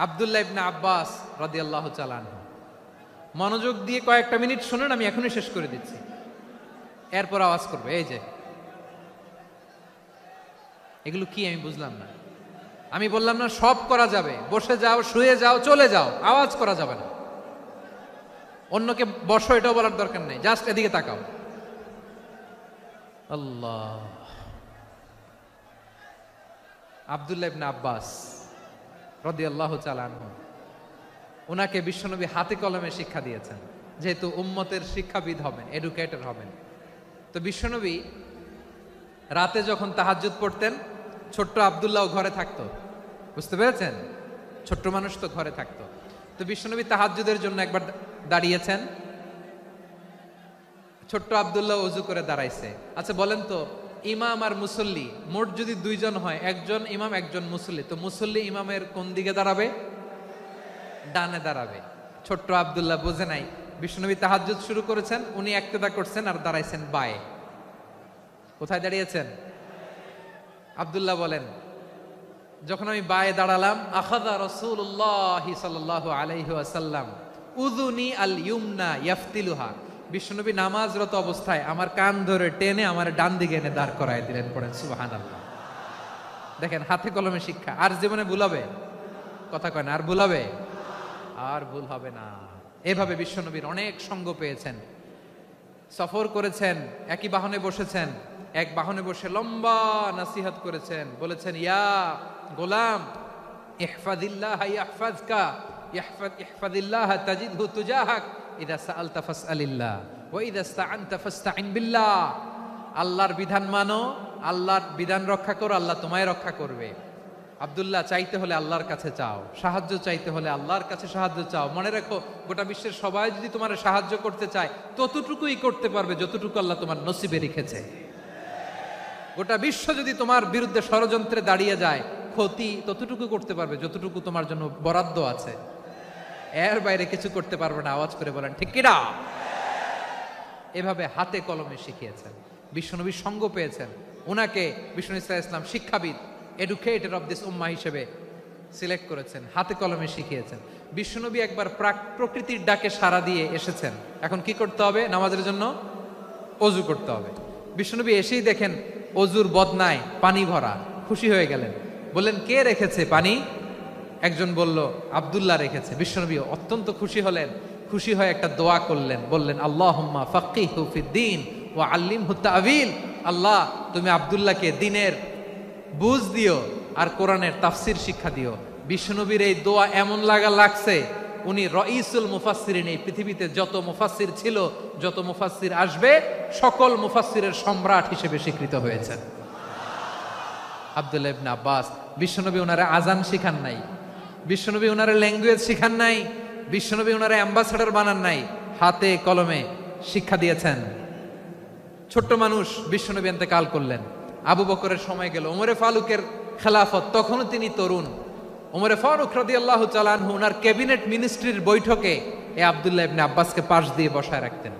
আব্দুল্লাহ ইবনে আব্বাস রাদিয়াল্লাহু তাআলা আনহু, মনোযোগ দিয়ে কয়েকটা মিনিট শুনুন, আমি এখনই শেষ করে দিচ্ছি। এরপর আওয়াজ করবে, এই যে এগুলো কি আমি বুঝলাম না। আমি বললাম না সব করা যাবে, বসে যাও, শুয়ে যাও, চলে যাও, আওয়াজ করা যাবে না। অন্যকে বসো এটাও বলার দরকার নেই, জাস্ট এদিকে তাকাও। আল্লাহ। আব্দুল্লাহ ইবনে আব্বাস রাদিয়াল্লাহু তাআলা আনহু, ওনাকে বিশ্বনবী হাতে কলমে শিক্ষা দিয়েছেন, যেহেতু উম্মতের শিক্ষাবিদ হবেন, এডুকেটর হবেন। তো বিশ্বনবী রাতে যখন তাহাজ্জুদ পড়তেন, ছোট্ট আব্দুল্লাহ ঘরে থাকতো। বুঝতে পেরেছেন? ছোট্ট মানুষ তো ঘরে থাকতো। তো বিশ্বনবী তাহাজ্জুদের জন্য একবার দাঁড়িয়েছেন, ছোট্ট আব্দুল্লাহ ওযু করে দাঁড়াইছে। আচ্ছা বলেন তো, ইমাম আর মুসল্লি মোট যদি 2 জন হয়, একজন ইমাম একজন মুসল্লি, তো মুসল্লি ইমামের কোন দিকে দাঁড়াবে? ডানে দাঁড়াবে। ছোট্ট আব্দুল্লাহ বুঝে নাই। বিশ্বনবী তাহাজ্জুদ শুরু করেছেন, উনি ইক্তেদা করছেন আর দাঁড়াইছেন বায়ে। কোথায় দাঁড়িয়েছেন? আব্দুল্লাহ বলেন, যখন আমি বায়ে দাঁড়ালাম, আখাযা রাসূলুল্লাহ সাল্লাল্লাহু আলাইহি ওয়াসাল্লাম উযুনি আল ইউমনা ইয়াফতিলুহা, বিশ্বনবী নামাজরত অবস্থায় আমার কান ধরে টেনে আমার ডান দিকে এনে দাঁড় করায় দিলেন। পড়েন সুবহানাল্লাহ। দেখেন, হাতে কলমে শিক্ষা। আর জীবনে ভুলাবে? কথা কয় না, আর ভুলাবে? আর ভুল হবে না। এভাবে বিশ্বনবীর অনেক সঙ্গ পেয়েছেন, সফর করেছেন, একই বাহনে বসেছেন, এক বাহনে বসে লম্বা নাসিহত করেছেন, বলেছেন, ইয়া গোলাম ইহফাজিল্লাহ ইয়াহফাজকা, ইহফাজিল্লাহ তাজিদহু তুজাহাক, ইযা সাআলতা ফাসআলিল্লাহ ওয়া ইযা ইসতাআনতা ফাসতাইন বিল্লাহ। আল্লাহর বিধান মানো, আল্লাহর বিধান রক্ষা করো, আল্লাহ তোমায় রক্ষা করবে। আব্দুল্লাহ, চাইতে হলে আল্লাহর কাছে চাও, সাহায্য চাইতে হলে আল্লাহর কাছে সাহায্য চাও। মনে রাখো, গোটা বিশ্বের সবাই যদি তোমার সাহায্য করতে চায়, ততটুকুই করতে পারবে যতটুকু আল্লাহ তোমার নসিবে রেখেছে। গোটা বিশ্ব যদি তোমার বিরুদ্ধে ষড়যন্ত্রে দাঁড়িয়ে যায়, ক্ষতি ততটুকু করতে পারবে যতটুকু তোমার জন্য বরাদ্দ আছে। এর বাইরে কিছু করতে পারবে না। আওয়াজ করে বলেন ঠিক কিনা? এভাবে হাতে কলমে শিখিয়েছেন, বিশ্বনবীর সঙ্গ পেয়েছেন। ওনাকে বিষ্ণু ইসলাম শিক্ষাবিদ, এডুকেটর অফ দিস উম্মাহ হিসেবে সিলেক্ট করেছেন, হাতে কলমে শিখিয়েছেন। বিশ্বনবী একবার প্রকৃতির ডাকে সাড়া দিয়ে এসেছেন। এখন কি করতে হবে? নামাজের জন্য অজু করতে হবে। বিশ্বনবী এসেই দেখেন অজুর বদনায় পানি ভরা, খুশি হয়ে গেলেন। বললেন, কে রেখেছে পানি? একজন বলল, আব্দুল্লাহ রেখেছে। বিশ্বনবী অত্যন্ত খুশি হলেন। খুশি হয়ে একটা দোয়া করলেন, বললেন, আল্লাহুম্মা ফাক্কিহু ফিদ্দীন ওয়া আল্লিমহু তা'ওয়ীল। আল্লাহ, তুমি আব্দুল্লাহকে দ্বীনের বুঝ দিও আর কোরআনের তাফসির শিক্ষা দিও। বিশ্বনবীর এই দোয়া এমন লাগছে, উনি রাইসুল মুফাসসিরিন, এই পৃথিবীতে যত মুফাসসির ছিল, যত মুফাসসির আসবে, সকল মুফাসসিরের সম্রাট হিসেবে স্বীকৃত হয়েছেন আব্দুল্লাহ ইবনে আব্বাস। বিশ্বনবী ওনারে আজান শিখান নাই, বিশ্বনবী ওনার ল্যাঙ্গুয়েজ শিখান নাই, বিশ্বনবী ওনার অ্যাম্বাসাডার বানান নাই, হাতে কলমে শিক্ষা দিয়েছেন। ছোট্ট মানুষ বিশ্বনবী ইন্তেকাল করলেন, আবু বকরের সময় গেল, ওমরে ফারুকের খেলাফত, তখনও তিনি তরুণ। ওমরে ফারুক রাদিয়াল্লাহু তাআলা আনহু ওনার ক্যাবিনেট মিনিস্ট্রির বৈঠকে এই আব্দুল্লাহ ইবনে আব্বাসকে পাশ দিয়ে বসায় রাখতেন।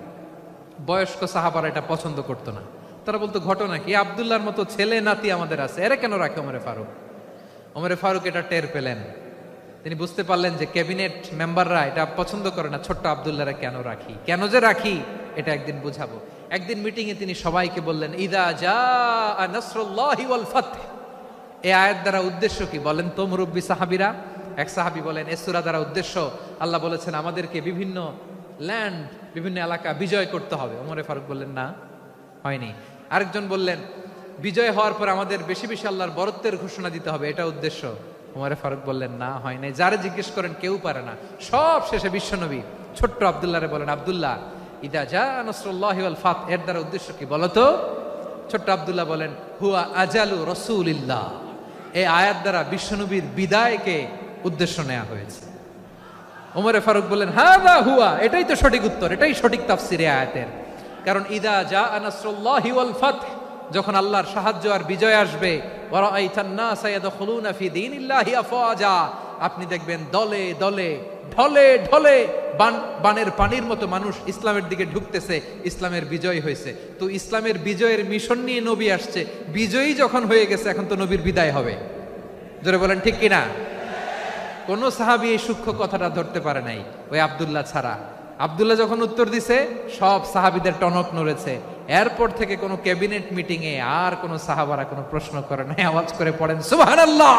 বয়স্ক সাহাবারা এটা পছন্দ করতো না, তারা বলতো ঘটনা কি, আব্দুল্লাহর মতো ছেলে নাতি আমাদের আছে, এরা কেন রাখে ওমরে ফারুক? ওমরে ফারুক এটা টের পেলেন, তিনি বুঝতে পারলেন যে ক্যাবিনেট মেম্বাররা এটা পছন্দ করে না, ছোট্ট আব্দুল্লাহরা কেন রাখি, কেন যে রাখি এটা একদিন বুঝাবো। একদিন মিটিং এ তিনি সবাইকে বললেন, ইদা জাআ নাসরুল্লাহি ওয়াল ফাতহ, এই আয়াত দ্বারা উদ্দেশ্য কি বলেন তো মুরব্বী সাহাবীরা? এক সাহাবী বলেন, এই সূরা দ্বারা উদ্দেশ্য আল্লাহ বলেছেন আমাদেরকে বিভিন্ন ল্যান্ড, বিভিন্ন এলাকা বিজয় করতে হবে। ওমরে ফারুক বললেন না, হয়নি। আরেকজন বললেন, বিজয় হওয়ার পর আমাদের বেশি বেশি আল্লাহর বরত্বের ঘোষণা দিতে হবে, এটা উদ্দেশ্য। ওমরে ফারুক বললেন না, হয় নাই। যারে জিজ্ঞেস করেন কেউ পারে না। সব শেষে বিশ্বনবী ছোট্ট আব্দুল্লাহরে বলেন, আব্দুল্লাহ, ইদা জাআ নাসরুল্লাহি ওয়াল ফাতহ এর দ্বারা উদ্দেশ্য কি বলো তো? ছোট্ট আব্দুল্লাহ বলেন, হুয়া আজালু রাসূলিল্লাহ, এই আয়াত দ্বারা বিশ্বনবীর বিদায়কে উদ্দেশ্য নেওয়া হয়েছে। ওমরে ফারুক বললেন, হাযা হুয়া, এটাই তো সঠিক উত্তর, এটাই সঠিক তাফসীর এই আয়াতের। কারণ ইদা জাআ নাসরুল্লাহি ওয়াল ফাতহ, যখন আল্লাহর সাহায্য আর বিজয় আসবে, ওয়া রাআইতান নাসা ইয়াদখুলুনা ফি দীনিল্লাহি আফওয়াজা, আপনি দেখবেন দলে দলে ঢলে ঢলে বানের পানির মতো মানুষ ইসলামের দিকে ঢুকতেছে, ইসলামের বিজয় হয়েছে। তো ইসলামের বিজয়ের মিশন নিয়ে নবী আসছে, বিজয়ী যখন হয়ে গেছে এখন তো নবীর বিদায় হবে। জোরে বলেন ঠিক কিনা? কোন সাহাবী এই সূক্ষ্ম কথাটা ধরতে পারে নাই, ওই আব্দুল্লাহ ছাড়া। আব্দুল্লাহ যখন উত্তর দিছে সব সাহাবীদের টনক নড়েছে। এরপর থেকে কোনো ক্যাবিনেট মিটিং এ আর কোন সাহাবারা কোনো প্রশ্ন করে নাই, আওয়াজ করে পড়েন সুবহানাল্লাহ।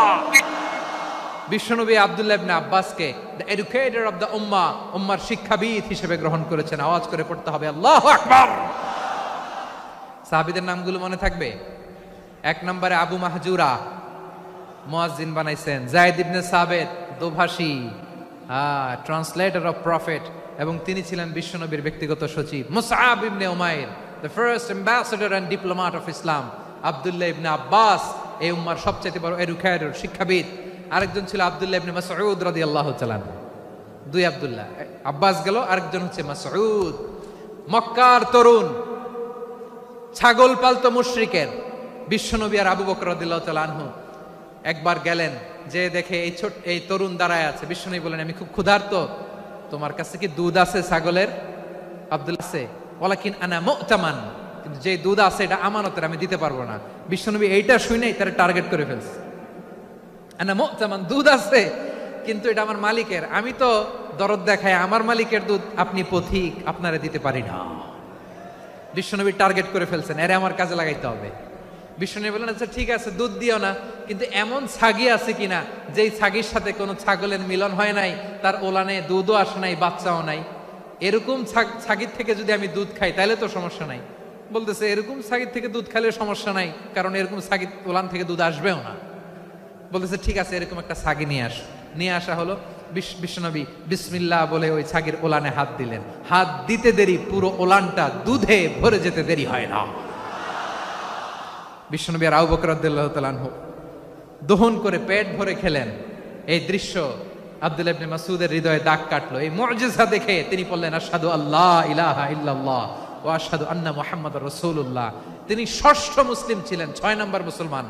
বিশ্বনবী আব্দুল্লাহ ইবনে আব্বাসকে দ্য এডুকেটর অফ দ্য উম্মাহ, উম্মার শিক্ষাবিদ হিসেবে গ্রহণ করেছেন। আওয়াজ করে পড়তে হবে আল্লাহু আকবার। সাহাবীদের নামগুলো মনে থাকবে? এক নম্বরে আবু মাহজুরা, মুয়াজ্জিন বানাইছেন। যায়েদ ইবনে সাবিত, দোভাষী, ট্রান্সলেটর অফ প্রফেট, এবং তিনি ছিলেন বিশ্বনবীর ব্যক্তিগত সচিব। Musab ibn Umair, the first ambassador and diplomat of Islam. Abdullah ibn Abbas, এই উম্মার সবচেয়ে বড় এডুকেটর, শিক্ষাবিদ। আরেকজন ছিল আব্দুল্লাহ ইবনে মাসউদ রাদিয়াল্লাহু তাআলা। দুই আব্দুল্লাহ, আব্বাস গেল, আরেকজন হচ্ছে মাসউদ। মক্কার তরুণ, ছাগল পালতো মুশরিকের। বিশ্বনবী আর আবু বকর রাদিয়াল্লাহু তাআলা আনহু একবার গেলেন, যে দেখে এই তরুণ দাঁড়ায় আছে। বিশ্বনবী বলেন, আমি খুব ক্ষুধার্ত, তোমার কাছে কি দুধ আছে ছাগলের? আব্দুল্লাহ আছে, ওয়ালাকিন আনা মুতামান, কিন্তু যে দুধ আছে এটা আমানতের, আমি দিতে পারবো না। বিশ্বনবী এইটা শুনেই তার টার্গেট করে ফেলছে। আনা মুতামান, দুধ আছে কিন্তু এটা আমার মালিকের, আমি তো দরদ দেখায় আমার মালিকের দুধ আপনি পথিক, আপনারে দিতে পারি না। বিশ্বনবী টার্গেট করে ফেলছেন, এরে আমার কাজে লাগাইতে হবে। বিশ্বনবী বললেন, আচ্ছা ঠিক আছে, দুধ দিও না, কিন্তু এমন ছাগি আছে কিনা যেই ছাগির সাথে কোনো ছাগলের মিলন হয় নাই, তার ওলানে দুধও আসে নাই, বাচ্চাও নাই, এরকম ছাগির থেকে যদি আমি দুধ খাই তাহলে তো সমস্যা নাই। বলতেছে, এরকম ছাগির থেকে দুধ খাইলে সমস্যা নাই, কারণ এরকম ছাগির ওলান থেকে দুধ আসবেও না। বলতেছে, ঠিক আছে, এরকম একটা ছাগি নিয়ে আস। নিয়ে আসা হলো। বিশ্বনবী বিসমিল্লাহ বলে ওই ছাগির ওলানে হাত দিলেন। হাত দিতে দেরি, পুরো ওলানটা দুধে ভরে যেতে দেরি হয় না। বিশ্বনবী আর আবু বকর রাদিয়াল্লাহু তাআলা আনহু দহন করে পেট ভরে খেলেন। এই দৃশ্য আব্দুল্লাহ ইবনে মাসউদের হৃদয়ে দাগ কাটলো। এই মুজিজা দেখে তিনি বললেন, আশহাদু আল্লা ইলাহা ইল্লাল্লাহ ওয়া আশহাদু আন্না মুহাম্মাদুর রাসূলুল্লাহ। তিনি ষষ্ঠ মুসলিম ছিলেন, 6 নম্বর মুসলমান।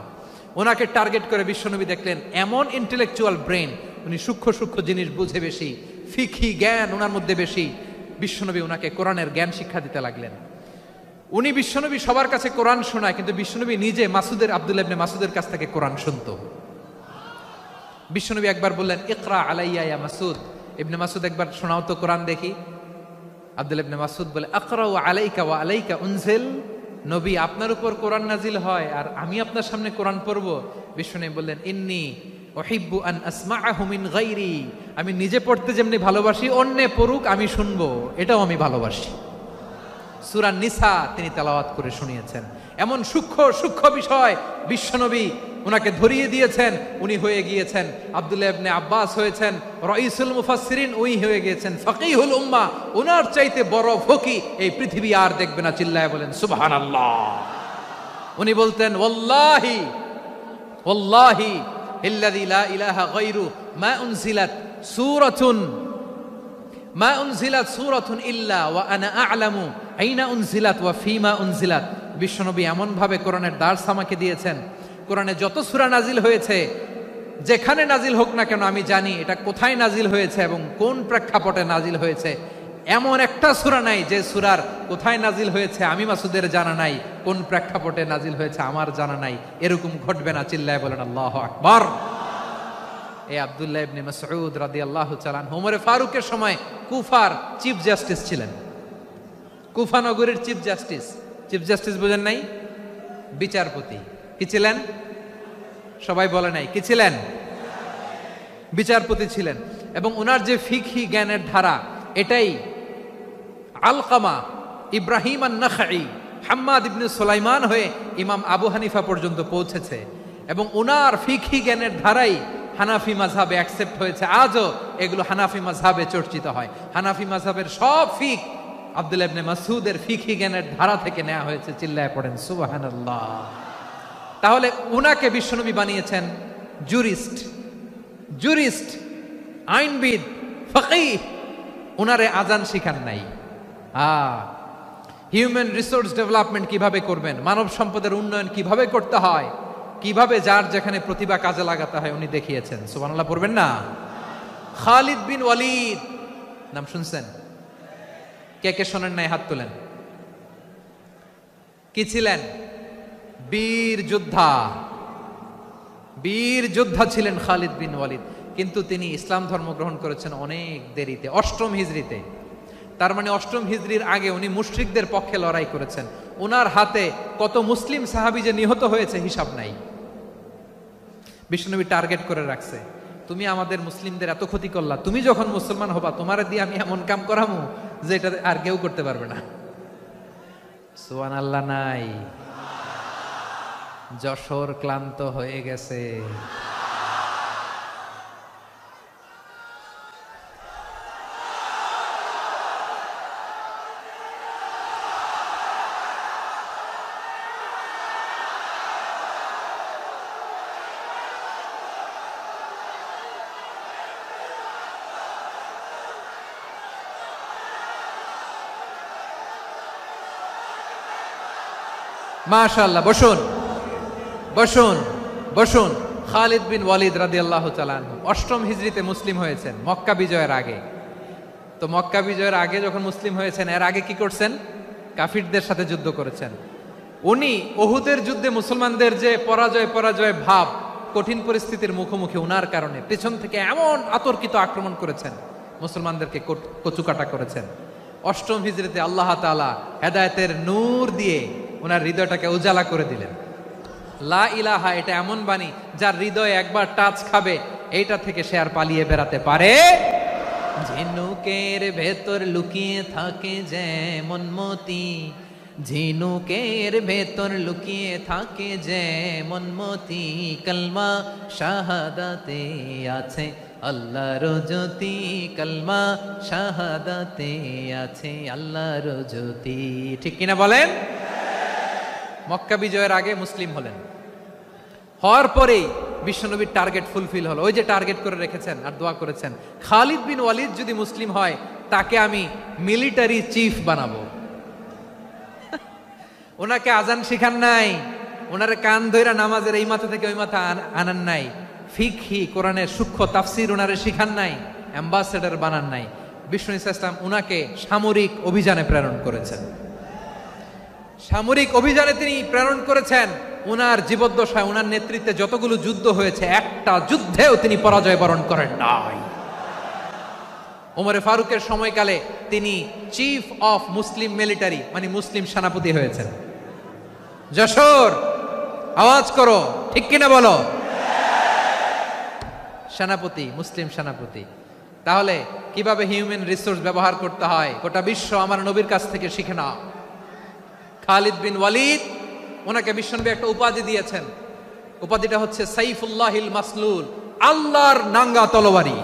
ওনাকে টার্গেট করে বিশ্বনবী দেখলেন এমন ইন্টেলেকচুয়াল ব্রেন, উনি সূক্ষ্ম সূক্ষ্ম জিনিস বুঝে বেশি, ফিকহি জ্ঞান ওনার মধ্যে বেশি। বিশ্বনবী ওনাকে কোরআনের জ্ঞান শিক্ষা দিতে লাগলেন। উনি বিশ্বনবী সবার কাছে কোরআন শোনায়, কিন্তু বিশ্বনবী নিজে আব্দুল্লাহ ইবনে মাসউদের কাছ থেকে কোরআন শুনতো। বিশ্বনবী একবার বললেন, ইকরা আলাইয়া ইয়া মাসউদ। ইবনে মাসউদ, একবার শোনাও তো কোরআন দেখি। আব্দুল্লাহ ইবনে মাসউদ বলে, আকরাউ আলাইকা ওয়া আলাইকা উনজিল। নবী, আপনার উপর কোরআন নাজিল হয় আর আমি আপনার সামনে কোরআন পড়ব। বিশ্বনবী বললেন, ইন্নী উহিব্বু আন আসমাআহু মিন গায়রি। আমি নিজে পড়তে যেমনি ভালোবাসি, অন্যে পড়ুক আমি শুনবো, এটাও আমি ভালোবাসি। সূরা নিসা তিনি তেলাওয়াত করে শুনিয়েছেন। এমন সূক্ষ্ম সূক্ষ্ম বিষয় বিশ্বনবী উনাকে ধরিয়ে দিয়েছেন। উনি হয়ে গিয়েছেন আব্দুল্লাহ ইবনে আব্বাস, হয়েছেন রাইসুল মুফাসসিরিন, উনি হয়ে গিয়েছেন ফাকিহুল উম্মাহ। উনার চাইতে বড় ফকি এই পৃথিবী আর দেখবে না। চিল্লায় বলেন সুবহানাল্লাহ। উনি বলতেন, ওয়াল্লাহি ওয়াল্লাহি ইল্লাযী লা ইলাহা গায়রু মা উনজিলাত সূরাতুন ইল্লা ওয়া আনা আ'লামু আইনা উনজিলাত ওয়া ফীমা উনজিলাত। বিশ্বনবী এমন ভাবে কোরআনের দার্স আমাকে দিয়েছেন, কোরআনে যত সূরা নাজিল হয়েছে, যেখানে নাজিল হোক না কেন আমি জানি এটা কোথায় নাজিল হয়েছে এবং কোন প্রেক্ষাপটে নাজিল হয়েছে। এমন একটা সূরা নাই যে সূরার কোথায় নাজিল হয়েছে আমি মাসুদের জানা নাই, কোন প্রেক্ষাপটে নাজিল হয়েছে আমার জানা নাই। এরকম ঘটবে না, চিল্লায় বলেন আল্লাহু আকবার। এই আব্দুল্লাহ ইবনে মাসউদ রাদিয়াল্লাহু তাআলা আনহু ওমর ফারুকের সময় কুফার চিফ জাস্টিস ছিলেন। কুফা নগরীর চিফ জাস্টিস। চিফ জাস্টিস বুঝেন নাই? বিচারপতি। কি ছিলেন? সবাই বলে নাই কি ছিলেন? বিচারপতি ছিলেন। এবং ওনার যে ফিকহি জ্ঞানের ধারা, এটাই আলকামা, ইব্রাহিম আন-নাখাই, হাম্মাদ ইবনে সুলাইমান হয়ে ইমাম আবু হানিফা পর্যন্ত পৌঁছেছে। এবং ওনার ফিকহি জ্ঞানের ধারাই হানাফি মাযহাবে অ্যাকসেপ্ট হয়েছে। আজও এগুলো হানাফি মাযহাবে চর্চিত হয়। হানাফি মাযহাবের সব ফিক আব্দুল্লাহ ইবনে মাসউদের ফিকহি জ্ঞানের ধারা থেকে নেওয়া হয়েছে। চিল্লায় পড়েন সুবহানাল্লাহ। তাহলে উনাকে বিশ্বনবী বানিয়েছেন জুরিস্ট, আইনবিদ, ফাকিহ। উনারে আজান শিখান নাই। হিউম্যান রিসোর্স ডেভেলপমেন্ট কিভাবে করবেন, মানব সম্পদের উন্নয়ন কিভাবে করতে হয়, কিভাবে যার যেখানে প্রতিভা কাজে লাগাতে হয় উনি দেখিয়েছেন। সুবহানাল্লাহ পড়বেন না? খালিদ বিন ওয়ালিদ নাম শুনছেন? কে কে শোনেন নাই হাত তোলেন। কি ছিলেন? বীর যোদ্ধা ছিলেন খালিদ বিন ওয়ালিদ। কিন্তু তিনি ইসলাম ধর্ম গ্রহণ করেছেন অনেক দেরিতে, 8ম হিজরিতে। তার মানে 8ম হিজরির আগে উনি মুশরিকদের পক্ষে লড়াই করেছেন। ওনার হাতে কত মুসলিম সাহাবী যে নিহত হয়েছে হিসাব নাই। বিশ্বনবী টার্গেট করে রাখছে, তুমি আমাদের মুসলিমদের এত ক্ষতি করলা, তুমি যখন মুসলমান হবা তোমারে দিয়ে আমি এমন কাম করামু যে এটা আর কেউ করতে পারবে না। সুবহানাল্লাহ নাই? যশোর ক্লান্ত হয়ে গেছে। মাশাআল্লাহ। বসুন। খালিদ বিন ওয়ালিদ রাদিয়াল্লাহু তাআলা আনহু 8ম হিজরিতে মুসলিম হয়েছেন, মক্কা বিজয়ের আগে। তো মক্কা বিজয়ের আগে যখন মুসলিম হয়েছেন, এর আগে কি করছেন? কাফিরদের সাথে যুদ্ধ করেছেন। উনি উহুদের যুদ্ধে মুসলমানদের যে পরাজয় ভাব, কঠিন পরিস্থিতির মুখোমুখি উনার কারণে পেছন থেকে এমন আতর্কিত আক্রমণ করেছেন, মুসলমানদেরকে কচুকাটা করেছেন। 8ম হিজরিতে আল্লাহ তাআলা হেদায়েতের নূর দিয়ে ওনার হৃদয়টাকে উজালা করে দিলেন। লা ইলাহা এটা এমন বাণী যার হৃদয়ে একবার টাচ খাবে, এইটা থেকে সে আর পালিয়ে বেড়াতে পারে। ঝিনুকের ভেতর লুকিয়ে থাকে যেমন মতি, ঝিনুকের ভেতর লুকিয়ে থাকে যেমন মতি, কলমা শাহাদাতে আছে আল্লাহর জ্যোতি, কলমা শাহাদাতে আছে আল্লাহর জ্যোতি। ঠিক কিনা বলেন? মক্কা বিজয়ের আগে মুসলিম হলেন, হওয়ার পরেই বিশ্বনবীর টার্গেট ফুলফিল হলো। ওই যে টার্গেট করে রেখেছেন আর দোয়া করেছেন, খালিদ বিন ওয়ালিদ যদি মুসলিম হয় তাকে আমি মিলিটারি চিফ বানাবো। ওনাকে আজান শিখান নাই, ওনারে কান ধইরা নামাজের এই মাথা থেকে ওই মাথা আনান নাই, ফিকহি কোরআনের সূক্ষ্ম তাফসীর ওনারে শিখান নাই, অ্যাম্বাসেডর বানান নাই। বিষ্ণু ইসলাম উনাকে সামরিক অভিযানে প্রেরণ করেছেন। সামরিক অভিযানে তিনি প্রেরণ করেছেন। উনার জীবদ্দশায় উনার নেতৃত্বে যতগুলো যুদ্ধ হয়েছে, একটা যুদ্ধেও তিনি পরাজয় বরণ করেন নাই। ওমরে ফারুকের সময়কালে তিনি চিফ অফ মুসলিম মিলিটারি, মানে মুসলিম সেনাপতি হয়েছেন। যশোর আওয়াজ করো, ঠিক কিনা বলো? সেনাপতি, মুসলিম সেনাপতি। তাহলে কিভাবে হিউম্যান রিসোর্স ব্যবহার করতে হয় গোটা বিশ্ব আমার নবীর কাছ থেকে শিখে নাও। খালিদ বিন ওয়ালিদ, ওনাকে বিশ্বনবী একটা উপাধি দিয়েছেন। উপাধিটা হচ্ছে সাইফুল্লাহিল মাসলুল, আল্লাহর নাঙ্গা তরবারি,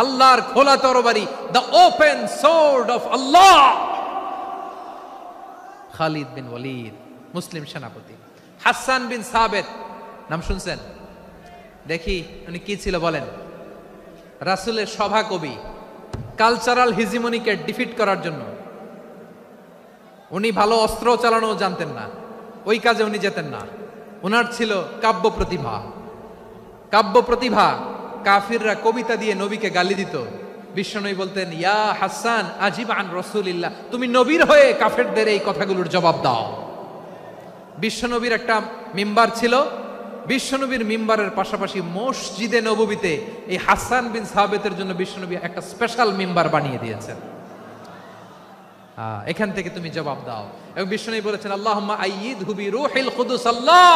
আল্লাহর খোলা তরবারি, দ্য ওপেন সোর্ড অফ আল্লাহ। খালিদ বিন ওয়ালিদ মুসলিম সেনাপতি। হাসান বিন সাবেত নাম শুনছেন? দেখি উনি কি ছিল বলেন। রাসূলের সভা কবি, কালচারাল হিজিমনিকে ডিফিট করার জন্য। উনি ভালো অস্ত্র চালানো জানতেন না, ওই কাজে উনি যেতেন না। ওনার ছিল কাব্য প্রতিভা। কাব্য প্রতিভা, কাফিররা কবিতা দিয়ে নবীকে গালি দিত। বিশ্বনবী বলতেন, ইয়া হাসান আজিব আন রাসূলিল্লাহ, তুমি নবীর হয়ে কাফেরদের এই কথাগুলোর জবাব দাও। বিশ্বনবীর একটা মিম্বার ছিল, বিশ্বনবীর মিম্বারের পাশাপাশি মসজিদে নববীতে এই হাসান বিন সাবিতের জন্য বিশ্বনবী একটা স্পেশাল মিম্বার বানিয়ে দিয়েছেন। এখান থেকে তুমি জবাব দাও। এবং বিশ্বনবী বলেছেন, আল্লাহুম্মা আইয়িদহু বিরূহিল কুদুস, আল্লাহ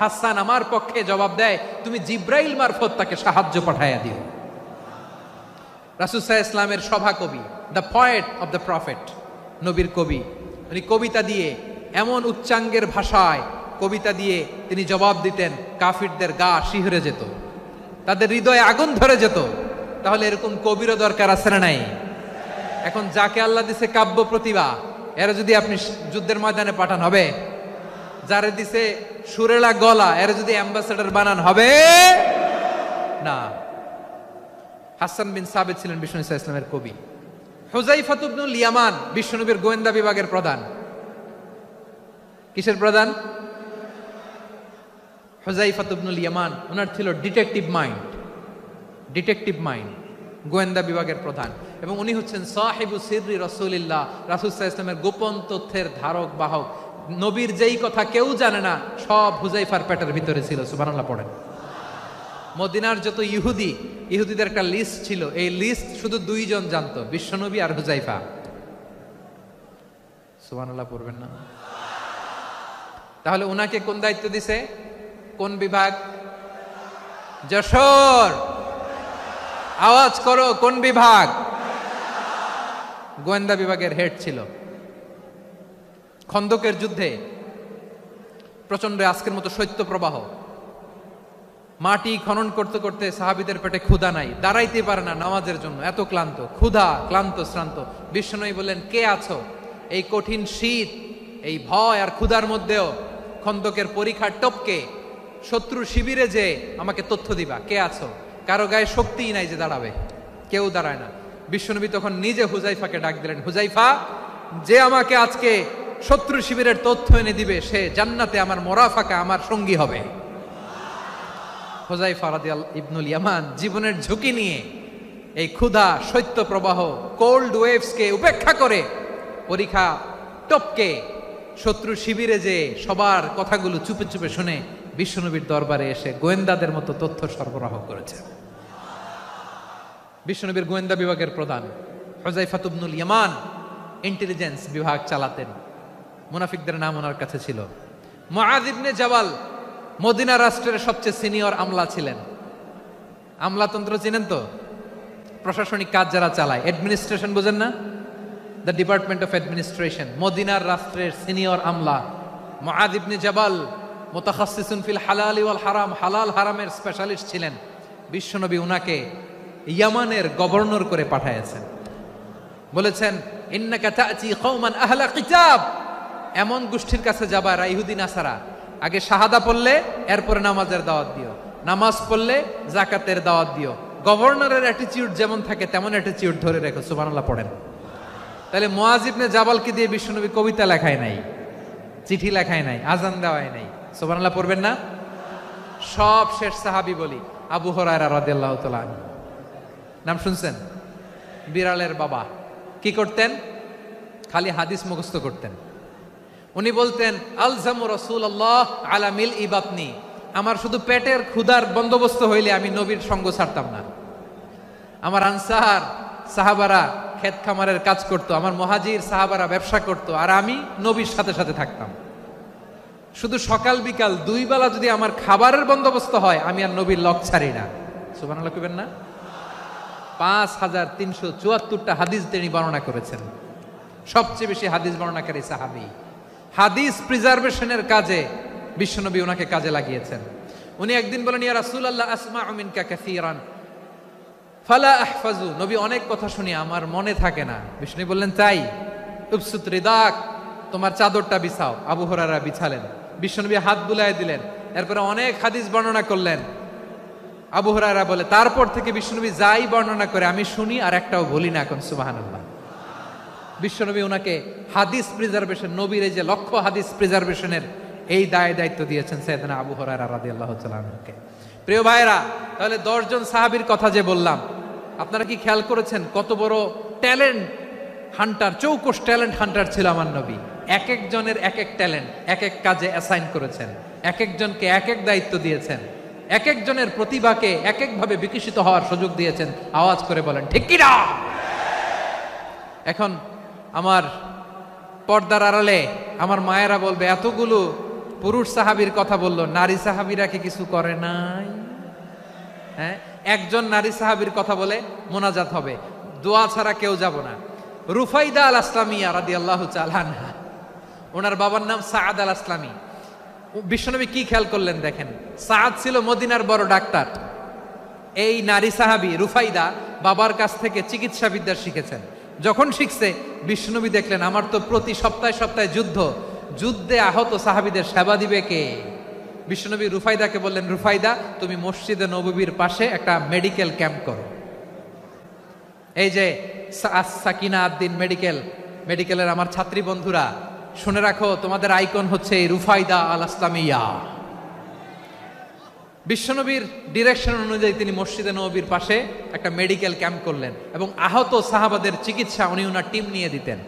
হাসান আমার পক্ষে জবাব দেয়, তুমি জিব্রাইল মারফত তাকে সাহায্য পাঠাইয়া দিও। রাসূল সাল্লাল্লাহু আলাইহি ইসলামের সভা কবি, the poet of the prophet, নবীর কবি। উনি কবিতা দিয়ে এমন উচ্চাঙ্গের ভাষায় কবিতা দিয়ে তিনি জবাব দিতেন, কাফিরদের গা শিহরে যেত, তাদের হৃদয়ে আগুন ধরে যেত। তাহলে এরকম কবিরও দরকার আছে না নাই? এখন যাকে আল্লাহ দিছে কাব্য প্রতিভা, এরা যদি আপনি যুদ্ধের ময়দানে পাঠান হবে? যারে দিছে সুরেলা গলা, এরা যদি অ্যাম্বাসেডর বানান হবে না। হাসান বিন সাবিত ছিলেন বিশ্বনবী সাল্লাল্লাহু আলাইহি ওয়াসাল্লামের কবি। হুযায়ফা ইবনুল ইয়ামান বিশ্বনবীর গোয়েন্দা বিভাগের প্রধান। কিসের প্রধান? হুযায়ফা ইবনুল ইয়ামান। ওনার ছিল ডিটেকটিভ মাইন্ড, ডিটেকটিভ মাইন্ড, গোয়েন্দা বিভাগের প্রধান। এবং উনি হচ্ছেন সাহিবু সিররি রাসূলিল্লাহ, রাসূল সাল্লাল্লাহু আলাইহি ওয়াসাল্লামের গোপন তথ্যের ধারক বাহক। নবীর যেই কথা কেউ জানে না, সব হুযায়ফার পেটের ভিতরে ছিল। সুবহানাল্লাহ পড়েন। মদিনার যত ইহুদিদের একটা লিস্ট ছিল, এই লিস্ট শুধু দুইজন জানতো, বিশ্বনবী আর হুযায়ফা। সুবহানাল্লাহ পড়বেন না? তাহলে উনাকে কোন দায়িত্ব দিছে? কোন বিভাগ? যশোর, আওয়াজ করো, কোন বিভাগ? গোয়েন্দা বিভাগের হেড ছিল। খন্দকের যুদ্ধে প্রচন্ড আজকের মতো শৈত্য প্রবাহ, মাটি খনন করতে করতে সাহাবীদের পেটে ক্ষুধা নাই, দাঁড়াইতে পারে না নামাজের জন্য, এত ক্লান্ত, ক্ষুধা, ক্লান্ত, শ্রান্ত। বিশ্বনবী বললেন, কে আছো? এই কঠিন শীত, এই ভয় আর ক্ষুধার মধ্যেও খন্দকের পরীক্ষা টপকে শত্রু শিবিরে যে আমাকে তথ্য দিবা, কে আছো? কারো গায়ে শক্তিই নাই যে দাঁড়াবে, কেউ দাঁড়ায় না। বিশ্বনবী তখন নিজে হুযায়ফাকে ডাক দিলেন, হুযায়ফা, যে আমাকে আজকে শত্রু শিবিরের তথ্য এনে দিবে, সে জান্নাতে আমার মোরাফাকা, আমার সঙ্গী হবে। হুযায়ফা রাদিয়াল্লাহু ইবনুল ইয়ামান জীবনের ঝুঁকি নিয়ে এই ক্ষুধা, শৈত্য প্রবাহ, কোল্ড ওয়েভসকে উপেক্ষা করে পরীক্ষা টপকে শত্রু শিবিরে যে সবার কথাগুলো চুপে চুপে শুনে বিশ্বনবীর দরবারে এসে গোয়েন্দাদের মতো তথ্য সরবরাহ করেছে। বিশ্বনবীর গোয়েন্দা বিভাগের প্রধান হুযায়ফা ইবনুল ইয়ামান ইন্টেলিজেন্স বিভাগ চালাতেন। মুনাফিকদের নাম ওনার কাছে ছিল। মুআয ইবনে জাবাল মদিনা রাষ্ট্রের সবচেয়ে সিনিয়র আমলা ছিলেন। আমলাতন্ত্র চিনেন তো? প্রশাসনিক কাজ যারা চালায়, অ্যাডমিনিস্ট্রেশন বোঝেন না? The department of administration. মদিনার রাষ্ট্রের সিনিয়র আমলা মুআয ইবনে জাবাল মুতাখাসসিসুন ফিল হালাল ওয়াল হারাম, হালাল হারামের স্পেশালিস্ট ছিলেন। বিশ্বনবী উনাকে ইয়ামানের গভর্নর করে পাঠাইছেন। বলেছেন, ইন্নাকা তা'তি কওমান আহলা কিতাব, এমন গোষ্ঠীর কাছে যাবা যারা ইহুদি নাসারা, আগে শাহাদা পড়লে এরপরে নামাজের দাওয়াত দিও, নামাজ পড়লে যাকাতের দাওয়াত দিও। গভর্নরের অ্যাটিটিউড যেমন থাকে তেমন অ্যাটিটিউড ধরে রেখো। সুবহানাল্লাহ পড়েন। তাহলে মুআয ইবনে জাবালকে দিয়ে বিশ্বনবী কবিতা লেখায় নাই, চিঠি লেখায় নাই, আজান দেওয়ায় নাই। সুবহানাল্লাহ পড়বেন না? সব শেষ সাহাবী বলি আবু হুরায়রা রাদিয়াল্লাহু তাআলা আনহু, নাম শুনছেন? বিড়ালের বাবা। কি করতেন? খালি হাদিস মুখস্থ করতেন। উনি বলতেন, আলজামু রাসূলুল্লাহ আলা মিল ইবাতনি, আমার শুধু পেটের ক্ষুধার বন্দোবস্ত হইলে আমি নবীর সঙ্গ ছাড়তাম না। আমার আনসার সাহাবারা ক্ষেত খামারের কাজ করত, আমার মুহাজির সাহাবারা ব্যবসা করত, আর আমি নবীর সাথে সাথে থাকতাম। শুধু সকাল বিকাল দুই বেলা যদি আমার খাবারের বন্দোবস্ত হয়, আমি আর নবীর লক ছাড়ি না। সুবহানাল্লাহ কইবেন না? 5374টা হাদিস তিনি বর্ণনা করেছেন। সবচেয়ে বেশি হাদিস বর্ণনাকারী সাহাবী। হাদিস প্রিজার্ভেশনের কাজে বিশ্বনবী ওনাকে কাজে লাগিয়েছেন। উনি একদিন বলেন, ইয়া রাসূলুল্লাহ আসমাউ মিনকা কাসীরান ফালা আহফাজু, নবী অনেক কথা শুনি আমার মনে থাকে না। বিশ্বনবী বললেন, তাই? উবসুত রিদাক, তোমার চাদরটা বিছাও। আবু হুরায়রা বিছালেন, বিশ্বনবী হাত বুলায় দিলেন, এরপরে অনেক হাদিস বর্ণনা করলেন। আবু হুরায়রা বলে তারপর থেকে বিশ্বনবী যাই বর্ণনা করে আমি শুনি আর একটাও বলি না এখন। সুবহানাল্লাহ। বিশ্বনবী ওনাকে হাদিস প্রিজার্ভেশন, নবীর এই যে লক্ষ্য হাদিস প্রিজার্ভেশনের এই দায়িত্ব দিয়েছেন সাইয়েদনা আবু হুরায়রা রাদিয়াল্লাহু তাআলা আনহুকে। প্রিয় ভাইরা, তাহলে 10 জন সাহাবীর কথা যে বললাম, আপনারা কি খেয়াল করেছেন কত বড় ট্যালেন্ট হান্টার, চৌকস ট্যালেন্ট হান্টার ছিল আমার নবী। এক একজনের এক এক ট্যালেন্ট এক এক কাজে অ্যাসাইন করেছেন, এক একজনকে এক এক দায়িত্ব দিয়েছেন, এক একজনের প্রতিভাকে এক একভাবে বিকশিত হওয়ার সুযোগ দিয়েছেন। আওয়াজ করে বলেন ঠিক কি না? এখন আমার পর্দার আড়ালে আমার মায়েরা বলবে, এতগুলো পুরুষ সাহাবীর কথা বললো, নারী সাহাবীরা কি কিছু করে নাই? হ্যাঁ, একজন নারী সাহাবীর কথা বলে মোনাজাত হবে, দোয়া ছাড়া কেউ যাব না। রুফাইদা আল আসলামিয়া রাদিয়াল্লাহু তাআলা আনহা, ওনার বাবার নাম সাআদ আল আসলামি। বিশ্বনবী কি খেয়াল করলেন দেখেন, সাআদ ছিল মদিনার বড় ডাক্তার। এই নারী সাহাবী রুফাইদা বাবার কাছ থেকে চিকিৎসা বিদ্যা শিখেছেন। যখন শিখছে, বিশ্বনবী দেখলেন আমার তো প্রতি সপ্তাহে সপ্তাহে যুদ্ধে আহত সাহাবীদের সেবা দিবে কে? বিশ্বনবী রুফাইদাকে বললেন, রুফাইদা তুমি মসজিদে নববীর পাশে একটা মেডিকেল ক্যাম্প করো। এই যে সাকিনা আদ্দিন মেডিকেলের আমার ছাত্রী বন্ধুরা শুনে রাখো, তোমাদের আইকন হচ্ছে এই রুফাইদা আল আসলামিয়া। বিশ্বনবীর ডিরেকশন অনুযায়ী তিনি মসজিদে নববীর পাশে একটা মেডিকেল ক্যাম্প করলেন এবং আহত সাহাবাদের চিকিৎসা উনি ওনার টিম নিয়ে দিতেন।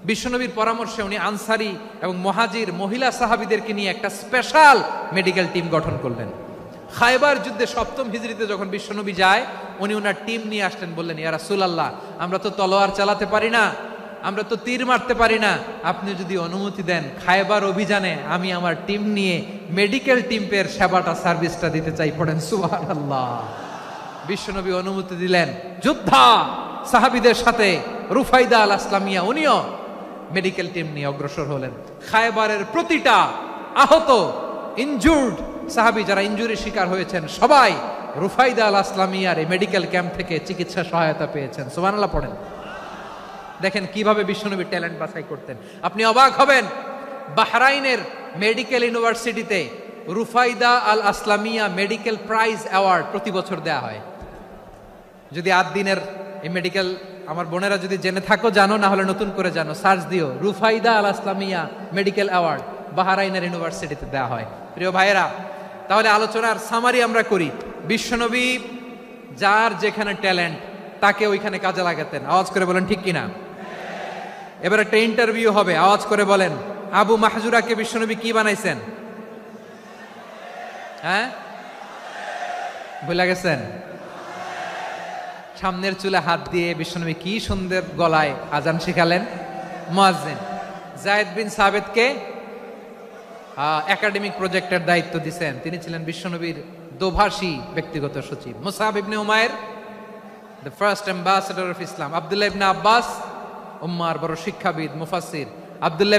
বিশ্বনবীর পরামর্শে উনি আনসারি এবং মুহাজির মহিলা সাহাবীদেরকে নিয়ে একটা স্পেশাল মেডিকেল টিম গঠন করলেন। খায়বার যুদ্ধে 7ম হিজরিতে যখন বিশ্বনবী যায়, উনি ওনার টিম নিয়ে আসলেন, বললেন, ইয়া রাসূলুল্লাহ, আমরা তো তলোয়ার চালাতে পারি না, আমরা তো তীর মারতে পারি না, আপনি যদি অনুমতি দেন খায়বার অভিযানে আমি আমার টিম নিয়ে মেডিকেল টিমের সেবাটা সার্ভিসটা দিতে চাই। পড়েন সুবহানাল্লাহ। বিশ্বনবী অনুমতি দিলেন, যোদ্ধা সাহাবীদের সাথে রুফাইদা আল আসলামিয়া উনিও মেডিকেল টিম নিয়ে অগ্রসর হলেন। খায়বারের প্রতিটা আহত ইনজুর্ড সাহাবী যারা ইনজুরি শিকার হয়েছেন সবাই রুফাইদা আল আসলামিয়ার এই মেডিকেল ক্যাম্প থেকে চিকিৎসা সহায়তা পেয়েছেন। সুবহানাল্লাহ পড়েন। দেখেন কিভাবে বিশ্বনবী ট্যালেন্ট বাছাই করতেন। আপনি অবাক হবেন, বাহরাইনের মেডিকেল ইউনিভার্সিটিতে রুফাইদা আল আসলামিয়া মেডিকেল প্রাইজ অ্যাওয়ার্ড প্রতি বছর দেয়া হয়। যদি 8 দিনের এই মেডিকেল, আমার বোনেরা যদি জেনে থাকো জানো, না হলে নতুন করে জানো, সার্চ দিও, রুফাইদা আল আসলামিয়া মেডিকেল অ্যাওয়ার্ড বাহরাইনের ইউনিভার্সিটিতে দেয়া হয়। প্রিয় ভাইয়েরা, তাহলে আলোচনার সামারি আমরা করি। বিশ্বনবী যার যেখানে ট্যালেন্ট তাকে ওইখানে কাজে লাগাতেন। আওয়াজ করে বলেন ঠিক কিনা? এবার একটা ইন্টারভিউ হবে, আওয়াজ করে বলেন, আবু মাহজুরাকে বিশ্বনবী কি বানাইছেন? হ্যাঁ, ভুলে গেছেন? সামনের চুলে হাত দিয়ে বিশ্বনবী কি সুন্দর গলায় আজান শিখালেন। মুয়াজ্জিন। যায়েদ বিন সাবিতকে একাডেমিক প্রজেক্টের দায়িত্ব দিয়েছেন, তিনি ছিলেন বিশ্বনবীর দোভাষী ব্যক্তিগত সচিব। Musab ibn Umair, the first ambassador of Islam. Abdullah ibn Abbas, উম্মার বড় শিক্ষাবিদ মুফাসসির। আব্দুল্লাহ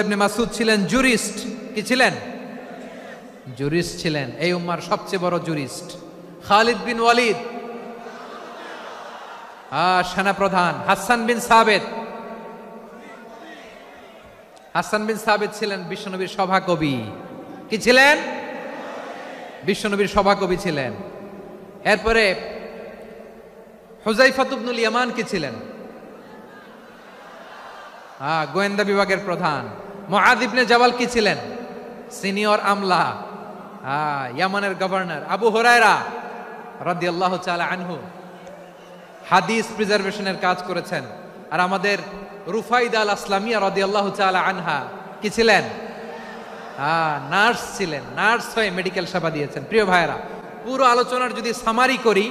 ইবনে মাসউদ ছিলেন জুরিস্ট। কি ছিলেন? জুরিস্ট ছিলেন, এই উম্মার সবচেয়ে বড় জুরিস্ট। খালিদ বিন ওয়ালিদ, সেনাপ্রধান। হাসান বিন সাবিত ছিলেন বিশ্বনবীর সভাকবি। কি ছিলেন? বিশ্বনবীর সভাকবি ছিলেন। এরপরে হুযায়ফা ইবনুল ইয়ামান কি ছিলেন? গোয়েন্দা বিভাগের প্রধান। মুআয ইবনে জাবাল কি ছিলেন? সিনিয়র আমলা, ইয়ামানের গভর্নর। আবু হুরায়রা রাদিয়াল্লাহু তাআলা আনহু হাদিস প্রিজার্ভেশনের কাজ করেছেন। আর আমাদের রুফাইদা আল আসলামিয়া রাদিয়াল্লাহু তাআলা আনহা কি ছিলেন? নার্স ছিলেন। নার্স হয়ে মেডিকেল সেবা দিয়েছেন। প্রিয় ভাইয়েরা, পুরো আলোচনার যদি সামারি করি,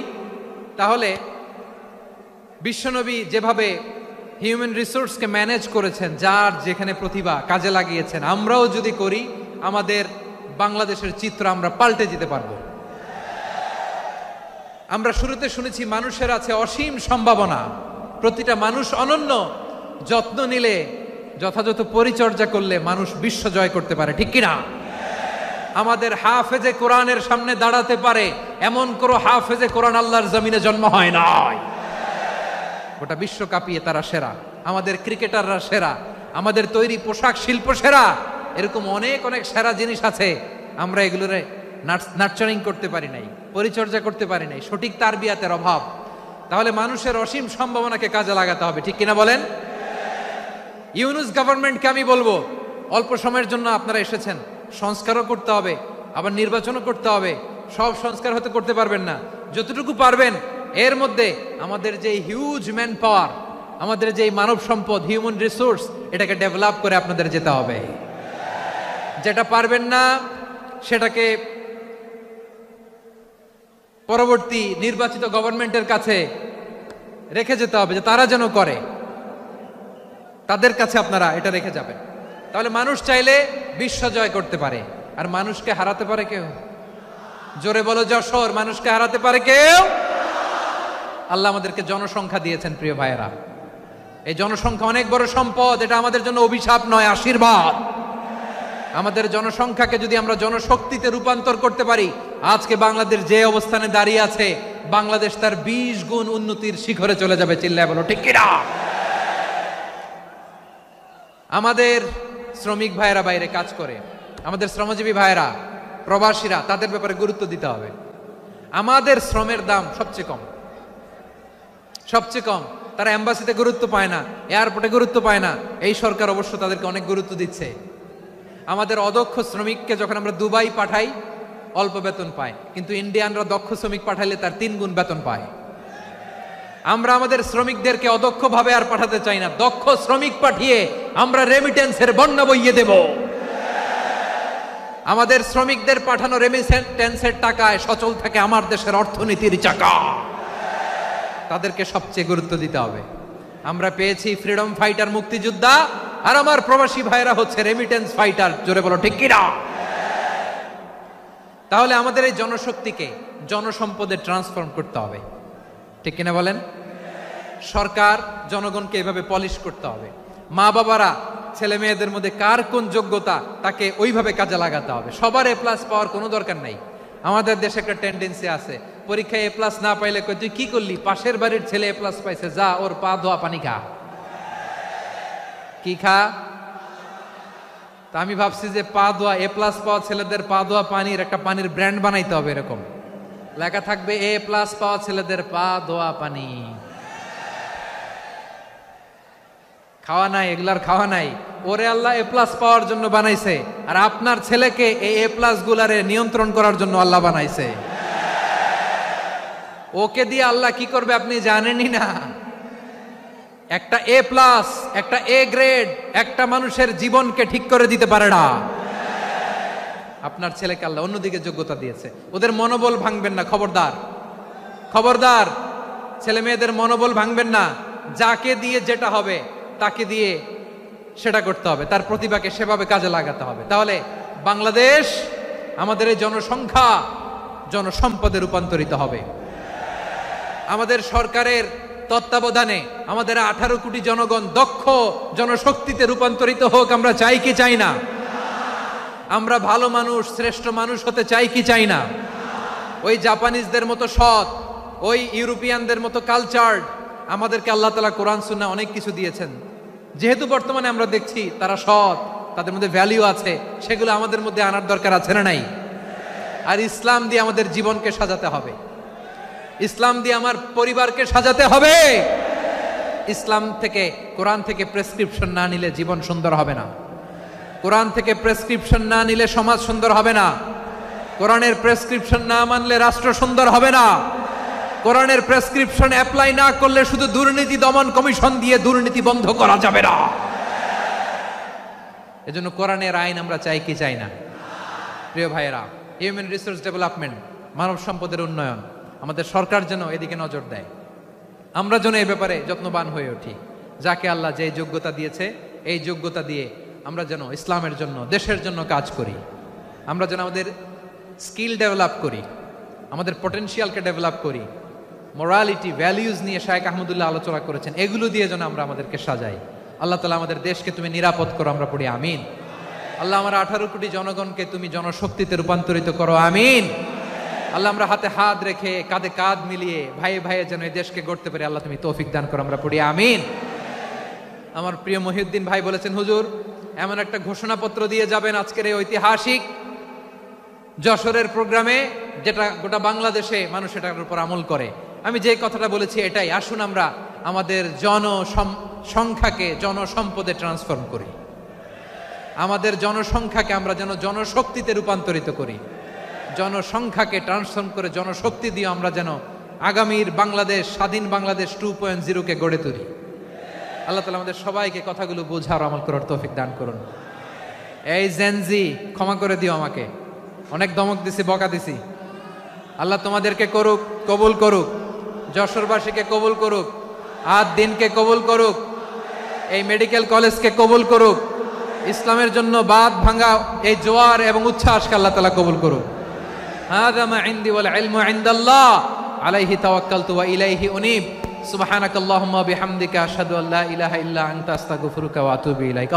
তাহলে বিশ্বনবী যেভাবে হিউম্যান রিসোর্সকে ম্যানেজ করেছেন, যার যেখানে প্রতিভা কাজে লাগিয়েছেন, আমরাও যদি করি আমাদের বাংলাদেশের চিত্র আমরা পাল্টে যেতে পারবো। আমরা শুরুতে শুনেছি মানুষের আছে অসীম সম্ভাবনা, প্রতিটা মানুষ অনন্য, যত্ন নিলে, যথাযথ পরিচর্যা করলে মানুষ বিশ্ব জয় করতে পারে। ঠিক কিনা? আমাদের হাফেজে কোরআনের সামনে দাঁড়াতে পারে এমন কোন হাফেজে কোরআন আল্লাহর জমিনে জন্ম হয় নাই। গোটা বিশ্ব কাঁপিয়ে তারা সেরা, আমাদের ক্রিকেটাররা সেরা, আমাদের তৈরি পোশাক শিল্প সেরা, এরকম অনেক অনেক সেরা জিনিস আছে, আমরা এগুলোরে নার্চারিং করতে পারি নাই, পরিচর্যা করতে পারি নাই, সঠিক তারবিয়াতের অভাব। তাহলে মানুষের অসীম সম্ভাবনাকে কাজে লাগাতে হবে, ঠিক কিনা বলেন? ইউনুস গভর্নমেন্টকে আমি বলবো, অল্প সময়ের জন্য আপনারা এসেছেন, সংস্কারও করতে হবে, আবার নির্বাচনও করতে হবে। সব সংস্কার হতে করতে পারবেন না, যতটুকু পারবেন এর মধ্যে আমাদের যে হিউজ ম্যান পাওয়ার, আমাদের যে মানব সম্পদ, হিউম্যান রিসোর্স, এটাকে ডেভেলপ করে আপনাদের যেতে হবে। যেটা পারবেন না সেটাকে পরবর্তী নির্বাচিত গভর্নমেন্টের কাছে রেখে যেতে হবে, যে তারা যেন করে, তাদের কাছে আপনারা এটা রেখে যাবেন। তাহলে মানুষ চাইলে বিশ্ব জয় করতে পারে, আর মানুষকে হারাতে পারে কেউ? জোরে বলো যশোর, মানুষকে হারাতে পারে কেউ? আল্লাহ আমাদেরকে জনসংখ্যা দিয়েছেন প্রিয় ভাইয়েরা, এই জনসংখ্যা অনেক বড় সম্পদ, এটা আমাদের জন্য অভিশাপ নয়, আশীর্বাদ। আমাদের জনসংখ্যাকে যদি আমরা জনশক্তিতে রূপান্তর করতে পারি, আজকে বাংলাদেশ যে অবস্থানে দাঁড়িয়ে আছে, বাংলাদেশ তার 20 গুণ উন্নতির শিখরে চলে যাবে। চিল্লায় বলো ঠিক কিনা? আমাদের শ্রমিক ভাইয়েরা বাইরে কাজ করে, আমাদের শ্রমজীবী ভাইয়েরা, প্রবাসীরা, তাদের ব্যাপারে গুরুত্ব দিতে হবে। আমাদের শ্রমের দাম সবচেয়ে কম, সবচেয়ে কম। তারা এম্বাসিতে গুরুত্ব পায় না, এয়ারপোর্টে গুরুত্ব পায় না, এই সরকার অবশ্য তাদেরকে অনেক গুরুত্ব দিচ্ছে। আমাদের অদক্ষ শ্রমিককে যখন আমরা দুবাই পাঠাই, অল্প বেতন পায়, কিন্তু ইন্ডিয়ানরা দক্ষ শ্রমিক পাঠাইলে তার 3 গুণ বেতন পায়। আমরা আমাদের শ্রমিকদেরকে অদক্ষ ভাবে আর পাঠাতে চাই না, দক্ষ শ্রমিক পাঠিয়ে আমরা রেমিটেন্সের বন্যা বইয়ে দেব। আমাদের শ্রমিকদের পাঠানো রেমিটেন্সের টাকায় সচল থাকে আমার দেশের অর্থনীতির চাকা। তাদেরকে সবচেয়ে গুরুত্ব দিতে হবে। আমরা পেয়েছি ফ্রিডম ফাইটার, মুক্তিযোদ্ধা, আর আমার প্রবাসী ভাইরা হচ্ছে রেমিটেন্স ফাইটার। জোরে বলো ঠিক কিনা? তাহলে আমাদের এই জনশক্তিকে জনসম্পদে ট্রান্সফর্ম করতে হবে, ঠিক কিনা বলেন? সরকার জনগণকে এভাবে পলিশ করতে হবে। মা বাবারা ছেলে মেয়েদের মধ্যে কার কোন যোগ্যতা, তাকে ওইভাবে কাজে লাগাতে হবে। সবার এ প্লাস পাওয়ার কোনো দরকার নাই। আমাদের দেশে একটা টেন্ডেন্সি আছে, পরীক্ষায় এ প্লাস না পাইলে কই তুই কি করলি, পাশের বাড়ির ছেলে এ প্লাস পাইছে, যা ওর পা ধোয়া পানি খা। কি খা? তা আমি ভাবছি যে পা ধোয়া, এ প্লাস পাওয়া ছেলেদের পা ধোয়া পানির একটা পানির ব্র্যান্ড বানাইতে হবে, এরকম লেখা থাকবে, এ প্লাস পাওয়া ছেলেদের পা ধোয়া পানি। খাওয়া নাই, এগুলার খাওয়া নাই। ওরে আল্লাহ এ প্লাস পাওয়ার জন্য বানাইছে, আর আপনার ছেলেকে এই এ প্লাস গুলারে নিয়ন্ত্রণ করার জন্য আল্লাহ বানাইছে। ওকে দিয়ে আল্লাহ কি করবে আপনি জানেনই না। একটা এ প্লাস, একটা এ গ্রেড একটা মানুষের জীবনকে ঠিক করে দিতে পারে না। আপনার ছেলেকে আল্লাহ অন্যদিকে যোগ্যতা দিয়েছে, ওদের মনোবল ভাঙবেন না, খবরদার, খবরদার। ছেলে মেয়েদের মনোবল ভাঙবেন না। যাকে দিয়ে যেটা হবে তাকে দিয়ে সেটা করতে হবে, তার প্রতিভাকে সেভাবে কাজে লাগাতে হবে। তাহলে বাংলাদেশ, আমাদের এই জনসংখ্যা জনসম্পদে রূপান্তরিত হবে। আমাদের সরকারের তত্ত্বাবধানে আমাদের 18 কোটি জনগণ দক্ষ জনশক্তিতে রূপান্তরিত হোক, আমরা চাই কি চাই না? আমরা ভালো মানুষ, শ্রেষ্ঠ মানুষ হতে চাই কি চাই না? ওই জাপানিজদের মতো সৎ, ওই ইউরোপিয়ানদের মতো কালচার্ড। আমাদেরকে আল্লাহ তাআলা কোরআন সুন্নাহ অনেক কিছু দিয়েছেন, যেহেতু বর্তমানে আমরা দেখছি তারা সৎ, তাদের মধ্যে ভ্যালিউ আছে, সেগুলো আমাদের মধ্যে আনার দরকার আছে না নাই? আর ইসলাম দিয়ে আমাদের জীবনকে সাজাতে হবে, ইসলাম দিয়ে আমার পরিবারকে সাজাতে হবে। ইসলাম থেকে, কোরআন থেকে প্রেসক্রিপশন না নিলে জীবন সুন্দর হবে না। কোরআন থেকে প্রেসক্রিপশন না নিলে সমাজ সুন্দর হবে না। কোরআনের প্রেসক্রিপশন না মানলে রাষ্ট্র সুন্দর হবে না। কোরআনের প্রেসক্রিপশন অ্যাপ্লাই না করলে শুধু দুর্নীতি দমন কমিশন দিয়ে দুর্নীতি বন্ধ করা যাবে না। এজন্য কোরআনের আইন আমরা চাই কি চাই না? প্রিয় ভাইয়েরা, হিউম্যান রিসোর্স ডেভেলপমেন্ট, মানব সম্পদের উন্নয়ন, আমাদের সরকার যেন এদিকে নজর দেয়। আমরা যেন এই ব্যাপারে যত্নবান হয়ে উঠি। যাকে আল্লাহ যে যোগ্যতা দিয়েছে, এই যোগ্যতা দিয়ে আমরা যেন ইসলামের জন্য, দেশের জন্য কাজ করি। আমরা যেন আমাদের স্কিল ডেভেলপ করি, আমাদের পটেনশিয়ালকে ডেভেলপ করি। মোরালিটি, ভ্যালিউজ নিয়ে শায়েখ আহমদুল্লাহ আলোচনা করেছেন, এগুলো দিয়ে যেন আমরা আমাদেরকে সাজাই। আল্লাহ তাআলা আমাদের দেশকে তুমি নিরাপদ করো, আমরা পড়ি আমিন। আল্লাহ আমার 18 কোটি জনগণকে তুমি জনশক্তিতে রূপান্তরিত করো, আমিন। আল্লাহ আমরা হাতে হাত রেখে, কাঁধে কাঁধ মিলিয়ে, ভাই ভাইয়ে যেন এই দেশকে গড়তে পারি, আল্লাহ তুমি তৌফিক দান করো, আমরা পড়ি আমিন। আমার প্রিয় মহিউদ্দিন ভাই বলেছেন, হুজুর এমন একটা ঘোষণাপত্র দিয়ে যাবেন আজকের এই ঐতিহাসিক যশোরের প্রোগ্রামে, যেটা গোটা বাংলাদেশে মানুষ এটার উপর আমল করে। আমি যে কথাটা বলেছি এটাই, আসুন আমরা আমাদের জনসংখ্যাকে জনসম্পদে ট্রান্সফর্ম করি, আমাদের জনসংখ্যাকে আমরা যেন জনশক্তিতে রূপান্তরিত করি, জনসংখ্যাকে ট্রান্সফর্ম করে জনশক্তি দিয়ে আমরা যেন আগামীর বাংলাদেশ, স্বাধীন বাংলাদেশ 2.0 কে গড়ে তুলি। আল্লাহ তাআলা আমাদের সবাইকে কথাগুলো বোঝার আমল করার তৌফিক দান করুন। এই জেনজি, ক্ষমা করে দিও আমাকে, অনেক ধমক দিছি, বকা দিছি। আল্লাহ তোমাদেরকে করুক, কবুল করুক, যশোরবাসীকে কবুল করুক, আদ দিনকে কবুল করুক, এই মেডিকেল কলেজকে কবুল করুক, ইসলামের জন্য বাঁধ ভাঙা এই জোয়ার এবং উচ্ছ্বাসকে আল্লাহ তাআলা কবুল করুক। হাযা মা ইনদি ওয়াল ইলমু ইনদাল্লাহ আলাইহি তাওয়াক্কালতু ওয়া ইলাইহি উনীব। সুবহানাকাল্লাহুম্মা বিহামদিকা আশহাদু আল্লা ইলাহা ইল্লা আনতা আস্তাগফিরুকা ওয়া আতুবু ইলাইক।